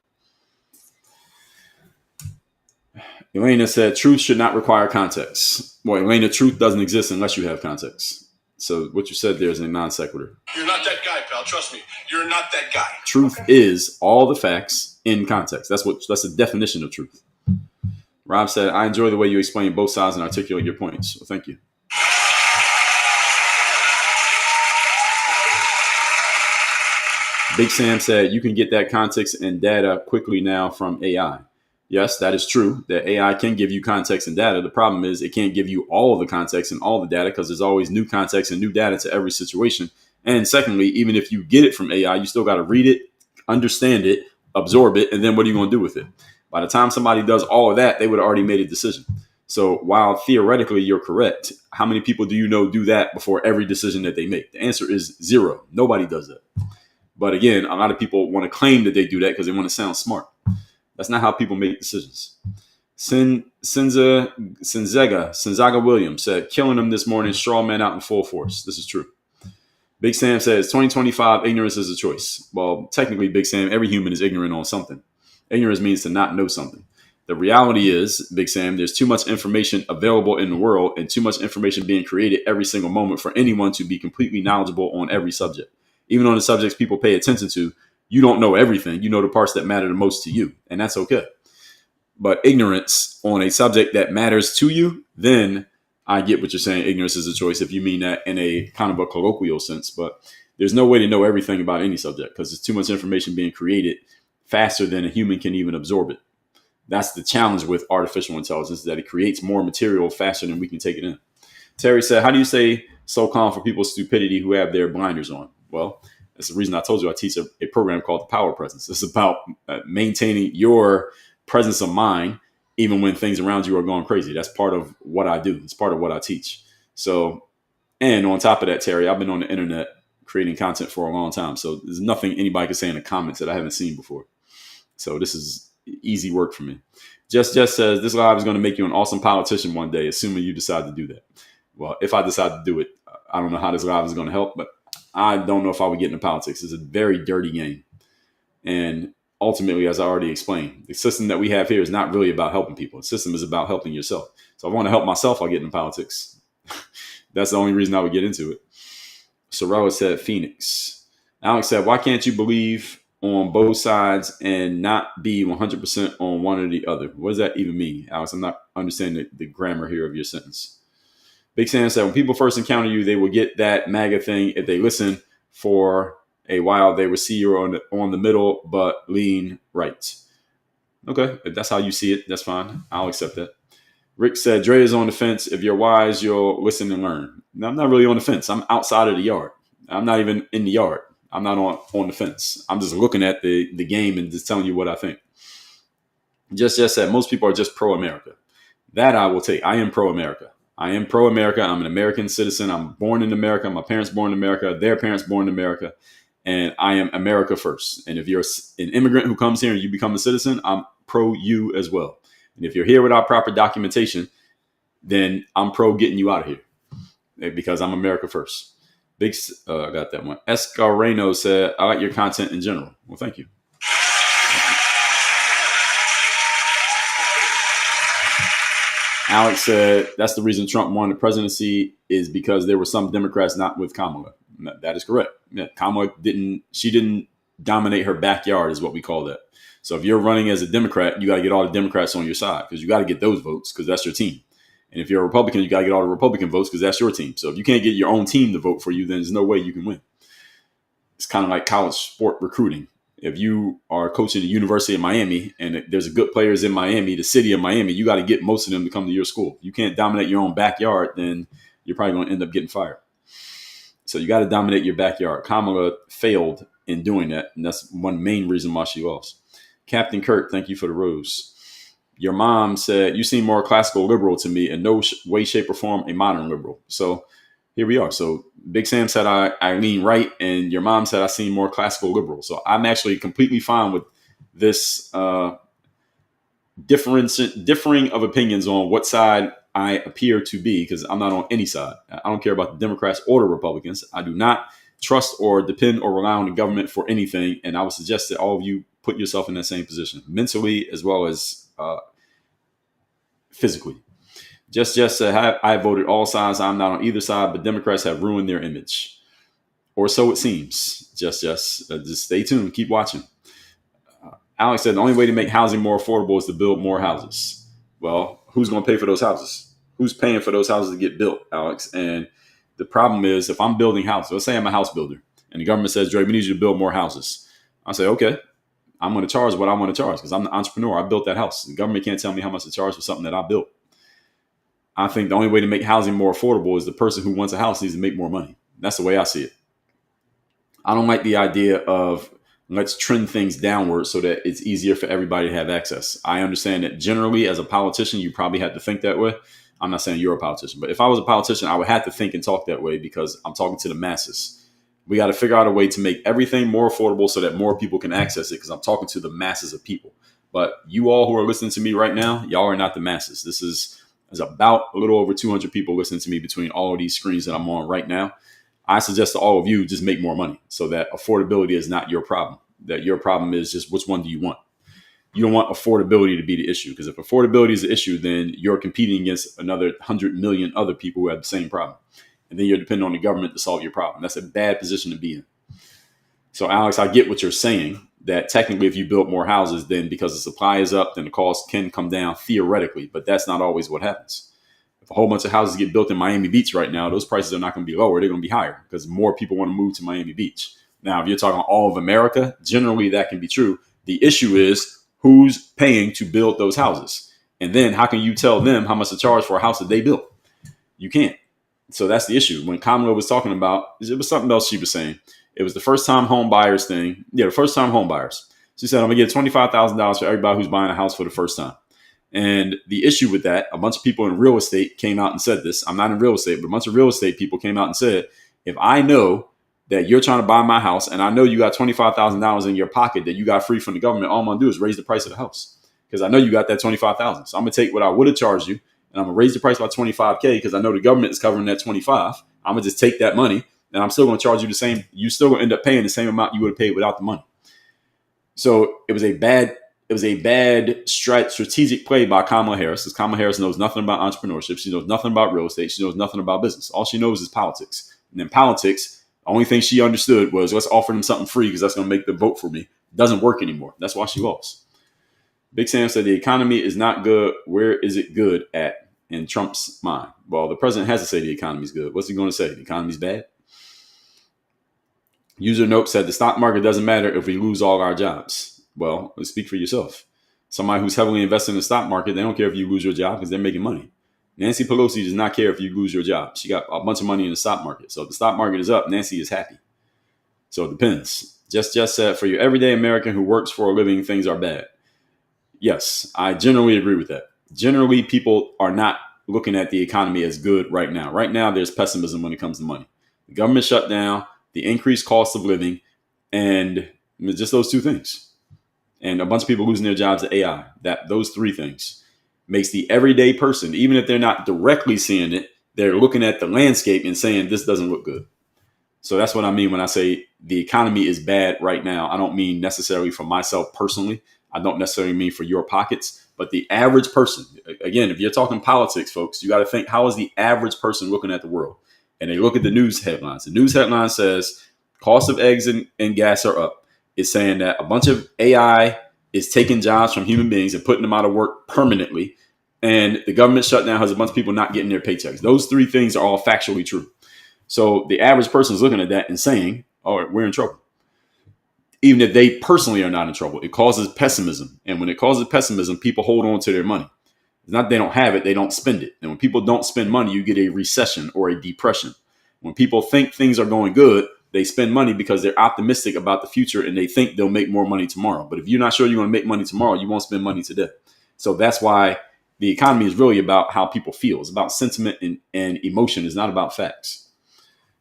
S1: Elena said, "Truth should not require context." Well, Elena, truth doesn't exist unless you have context. So what you said there is a non sequitur.
S3: You're not that guy, pal. Trust me. You're not that guy.
S1: Truth is all the facts in context. That's the definition of truth. Rob said, "I enjoy the way you explain both sides and articulate your points." Well, thank you. Big Sam said, "You can get that context and data quickly now from AI." Yes, that is true, that AI can give you context and data. The problem is it can't give you all of the context and all the data, because there's always new context and new data to every situation. And secondly, even if you get it from AI, you still got to read it, understand it, absorb it, and then what are you going to do with it? By the time somebody does all of that, they would have already made a decision. So while theoretically you're correct, how many people do you know do that before every decision that they make? The answer is 0. Nobody does that. But again, a lot of people want to claim that they do that because they want to sound smart. That's not how people make decisions. Sinzaga Williams said, "Killing them this morning, straw man out in full force." This is true. Big Sam says, 2025, ignorance is a choice. Well, technically, Big Sam, every human is ignorant on something. Ignorance means to not know something. The reality is, Big Sam, there's too much information available in the world and too much information being created every single moment for anyone to be completely knowledgeable on every subject. Even on the subjects people pay attention to, you don't know everything. You know the parts that matter the most to you, and that's okay. But ignorance on a subject that matters to you, then I get what you're saying. Ignorance is a choice if you mean that in a kind of a colloquial sense. But there's no way to know everything about any subject because there's too much information being created faster than a human can even absorb it. That's the challenge with artificial intelligence, that it creates more material faster than we can take it in. Terry said, "How do you say so calm for people's stupidity who have their blinders on?" Well, that's the reason I told you I teach a program called the Power Presence. It's about maintaining your presence of mind even when things around you are going crazy. That's part of what I do. It's part of what I teach. So, and on top of that, Terry, I've been on the internet creating content for a long time. So there's nothing anybody can say in the comments that I haven't seen before. So this is easy work for me. Just says, "This live is going to make you an awesome politician one day, assuming you decide to do that." Well, if I decide to do it, I don't know how this live is going to help, but I don't know if I would get into politics. It's a very dirty game. And ultimately, as I already explained, the system that we have here is not really about helping people. The system is about helping yourself. So if I want to help myself, I'll get into politics. That's the only reason I would get into it. Sorella said, Phoenix. Alex said, "Why can't you believe on both sides and not be 100% on one or the other?" What does that even mean, Alex? I'm not understanding the grammar here of your sentence. Big Sam said, "When people first encounter you, they will get that MAGA thing if they listen for A while they will see you on the middle, but lean right. Okay, if that's how you see it, that's fine. I'll accept that. Rick said, Dre is on the fence. If you're wise, you'll listen and learn. No, I'm not really on the fence. I'm outside of the yard. I'm not even in the yard. I'm not on the fence. I'm just looking at the game and just telling you what I think. Just said, most people are just pro-America. That I will take. I am pro-America. I am pro-America. I'm an American citizen. I'm born in America. My parents born in America. Their parents born in America. And I am America first. And if you're an immigrant who comes here and you become a citizen, I'm pro you as well. And if you're here without proper documentation, then I'm pro getting you out of here because I'm America first. I got that one. Escareno said, I like your content in general. Well, thank you. Alex said, that's the reason Trump won the presidency is because there were some Democrats not with Kamala. That is correct. Yeah, Kamala didn't dominate her backyard is what we call that. So if you're running as a Democrat, you got to get all the Democrats on your side because you got to get those votes because that's your team. And if you're a Republican, you got to get all the Republican votes because that's your team. So if you can't get your own team to vote for you, then there's no way you can win. It's kind of like college sport recruiting. If you are coaching at the University of Miami and there's good players in Miami, the city of Miami, you got to get most of them to come to your school. You can't dominate your own backyard, then you're probably going to end up getting fired. So you got to dominate your backyard. Kamala failed in doing that, and that's one main reason why she lost. Captain Kirk, thank you for the rose. Your mom said, you seem more classical liberal to me, in no way, shape, or form a modern liberal. So here we are. So Big Sam said I lean right, and your mom said I seem more classical liberal. So I'm actually completely fine with this differing of opinions on what side I appear to be, because I'm not on any side. I don't care about the Democrats or the Republicans. I do not trust or depend or rely on the government for anything. And I would suggest that all of you put yourself in that same position, mentally as well as physically. Just said, I voted all sides. I'm not on either side, but Democrats have ruined their image. Or so it seems. Just stay tuned. Keep watching. Alex said, the only way to make housing more affordable is to build more houses. Well, who's going to pay for those houses? Who's paying for those houses to get built, Alex? And the problem is, if I'm building houses, let's say I'm a house builder, and the government says, Dre, we need you to build more houses. I say, okay, I'm going to charge what I want to charge because I'm the entrepreneur. I built that house. The government can't tell me how much to charge for something that I built. I think the only way to make housing more affordable is the person who wants a house needs to make more money. That's the way I see it. I don't like the idea of let's trend things downward so that it's easier for everybody to have access. I understand that generally as a politician, you probably have to think that way. I'm not saying you're a politician, but if I was a politician, I would have to think and talk that way because I'm talking to the masses. We got to figure out a way to make everything more affordable so that more people can access it because I'm talking to the masses of people. But you all who are listening to me right now, y'all are not the masses. This is about a little over 200 people listening to me between all of these screens that I'm on right now. I suggest to all of you just make more money so that affordability is not your problem. That your problem is just which one do you want? You don't want affordability to be the issue because if affordability is the issue, then you're competing against another 100 million other people who have the same problem. And then you're depending on the government to solve your problem. That's a bad position to be in. So, Alex, I get what you're saying, that technically if you build more houses, then because the supply is up, then the cost can come down theoretically. But that's not always what happens. If a whole bunch of houses get built in Miami Beach right now, those prices are not going to be lower. They're going to be higher because more people want to move to Miami Beach. Now, if you're talking all of America, generally that can be true. The issue is who's paying to build those houses. And then how can you tell them how much to charge for a house that they built? You can't. So that's the issue. When Kamala was talking about, it was something else she was saying. It was the first time home buyers thing. Yeah, the first time home buyers. She said, I'm going to get $25,000 for everybody who's buying a house for the first time. And the issue with that, a bunch of people in real estate came out and said this. I'm not in real estate, but a bunch of real estate people came out and said, if I know that you're trying to buy my house and I know you got $25,000 in your pocket that you got free from the government, all I'm going to do is raise the price of the house because I know you got that $25,000. So I'm going to take what I would have charged you and I'm going to raise the price by $25K because I know the government is covering that $25. I'm going to just take that money and I'm still going to charge you the same. You still going to end up paying the same amount you would have paid without the money. So it was a bad strategic play by Kamala Harris because Kamala Harris knows nothing about entrepreneurship. She knows nothing about real estate. She knows nothing about business. All she knows is politics. And in politics, the only thing she understood was let's offer them something free because that's going to make them vote for me. It doesn't work anymore. That's why she lost. Big Sam said the economy is not good. Where is it good at in Trump's mind? Well, the president has to say the economy is good. What's he going to say? The economy's bad? User Note said the stock market doesn't matter if we lose all our jobs. Well, let's speak for yourself. Somebody who's heavily invested in the stock market, they don't care if you lose your job because they're making money. Nancy Pelosi does not care if you lose your job. She got a bunch of money in the stock market. So if the stock market is up, Nancy is happy. So it depends. Just said, for your everyday American who works for a living, things are bad. Yes, I generally agree with that. Generally, people are not looking at the economy as good right now. Right now, there's pessimism when it comes to money. The government shutdown, the increased cost of living, and just those two things. And a bunch of people losing their jobs to AI. Those three things makes the everyday person, even if they're not directly seeing it, they're looking at the landscape and saying, this doesn't look good. So that's what I mean when I say the economy is bad right now. I don't mean necessarily for myself personally. I don't necessarily mean for your pockets, but the average person. Again, if you're talking politics, folks, you got to think, how is the average person looking at the world? And they look at the news headlines. The news headline says cost of eggs and gas are up. It's saying that a bunch of AI is taking jobs from human beings and putting them out of work permanently. And the government shutdown has a bunch of people not getting their paychecks. Those three things are all factually true. So the average person is looking at that and saying, all right, we're in trouble. Even if they personally are not in trouble, it causes pessimism. And when it causes pessimism, people hold on to their money. It's not they don't have it, they don't spend it. And when people don't spend money, you get a recession or a depression. When people think things are going good, they spend money because they're optimistic about the future and they think they'll make more money tomorrow. But if you're not sure you're going to make money tomorrow, you won't spend money today. So that's why the economy is really about how people feel. It's about sentiment and emotion. It's not about facts.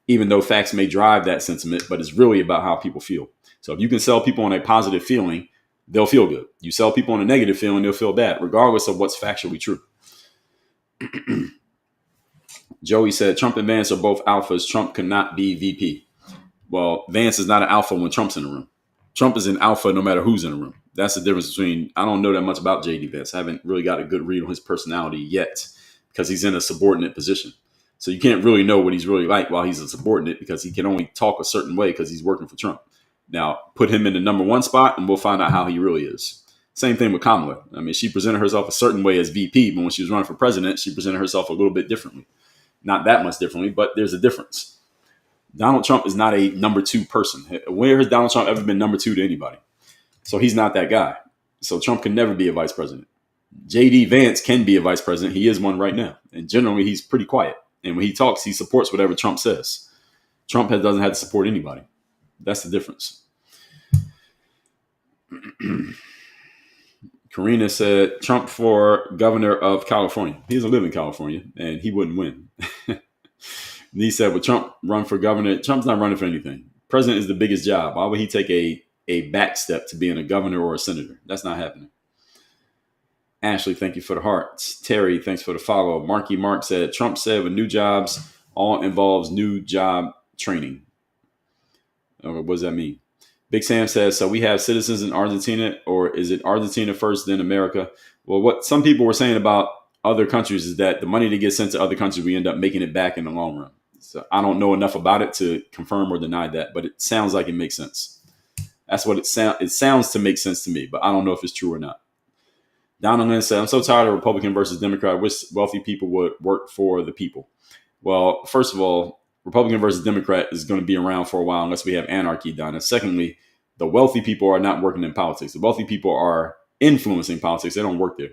S1: Even though facts may drive that sentiment, but it's really about how people feel. So if you can sell people on a positive feeling, they'll feel good. You sell people on a negative feeling, they'll feel bad, regardless of what's factually true. Joey said, Trump and Vance are both alphas. Trump cannot be VP. Well, Vance is not an alpha when Trump's in the room. Trump is an alpha no matter who's in the room. That's the difference between, I don't know that much about JD Vance. I haven't really got a good read on his personality yet because he's in a subordinate position. So you can't really know what he's really like while he's a subordinate because he can only talk a certain way because he's working for Trump. Now, put him in the number one spot and we'll find out how he really is. Same thing with Kamala. I mean, she presented herself a certain way as VP, but when she was running for president, she presented herself a little bit differently. Not that much differently, but there's a difference. Donald Trump is not a number two person. Where has Donald Trump ever been number two to anybody? So he's not that guy. So Trump can never be a vice president. JD Vance can be a vice president. He is one right now. And generally, he's pretty quiet. And when he talks, he supports whatever Trump says. Trump doesn't have to support anybody. That's the difference. Karina said, Trump for governor of California. He doesn't live in California, and he wouldn't win. He said, would Trump run for governor? Trump's not running for anything. President is the biggest job. Why would he take a back step to being a governor or a senator? That's not happening. Ashley, thank you for the hearts. Terry, thanks for the follow. Marky Mark said, Trump said with new jobs, all involves new job training. What does that mean? Big Sam says, so we have citizens in Argentina, or is it Argentina first, then America? Well, what some people were saying about other countries is that the money that gets sent to other countries, we end up making it back in the long run. So I don't know enough about it to confirm or deny that, but it sounds like it makes sense. That's what it sounds to make sense to me, but I don't know if it's true or not. Donna Lynn said, I'm so tired of Republican versus Democrat. I wish wealthy people would work for the people. Well, first of all, Republican versus Democrat is going to be around for a while unless we have anarchy done. And secondly, the wealthy people are not working in politics. The wealthy people are influencing politics. They don't work there.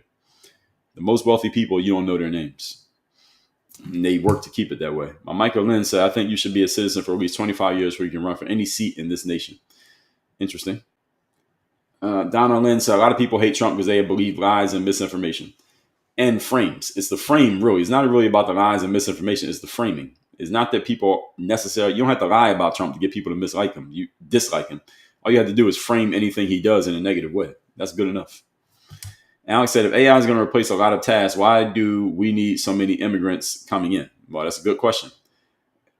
S1: The most wealthy people, you don't know their names. And they work to keep it that way. Michael Lynn said, I think you should be a citizen for at least 25 years before you can run for any seat in this nation. Interesting. Donna Lynn said, a lot of people hate Trump because they believe lies and misinformation and frames. It's the frame, really. It's not really about the lies and misinformation. It's the framing. It's not that people necessarily, you don't have to lie about Trump to get people to dislike him. All you have to do is frame anything he does in a negative way. That's good enough. Alex said, if AI is going to replace a lot of tasks, why do we need so many immigrants coming in? Well, that's a good question.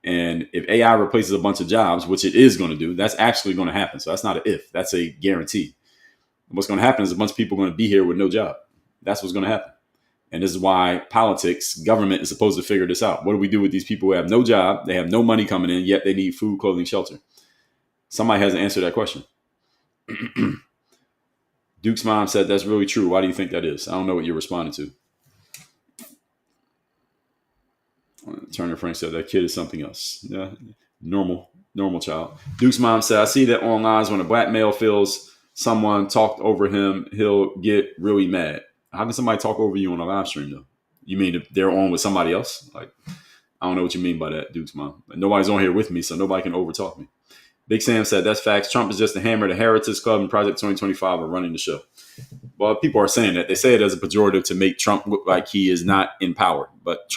S1: And if AI replaces a bunch of jobs, which it is going to do, that's actually going to happen. So that's not an if, that's a guarantee. What's going to happen is a bunch of people are going to be here with no job. That's what's going to happen. And this is why politics, government is supposed to figure this out. What do we do with these people who have no job? They have no money coming in, yet they need food, clothing, shelter. Somebody hasn't answered that question. Duke's mom said, that's really true. Why do you think that is? I don't know what you're responding to. Turner Frank said, that kid is something else. Yeah, normal. Normal child. Duke's mom said, I see that online when a black male feels someone talked over him, he'll get really mad. How can somebody talk over you on a live stream, though? You mean if they're on with somebody else? Like, I don't know what you mean by that, Duke's mom. Nobody's on here with me, so nobody can overtalk me. Big Sam said, that's facts. Trump is just a hammer. The Heritage Club and Project 2025 are running the show. Well, people are saying that. They say it as a pejorative to make Trump look like he is not in power. But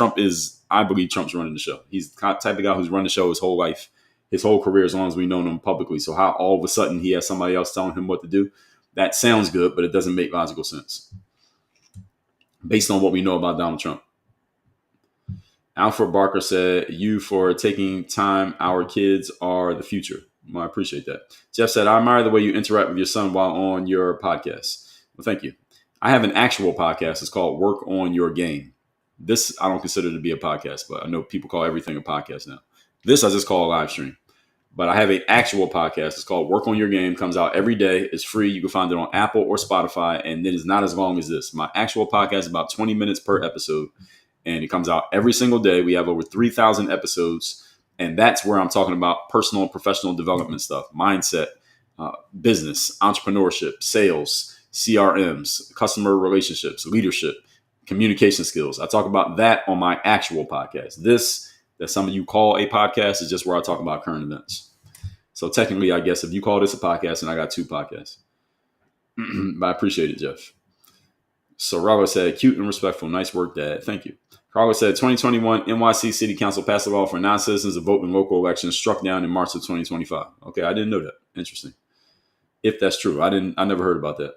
S1: I believe Trump's running the show. He's the type of guy who's run the show his whole life, his whole career, as long as we've known him publicly. So how all of a sudden he has somebody else telling him what to do, that sounds good, but it doesn't make logical sense based on what we know about Donald Trump. Alfred Barker said, you for taking time. Our kids are the future. Well, I appreciate that. Jeff said, I admire the way you interact with your son while on your podcast. Well, thank you. I have an actual podcast. It's called Work on Your Game. This I don't consider to be a podcast, but I know people call everything a podcast now. This I just call a live stream. But I have an actual podcast. It's called Work on Your Game. Comes out every day. It's free. You can find it on Apple or Spotify. And it is not as long as this. My actual podcast is about 20 minutes per episode. And it comes out every single day. We have over 3,000 episodes. And that's where I'm talking about personal and professional development stuff, mindset, business, entrepreneurship, sales, CRMs, customer relationships, leadership, communication skills. I talk about that on my actual podcast. This, that some of you call a podcast, is just where I talk about current events. So technically, I guess if you call this a podcast, and I got 2 podcasts. But I appreciate it, Jeff. So Robert said, cute and respectful. Nice work, Dad. Thank you. Carla said, 2021 NYC City Council passed a law for non-citizens to vote in local elections, struck down in March of 2025. Okay, I didn't know that. Interesting. If that's true. I never heard about that.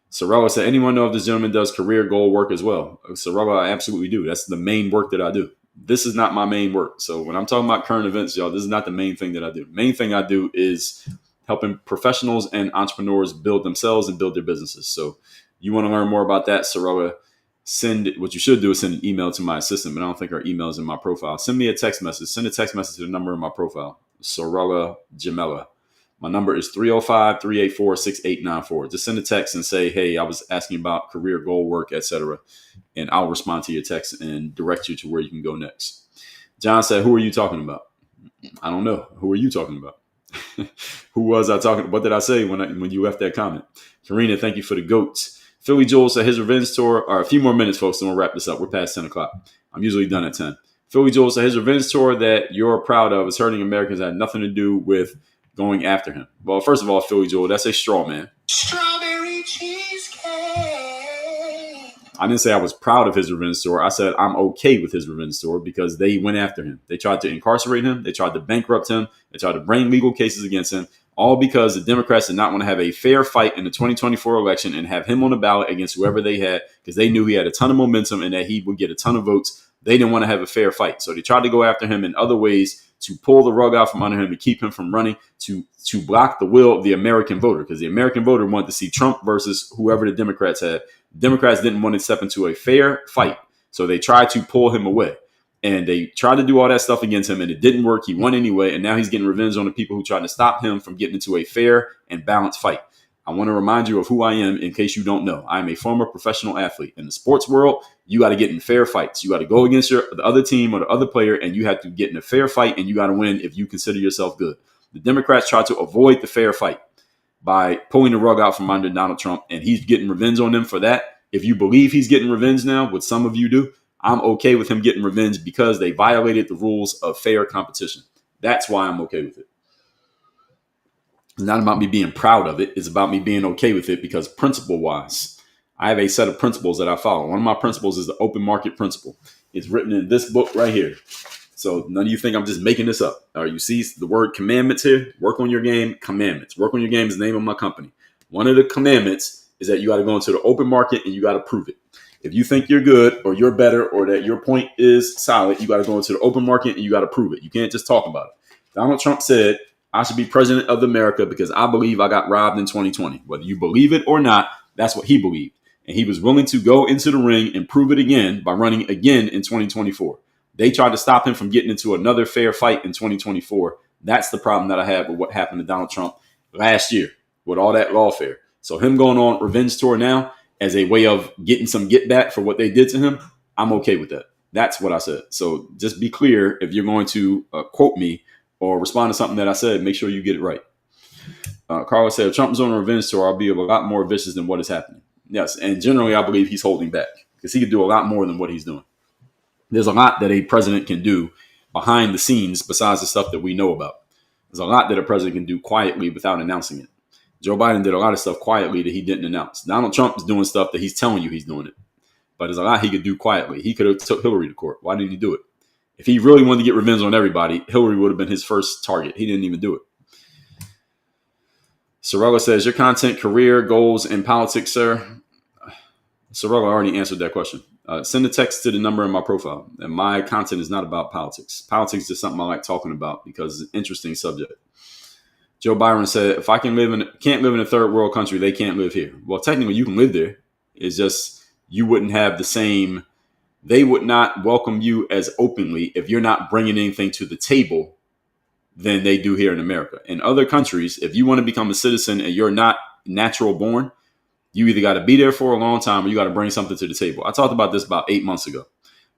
S1: Sorella said, anyone know if this gentleman does career goal work as well? Sorella, I absolutely do. That's the main work that I do. This is not my main work. So when I'm talking about current events, y'all, this is not the main thing that I do. Main thing I do is helping professionals and entrepreneurs build themselves and build their businesses. So you want to learn more about that, Sorella, what you should do is send an email to my assistant, but I don't think her email is in my profile. Send me a text message. Send a text message to the number in my profile, Sorella Jamela. My number is 305-384-6894. Just send a text and say, hey, I was asking about career goal work, etc. And I'll respond to your text and direct you to where you can go next. John said, who are you talking about? I don't know. Who are you talking about? Who was I talking? What did I say when you left that comment? Karina, thank you for the goats. Philly Joel said his revenge tour, or a few more minutes, folks, and we'll wrap this up. We're past 10 o'clock. I'm usually done at 10. Philly Joel said his revenge tour that you're proud of is hurting Americans, had nothing to do with going after him. Well, first of all, Philly Joel, that's a straw man.
S3: Strawberry cheesecake.
S1: I didn't say I was proud of his revenge tour. I said I'm okay with his revenge tour because they went after him. They tried to incarcerate him. They tried to bankrupt him. They tried to bring legal cases against him, all because the Democrats did not want to have a fair fight in the 2024 election and have him on the ballot against whoever they had, because they knew he had a ton of momentum and that he would get a ton of votes. They didn't want to have a fair fight. So they tried to go after him in other ways to pull the rug out from under him, to keep him from running, to block the will of the American voter, because the American voter wanted to see Trump versus whoever the Democrats had. Democrats didn't want to step into a fair fight. So they tried to pull him away. And they tried to do all that stuff against him, and it didn't work. He won anyway, and now he's getting revenge on the people who tried to stop him from getting into a fair and balanced fight. I want to remind you of who I am in case you don't know. I am a former professional athlete. In the sports world, you got to get in fair fights. You got to go against the other team or the other player, and you have to get in a fair fight, and you got to win if you consider yourself good. The Democrats tried to avoid the fair fight by pulling the rug out from under Donald Trump, and he's getting revenge on them for that. If you believe he's getting revenge now, what some of you do, I'm okay with him getting revenge because they violated the rules of fair competition. That's why I'm okay with it. It's not about me being proud of it. It's about me being okay with it because principle-wise, I have a set of principles that I follow. One of my principles is the open market principle. It's written in this book right here. So none of you think I'm just making this up. Or you see the word commandments here? Work on your game, commandments. Work on your game is the name of my company. One of the commandments is that you got to go into the open market and you got to prove it. If you think you're good or you're better or that your point is solid, you got to go into the open market and you got to prove it. You can't just talk about it. Donald Trump said, I should be president of America because I believe I got robbed in 2020. Whether you believe it or not, that's what he believed. And he was willing to go into the ring and prove it again by running again in 2024. They tried to stop him from getting into another fair fight in 2024. That's the problem that I have with what happened to Donald Trump last year with all that lawfare. So him going on revenge tour now as a way of getting some get back for what they did to him, I'm okay with that. That's what I said. So just be clear, if you're going to quote me, or respond to something that I said, make sure you get it right. Carlos said, if Trump is on a revenge tour, I'll be a lot more vicious than what is happening. Yes, and generally I believe he's holding back because he could do a lot more than what he's doing. There's a lot that a president can do behind the scenes besides the stuff that we know about. There's a lot that a president can do quietly without announcing it. Joe Biden did a lot of stuff quietly that he didn't announce. Donald Trump is doing stuff that he's telling you he's doing it. But there's a lot he could do quietly. He could have took Hillary to court. Why didn't he do it? If he really wanted to get revenge on everybody, Hillary would have been his first target. He didn't even do it. Sorella says, your content, career, goals, and politics, sir. Sorella already answered that question. Send a text to the number in my profile. And my content is not about politics. Politics is just something I like talking about because it's an interesting subject. Joe Byron said, if I can't live in a third world country, they can't live here. Well, technically, you can live there. It's just you wouldn't have the same. They would not welcome you as openly if you're not bringing anything to the table than they do here in America. In other countries, if you want to become a citizen and you're not natural born, you either got to be there for a long time or you got to bring something to the table. I talked about this about 8 months ago.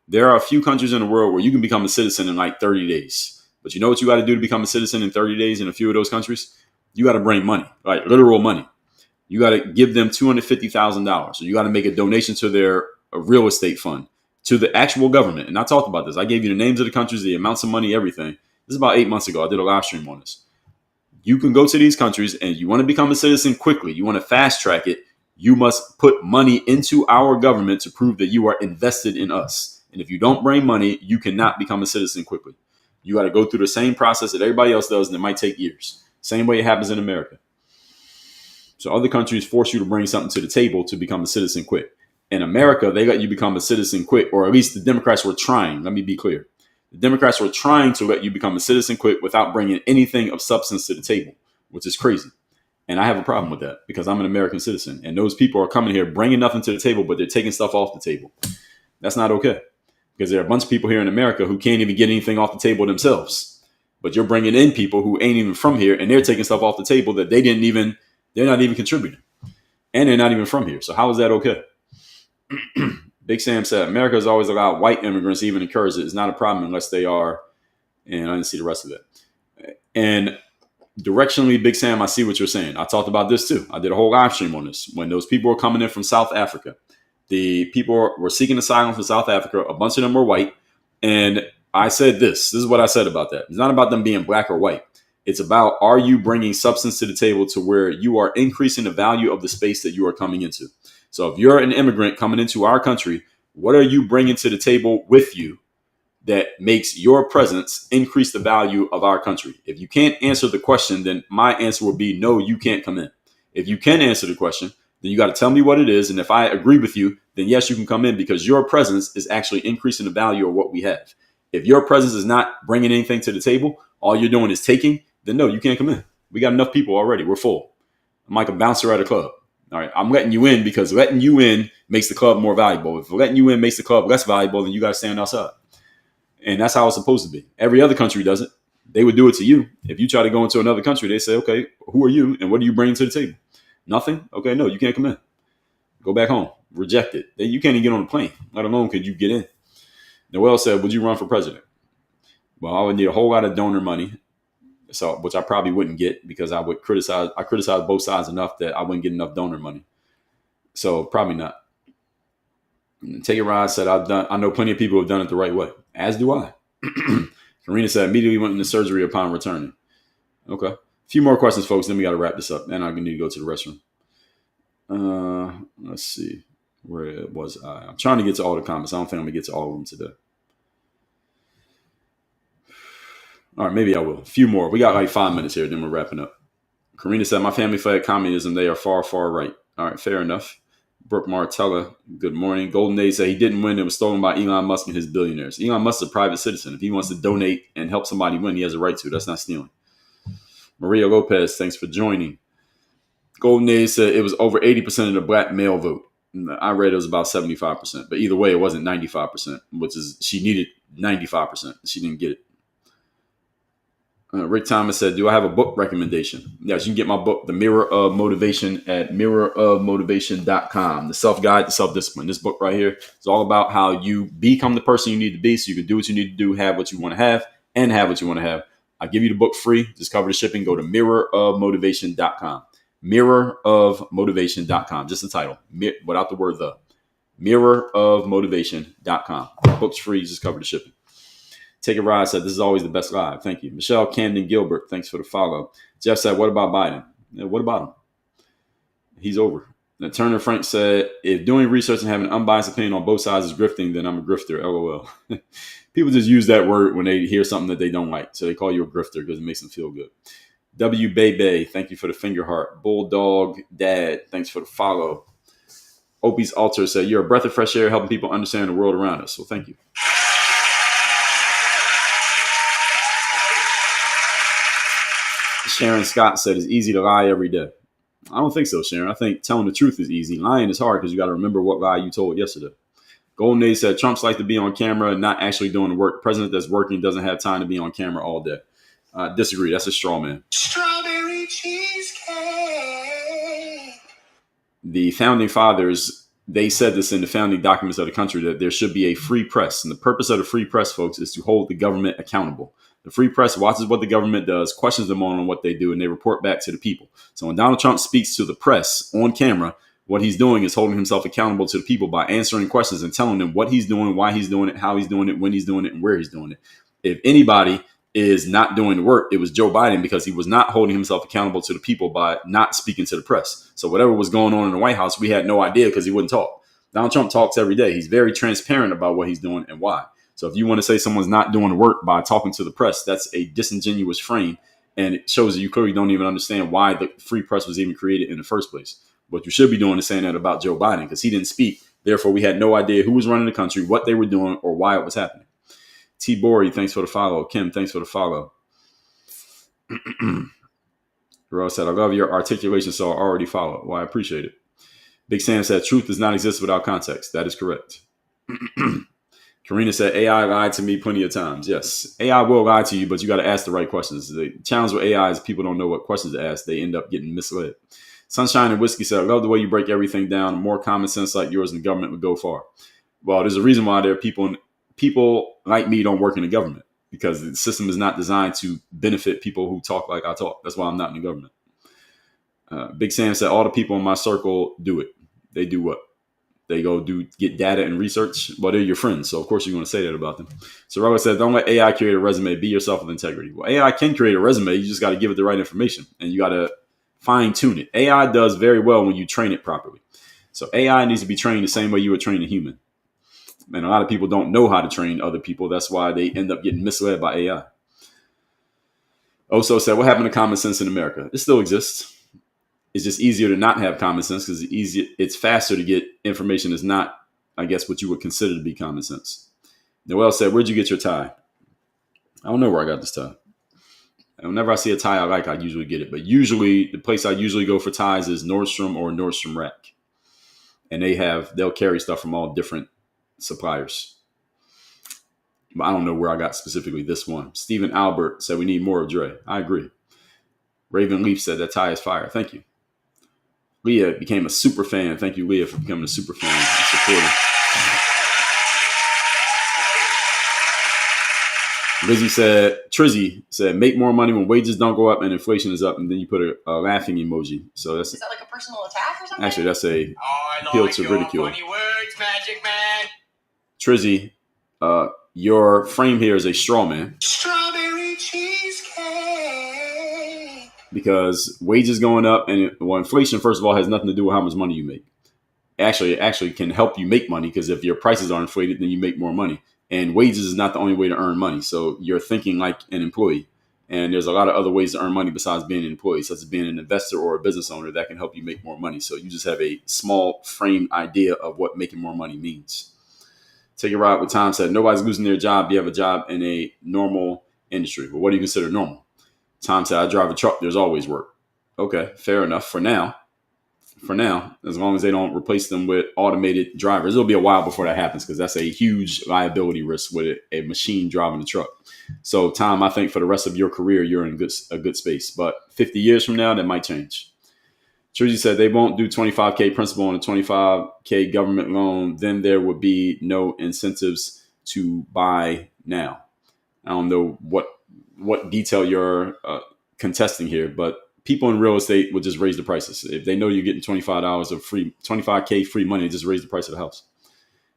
S1: There are a few countries in the world where you can become a citizen in like 30 days. But you know what you got to do to become a citizen in 30 days in a few of those countries? You got to bring money, like literal money. You got to give them $250,000. So you got to make a donation to their real estate fund, to the actual government. And I talked about this. I gave you the names of the countries, the amounts of money, everything. This is about 8 months ago. I did a live stream on this. You can go to these countries and you want to become a citizen quickly. You want to fast track it. You must put money into our government to prove that you are invested in us. And if you don't bring money, you cannot become a citizen quickly. You got to go through the same process that everybody else does, and it might take years. Same way it happens in America. So other countries force you to bring something to the table to become a citizen quick. In America, they let you become a citizen quick, or at least the Democrats were trying. Let me be clear. The Democrats were trying to let you become a citizen quick without bringing anything of substance to the table, which is crazy. And I have a problem with that because I'm an American citizen. And those people are coming here bringing nothing to the table, but they're taking stuff off the table. That's not okay. Because there are a bunch of people here in America who can't even get anything off the table themselves. But you're bringing in people who ain't even from here, and they're taking stuff off the table that they're not even contributing. And they're not even from here. So how is that okay? Big Sam said, America has always allowed white immigrants, even encourage it. It's not a problem unless they are, and I didn't see the rest of it. And directionally, Big Sam, I see what you're saying. I talked about this too. I did a whole live stream on this. When those people were coming in from South Africa, the people were seeking asylum from South Africa. A bunch of them were white. And I said this is what I said about that. It's not about them being black or white. It's about, are you bringing substance to the table to where you are increasing the value of the space that you are coming into? So if you're an immigrant coming into our country, what are you bringing to the table with you that makes your presence increase the value of our country? If you can't answer the question, then my answer would be, no, you can't come in. If you can answer the question, then you got to tell me what it is. And if I agree with you, then yes, you can come in because your presence is actually increasing the value of what we have. If your presence is not bringing anything to the table, all you're doing is taking, then no, you can't come in. We got enough people already. We're full. I'm like a bouncer at a club. All right, I'm letting you in because letting you in makes the club more valuable. If letting you in makes the club less valuable, then you got to stand outside. And that's how it's supposed to be. Every other country does it. They would do it to you. If you try to go into another country, they say, okay, who are you? And what are you bringing to the table? Nothing? Okay, no, you can't come in. Go back home. Reject it. You can't even get on a plane, let alone could you get in. Noel said, would you run for president? Well, I would need a whole lot of donor money, so which I probably wouldn't get because I criticize both sides enough that I wouldn't get enough donor money. So probably not. Take a ride said, I know plenty of people who have done it the right way, as do I. Karina said, immediately went into surgery upon returning. Okay. A few more questions, folks. Then we got to wrap this up. And I need to go to the restroom. Let's see. Where was I? I'm trying to get to all the comments. I don't think I'm going to get to all of them today. All right, maybe I will. A few more. We got like 5 minutes here, then we're wrapping up. Karina said, my family fled communism. They are far, far right. All right, fair enough. Brooke Martella, good morning. Golden Age said he didn't win. It was stolen by Elon Musk and his billionaires. Elon Musk is a private citizen. If he wants to donate and help somebody win, he has a right to. That's not stealing. Maria Lopez, thanks for joining. Golden Age said it was over 80% of the black male vote. I read it was about 75%. But either way, it wasn't 95%, which is she needed 95%. She didn't get it. Rick Thomas said, do I have a book recommendation? Yes, you can get my book, The Mirror of Motivation, at mirrorofmotivation.com. The Self-Guide to Self-Discipline. This book right here is all about how you become the person you need to be so you can do what you need to do, have what you want to have, and have what you want to have I give you the book free. Just cover the shipping. Go to mirrorofmotivation.com. Mirrorofmotivation.com. Just the title, without the word the. Mirrorofmotivation.com. Book's free. Just cover the shipping. Take a Ride said, this is always the best live. Thank you. Michelle Camden Gilbert, thanks for the follow. Jeff said, what about Biden? What about him? He's over. Now, Turner Frank said, if doing research and having an unbiased opinion on both sides is grifting, then I'm a grifter. LOL. People just use that word when they hear something that they don't like. So they call you a grifter because it makes them feel good. W. Bebe, thank you for the finger heart. Bulldog Dad, thanks for the follow. Opie's Altar said, you're a breath of fresh air helping people understand the world around us. So thank you. Sharon Scott said, it's easy to lie every day. I don't think so, Sharon. I think telling the truth is easy. Lying is hard because you got to remember what lie you told yesterday. Golden Age said, Trump's like to be on camera and not actually doing the work. The president that's working doesn't have time to be on camera all day. Disagree. That's a straw man.
S3: Strawberry cheesecake.
S1: The founding fathers, they said this in the founding documents of the country, that there should be a free press. And the purpose of the free press, folks, is to hold the government accountable. The free press watches what the government does, questions them on what they do, and they report back to the people. So when Donald Trump speaks to the press on camera, what he's doing is holding himself accountable to the people by answering questions and telling them what he's doing, why he's doing it, how he's doing it, when he's doing it, and where he's doing it. If anybody is not doing the work, it was Joe Biden, because he was not holding himself accountable to the people by not speaking to the press. So whatever was going on in the White House, we had no idea because he wouldn't talk. Donald Trump talks every day. He's very transparent about what he's doing and why. So if you want to say someone's not doing the work by talking to the press, that's a disingenuous frame. And it shows that you clearly don't even understand why the free press was even created in the first place. What you should be doing is saying that about Joe Biden, because he didn't speak. Therefore, we had no idea who was running the country, what they were doing, or why it was happening. T. Bori, thanks for the follow. Kim, thanks for the follow. Rose said, I love your articulation, so I already follow. Well, I appreciate it. Big Sam said, truth does not exist without context. That is correct. Karina said, AI lied to me plenty of times. Yes, AI will lie to you, but you got to ask the right questions. The challenge with AI is people don't know what questions to ask. They end up getting misled. Sunshine and Whiskey said, I love the way you break everything down. More common sense like yours in the government would go far. Well, there's a reason why there are people like me don't work in the government, because the system is not designed to benefit people who talk like I talk. That's why I'm not in the government. Big Sam said, all the people in my circle do it. They do what? They go get data and research. Well, they're your friends, so of course you're going to say that about them. So Robert said, don't let AI create a resume. Be yourself with integrity. Well, AI can create a resume. You just got to give it the right information, and you got to fine tune it. AI does very well when you train it properly. So AI needs to be trained the same way you would train a human. And a lot of people don't know how to train other people. That's why they end up getting misled by AI. Oso said, what happened to common sense in America? It still exists. It's just easier to not have common sense because it's faster to get information that's not, I guess, what you would consider to be common sense. Noel said, where'd you get your tie? I don't know where I got this tie. And whenever I see a tie I like, I usually get it. But usually, the place I usually go for ties is Nordstrom or Nordstrom Rack. And they'll carry stuff from all different suppliers. But I don't know where I got specifically this one. Stephen Albert said, we need more of Dre. I agree. Raven Leaf said, that tie is fire. Thank you. Leah became a super fan. Thank you, Leah, for becoming a super fan and supporting. Trizzy said, make more money when wages don't go up and inflation is up, and then you put a laughing emoji. So
S4: Is that like a personal attack or something?
S1: Actually, that's a appeal to ridicule.
S3: Funny words, Magic Man.
S1: Trizzy, your frame here is a straw man.
S3: Strawberry cheesecake.
S1: Because wages going up and inflation, first of all, has nothing to do with how much money you make. Actually, it actually can help you make money, because if your prices are inflated, then you make more money. And wages is not the only way to earn money. So you're thinking like an employee. And there's a lot of other ways to earn money besides being an employee, such as being an investor or a business owner that can help you make more money. So you just have a small frame idea of what making more money means. Take a ride with Tom said, nobody's losing their job. You have a job in a normal industry. Well, what do you consider normal? Tom said, I drive a truck. There's always work. Okay, fair enough. For now, as long as they don't replace them with automated drivers. It'll be a while before that happens, because that's a huge liability risk with a machine driving the truck. So, Tom, I think for the rest of your career, you're in a good space. But 50 years from now, that might change. Trudy said they won't do $25K principal on a $25K government loan. Then there would be no incentives to buy now. I don't know what detail you're contesting here, but people in real estate would just raise the prices. If they know you're getting $25 of free, $25K free money, just raise the price of the house.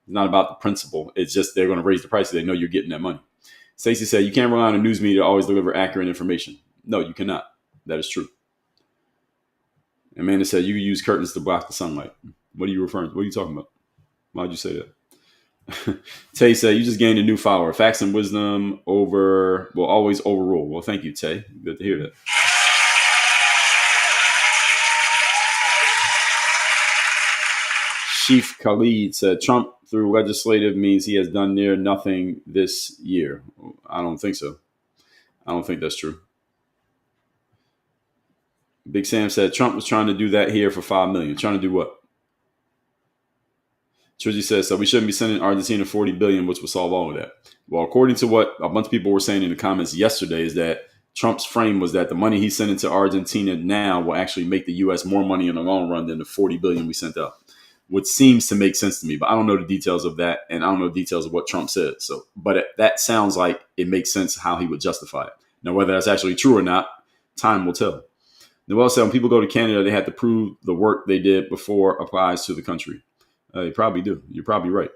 S1: It's not about the principle. It's just they're going to raise the price. They know you're getting that money. Stacey said, you can't rely on the news media to always deliver accurate information. No, you cannot. That is true. Amanda said, you can use curtains to block the sunlight. What are you referring to? What are you talking about? Why'd you say that? Tay said, you just gained a new follower. Facts and wisdom will always overrule. Well, thank you, Tay. Good to hear that. Chief Khalid said, Trump through legislative means he has done near nothing this year. I don't think so. I don't think that's true. Big Sam said, Trump was trying to do that here for $5 million. Trying to do what? Trizzy says, so we shouldn't be sending Argentina $40 billion, which will solve all of that. Well, according to what a bunch of people were saying in the comments yesterday, is that Trump's frame was that the money he's sending to Argentina now will actually make the U.S. more money in the long run than the $40 billion we sent out, which seems to make sense to me. But I don't know the details of that, and I don't know the details of what Trump said. So, but that sounds like it makes sense how he would justify it. Now, whether that's actually true or not, time will tell. Noel said, when people go to Canada, they have to prove the work they did before applies to the country. They probably do. You're probably right.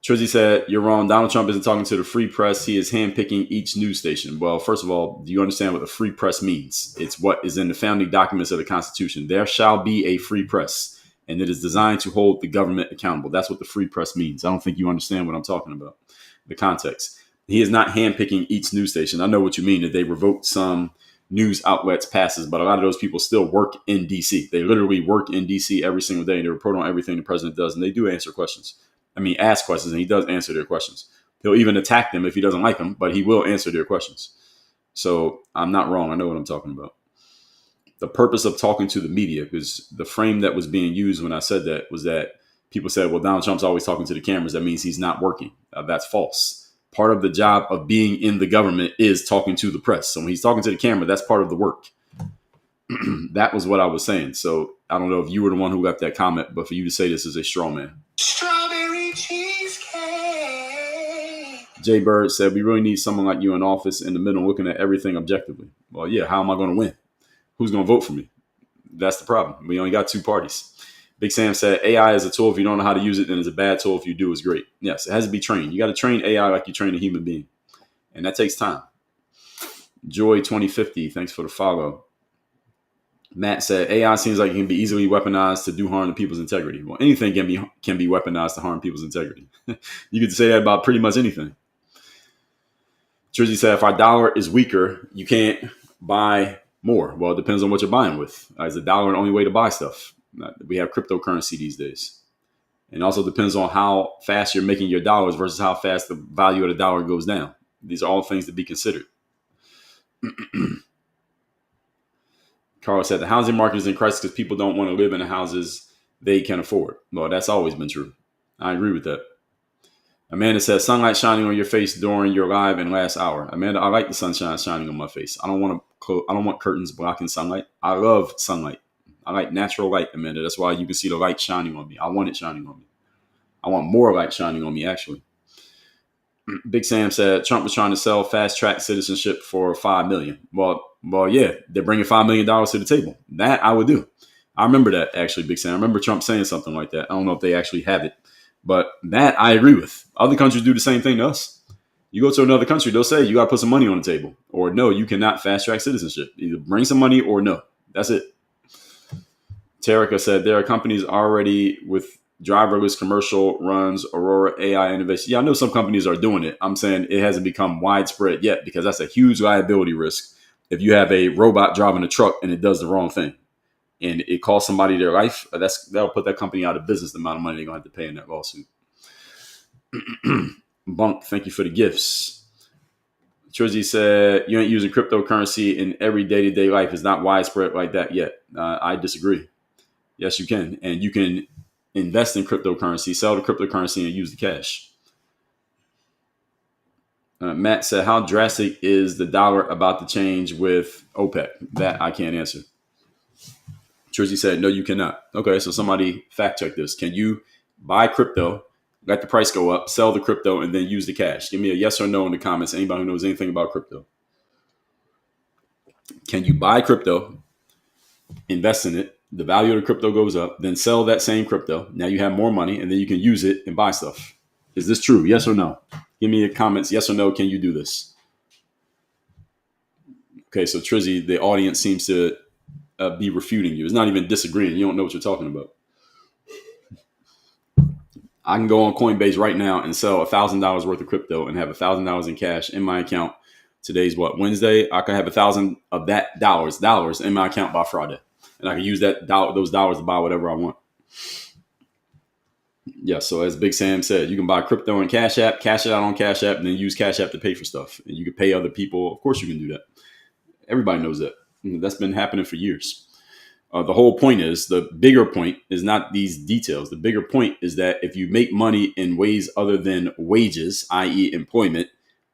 S1: Trizzy said, you're wrong. Donald Trump isn't talking to the free press. He is handpicking each news station. Well, first of all, do you understand what the free press means? It's what is in the founding documents of the Constitution. There shall be a free press, and it is designed to hold the government accountable. That's what the free press means. I don't think you understand what I'm talking about, the context. He is not handpicking each news station. I know what you mean, that they revoked some news outlets passes, but a lot of those people still work in D.C. They literally work in D.C. every single day. They report on everything the president does, and they do answer questions. Ask questions, and he does answer their questions. He'll even attack them if he doesn't like them, but he will answer their questions. So I'm not wrong. I know what I'm talking about. The purpose of talking to the media, because the frame that was being used when I said that was that people said, well, Donald Trump's always talking to the cameras. That means he's not working. That's false. Part of the job of being in the government is talking to the press. So when he's talking to the camera, that's part of the work. That was what I was saying. So I don't know if you were the one who left that comment, but for you to say this is a straw man.
S3: Strawberry cheesecake.
S1: Jay Bird said, we really need someone like you in office in the middle looking at everything objectively. Well, yeah, how am I going to win? Who's going to vote for me? That's the problem. We only got two parties. Big Sam said, AI is a tool. If you don't know how to use it, then it's a bad tool. If you do, it's great. Yes, it has to be trained. You got to train AI like you train a human being. And that takes time. Joy 2050, thanks for the follow. Matt said, AI seems like it can be easily weaponized to do harm to people's integrity. Well, anything can be weaponized to harm people's integrity. You could say that about pretty much anything. Trizzy said, if our dollar is weaker, you can't buy more. Well, it depends on what you're buying with. Is the dollar the only way to buy stuff? We have cryptocurrency these days. And also depends on how fast you're making your dollars versus how fast the value of the dollar goes down. These are all things to be considered. Carl said the housing market is in crisis because people don't want to live in the houses they can afford. Well, that's always been true. I agree with that. Amanda says sunlight shining on your face during your live and last hour. Amanda, I like the sunshine shining on my face. I don't want curtains blocking sunlight. I love sunlight. I like natural light, Amanda. That's why you can see the light shining on me. I want it shining on me. I want more light shining on me, actually. Big Sam said Trump was trying to sell fast track citizenship for $5 million. Well, yeah, they're bringing $5 million to the table. That I would do. I remember that, actually, Big Sam. I remember Trump saying something like that. I don't know if they actually have it, but that I agree with. Other countries do the same thing to us. You go to another country, they'll say you got to put some money on the table, or no, you cannot fast track citizenship. Either bring some money or no. That's it. Tarika said there are companies already with driverless commercial runs, Aurora AI innovation. Yeah, I know some companies are doing it. I'm saying it hasn't become widespread yet because that's a huge liability risk. If you have a robot driving a truck and it does the wrong thing and it costs somebody their life, that'll put that company out of business, the amount of money they're going to have to pay in that lawsuit. Bunk, thank you for the gifts. Trizzy said, you ain't using cryptocurrency in every day-to-day life. It's not widespread like that yet. I disagree. Yes, you can. And you can invest in cryptocurrency, sell the cryptocurrency, and use the cash. Matt said, how drastic is the dollar about to change with OPEC? That I can't answer. Trizzy said, no, you cannot. Okay, so somebody fact check this. Can you buy crypto let the price go up, sell the crypto, and then use the cash? Give me a yes or no in the comments. Anybody who knows anything about crypto. Can you buy crypto, invest in it, the value of the crypto goes up, then sell that same crypto? Now you have more money, and then you can use it and buy stuff. Is this true? Yes or no? Give me the comments. Yes or no, can you do this? Okay, so Trizzy, the audience seems to be refuting you. It's not even disagreeing. You don't know what you're talking about. I can go on Coinbase right now and sell $1,000 worth of crypto and have $1,000 in cash in my account. Today's what, Wednesday? I could have 1,000 of that dollars in my account by Friday, and I can use those dollars to buy whatever I want. Yeah. So as Big Sam said, you can buy crypto in Cash App, cash it out on Cash App, and then use Cash App to pay for stuff. And you can pay other people. Of course, you can do that. Everybody knows that. That's been happening for years. The whole point is, the bigger point is not these details. The bigger point is that if you make money in ways other than wages, i.e. employment,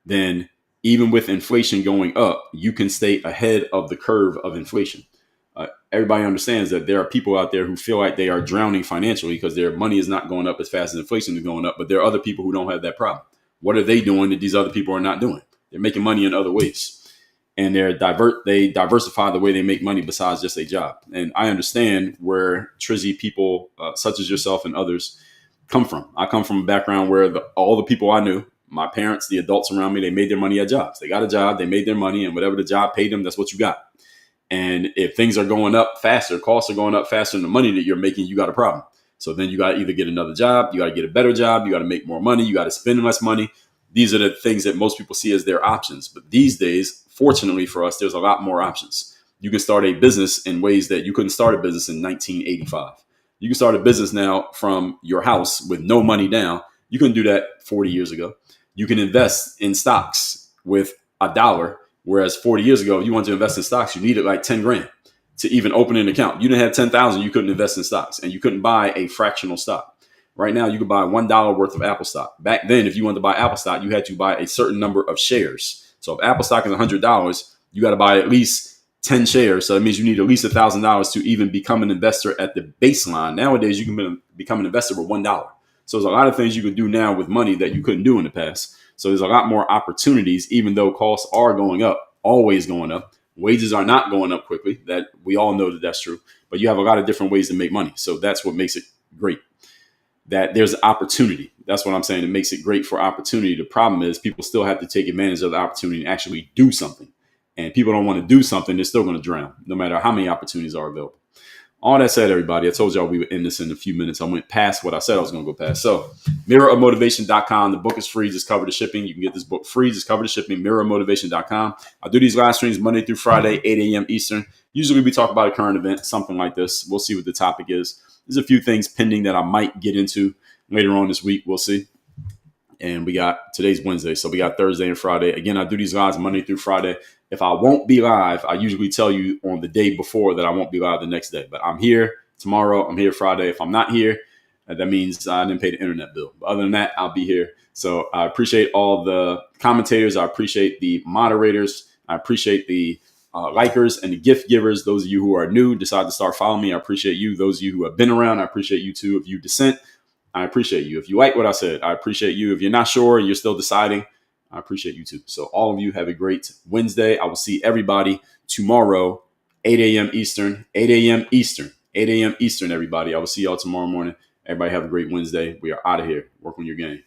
S1: then even with inflation going up, you can stay ahead of the curve of inflation. Everybody understands that there are people out there who feel like they are drowning financially because their money is not going up as fast as inflation is going up. But there are other people who don't have that problem. What are they doing that these other people are not doing? They're making money in other ways. And they diversify the way they make money besides just a job. And I understand where Trizzy people such as yourself and others come from. I come from a background where all the people I knew, my parents, the adults around me, they made their money at jobs. They got a job, they made their money, and whatever the job paid them, that's what you got. And if things are going up faster, costs are going up faster than the money that you're making, you got a problem. So then you got to either get another job, you got to get a better job, you got to make more money, you got to spend less money. These are the things that most people see as their options. But these days, fortunately for us, there's a lot more options. You can start a business in ways that you couldn't start a business in 1985. You can start a business now from your house with no money down. You couldn't do that 40 years ago. You can invest in stocks with $1, whereas 40 years ago, if you wanted to invest in stocks, you needed like 10 grand to even open an account. You didn't have 10,000, you couldn't invest in stocks, and you couldn't buy a fractional stock. Right now, you can buy $1 worth of Apple stock. Back then, if you wanted to buy Apple stock, you had to buy a certain number of shares. So if Apple stock is $100, you got to buy at least 10 shares. So that means you need at least $1,000 to even become an investor at the baseline. Nowadays, you can become an investor with $1. So there's a lot of things you can do now with money that you couldn't do in the past. So there's a lot more opportunities, even though costs are going up, always going up. Wages are not going up quickly. That we all know that that's true. But you have a lot of different ways to make money. So that's what makes it great. That there's opportunity. That's what I'm saying. It makes it great for opportunity. The problem is people still have to take advantage of the opportunity and actually do something. And people don't want to do something. They're still going to drown, no matter how many opportunities are available. All that said, everybody, I told y'all we would end this in a few minutes. I went past what I said I was going to go past. So mirrorofmotivation.com. The book is free. Just cover the shipping. You can get this book free. Just cover the shipping. Mirrorofmotivation.com. I do these live streams Monday through Friday, 8 a.m. Eastern. Usually we talk about a current event, something like this. We'll see what the topic is. There's a few things pending that I might get into later on this week. We'll see. And we got today's Wednesday. So we got Thursday and Friday. Again, I do these lives Monday through Friday. If I won't be live, I usually tell you on the day before that I won't be live the next day. But I'm here tomorrow. I'm here Friday. If I'm not here, that means I didn't pay the internet bill. But other than that, I'll be here. So I appreciate all the commentators. I appreciate the moderators. I appreciate the likers and the gift givers. Those of you who are new, decide to start following me. I appreciate you. Those of you who have been around, I appreciate you too. If you dissent, I appreciate you. If you like what I said, I appreciate you. If you're not sure, you're still deciding, I appreciate you too. So all of you have a great Wednesday. I will see everybody tomorrow, 8 a.m. Eastern, 8 a.m. Eastern, 8 a.m. Eastern, everybody. I will see y'all tomorrow morning. Everybody have a great Wednesday. We are out of here. Work on your game.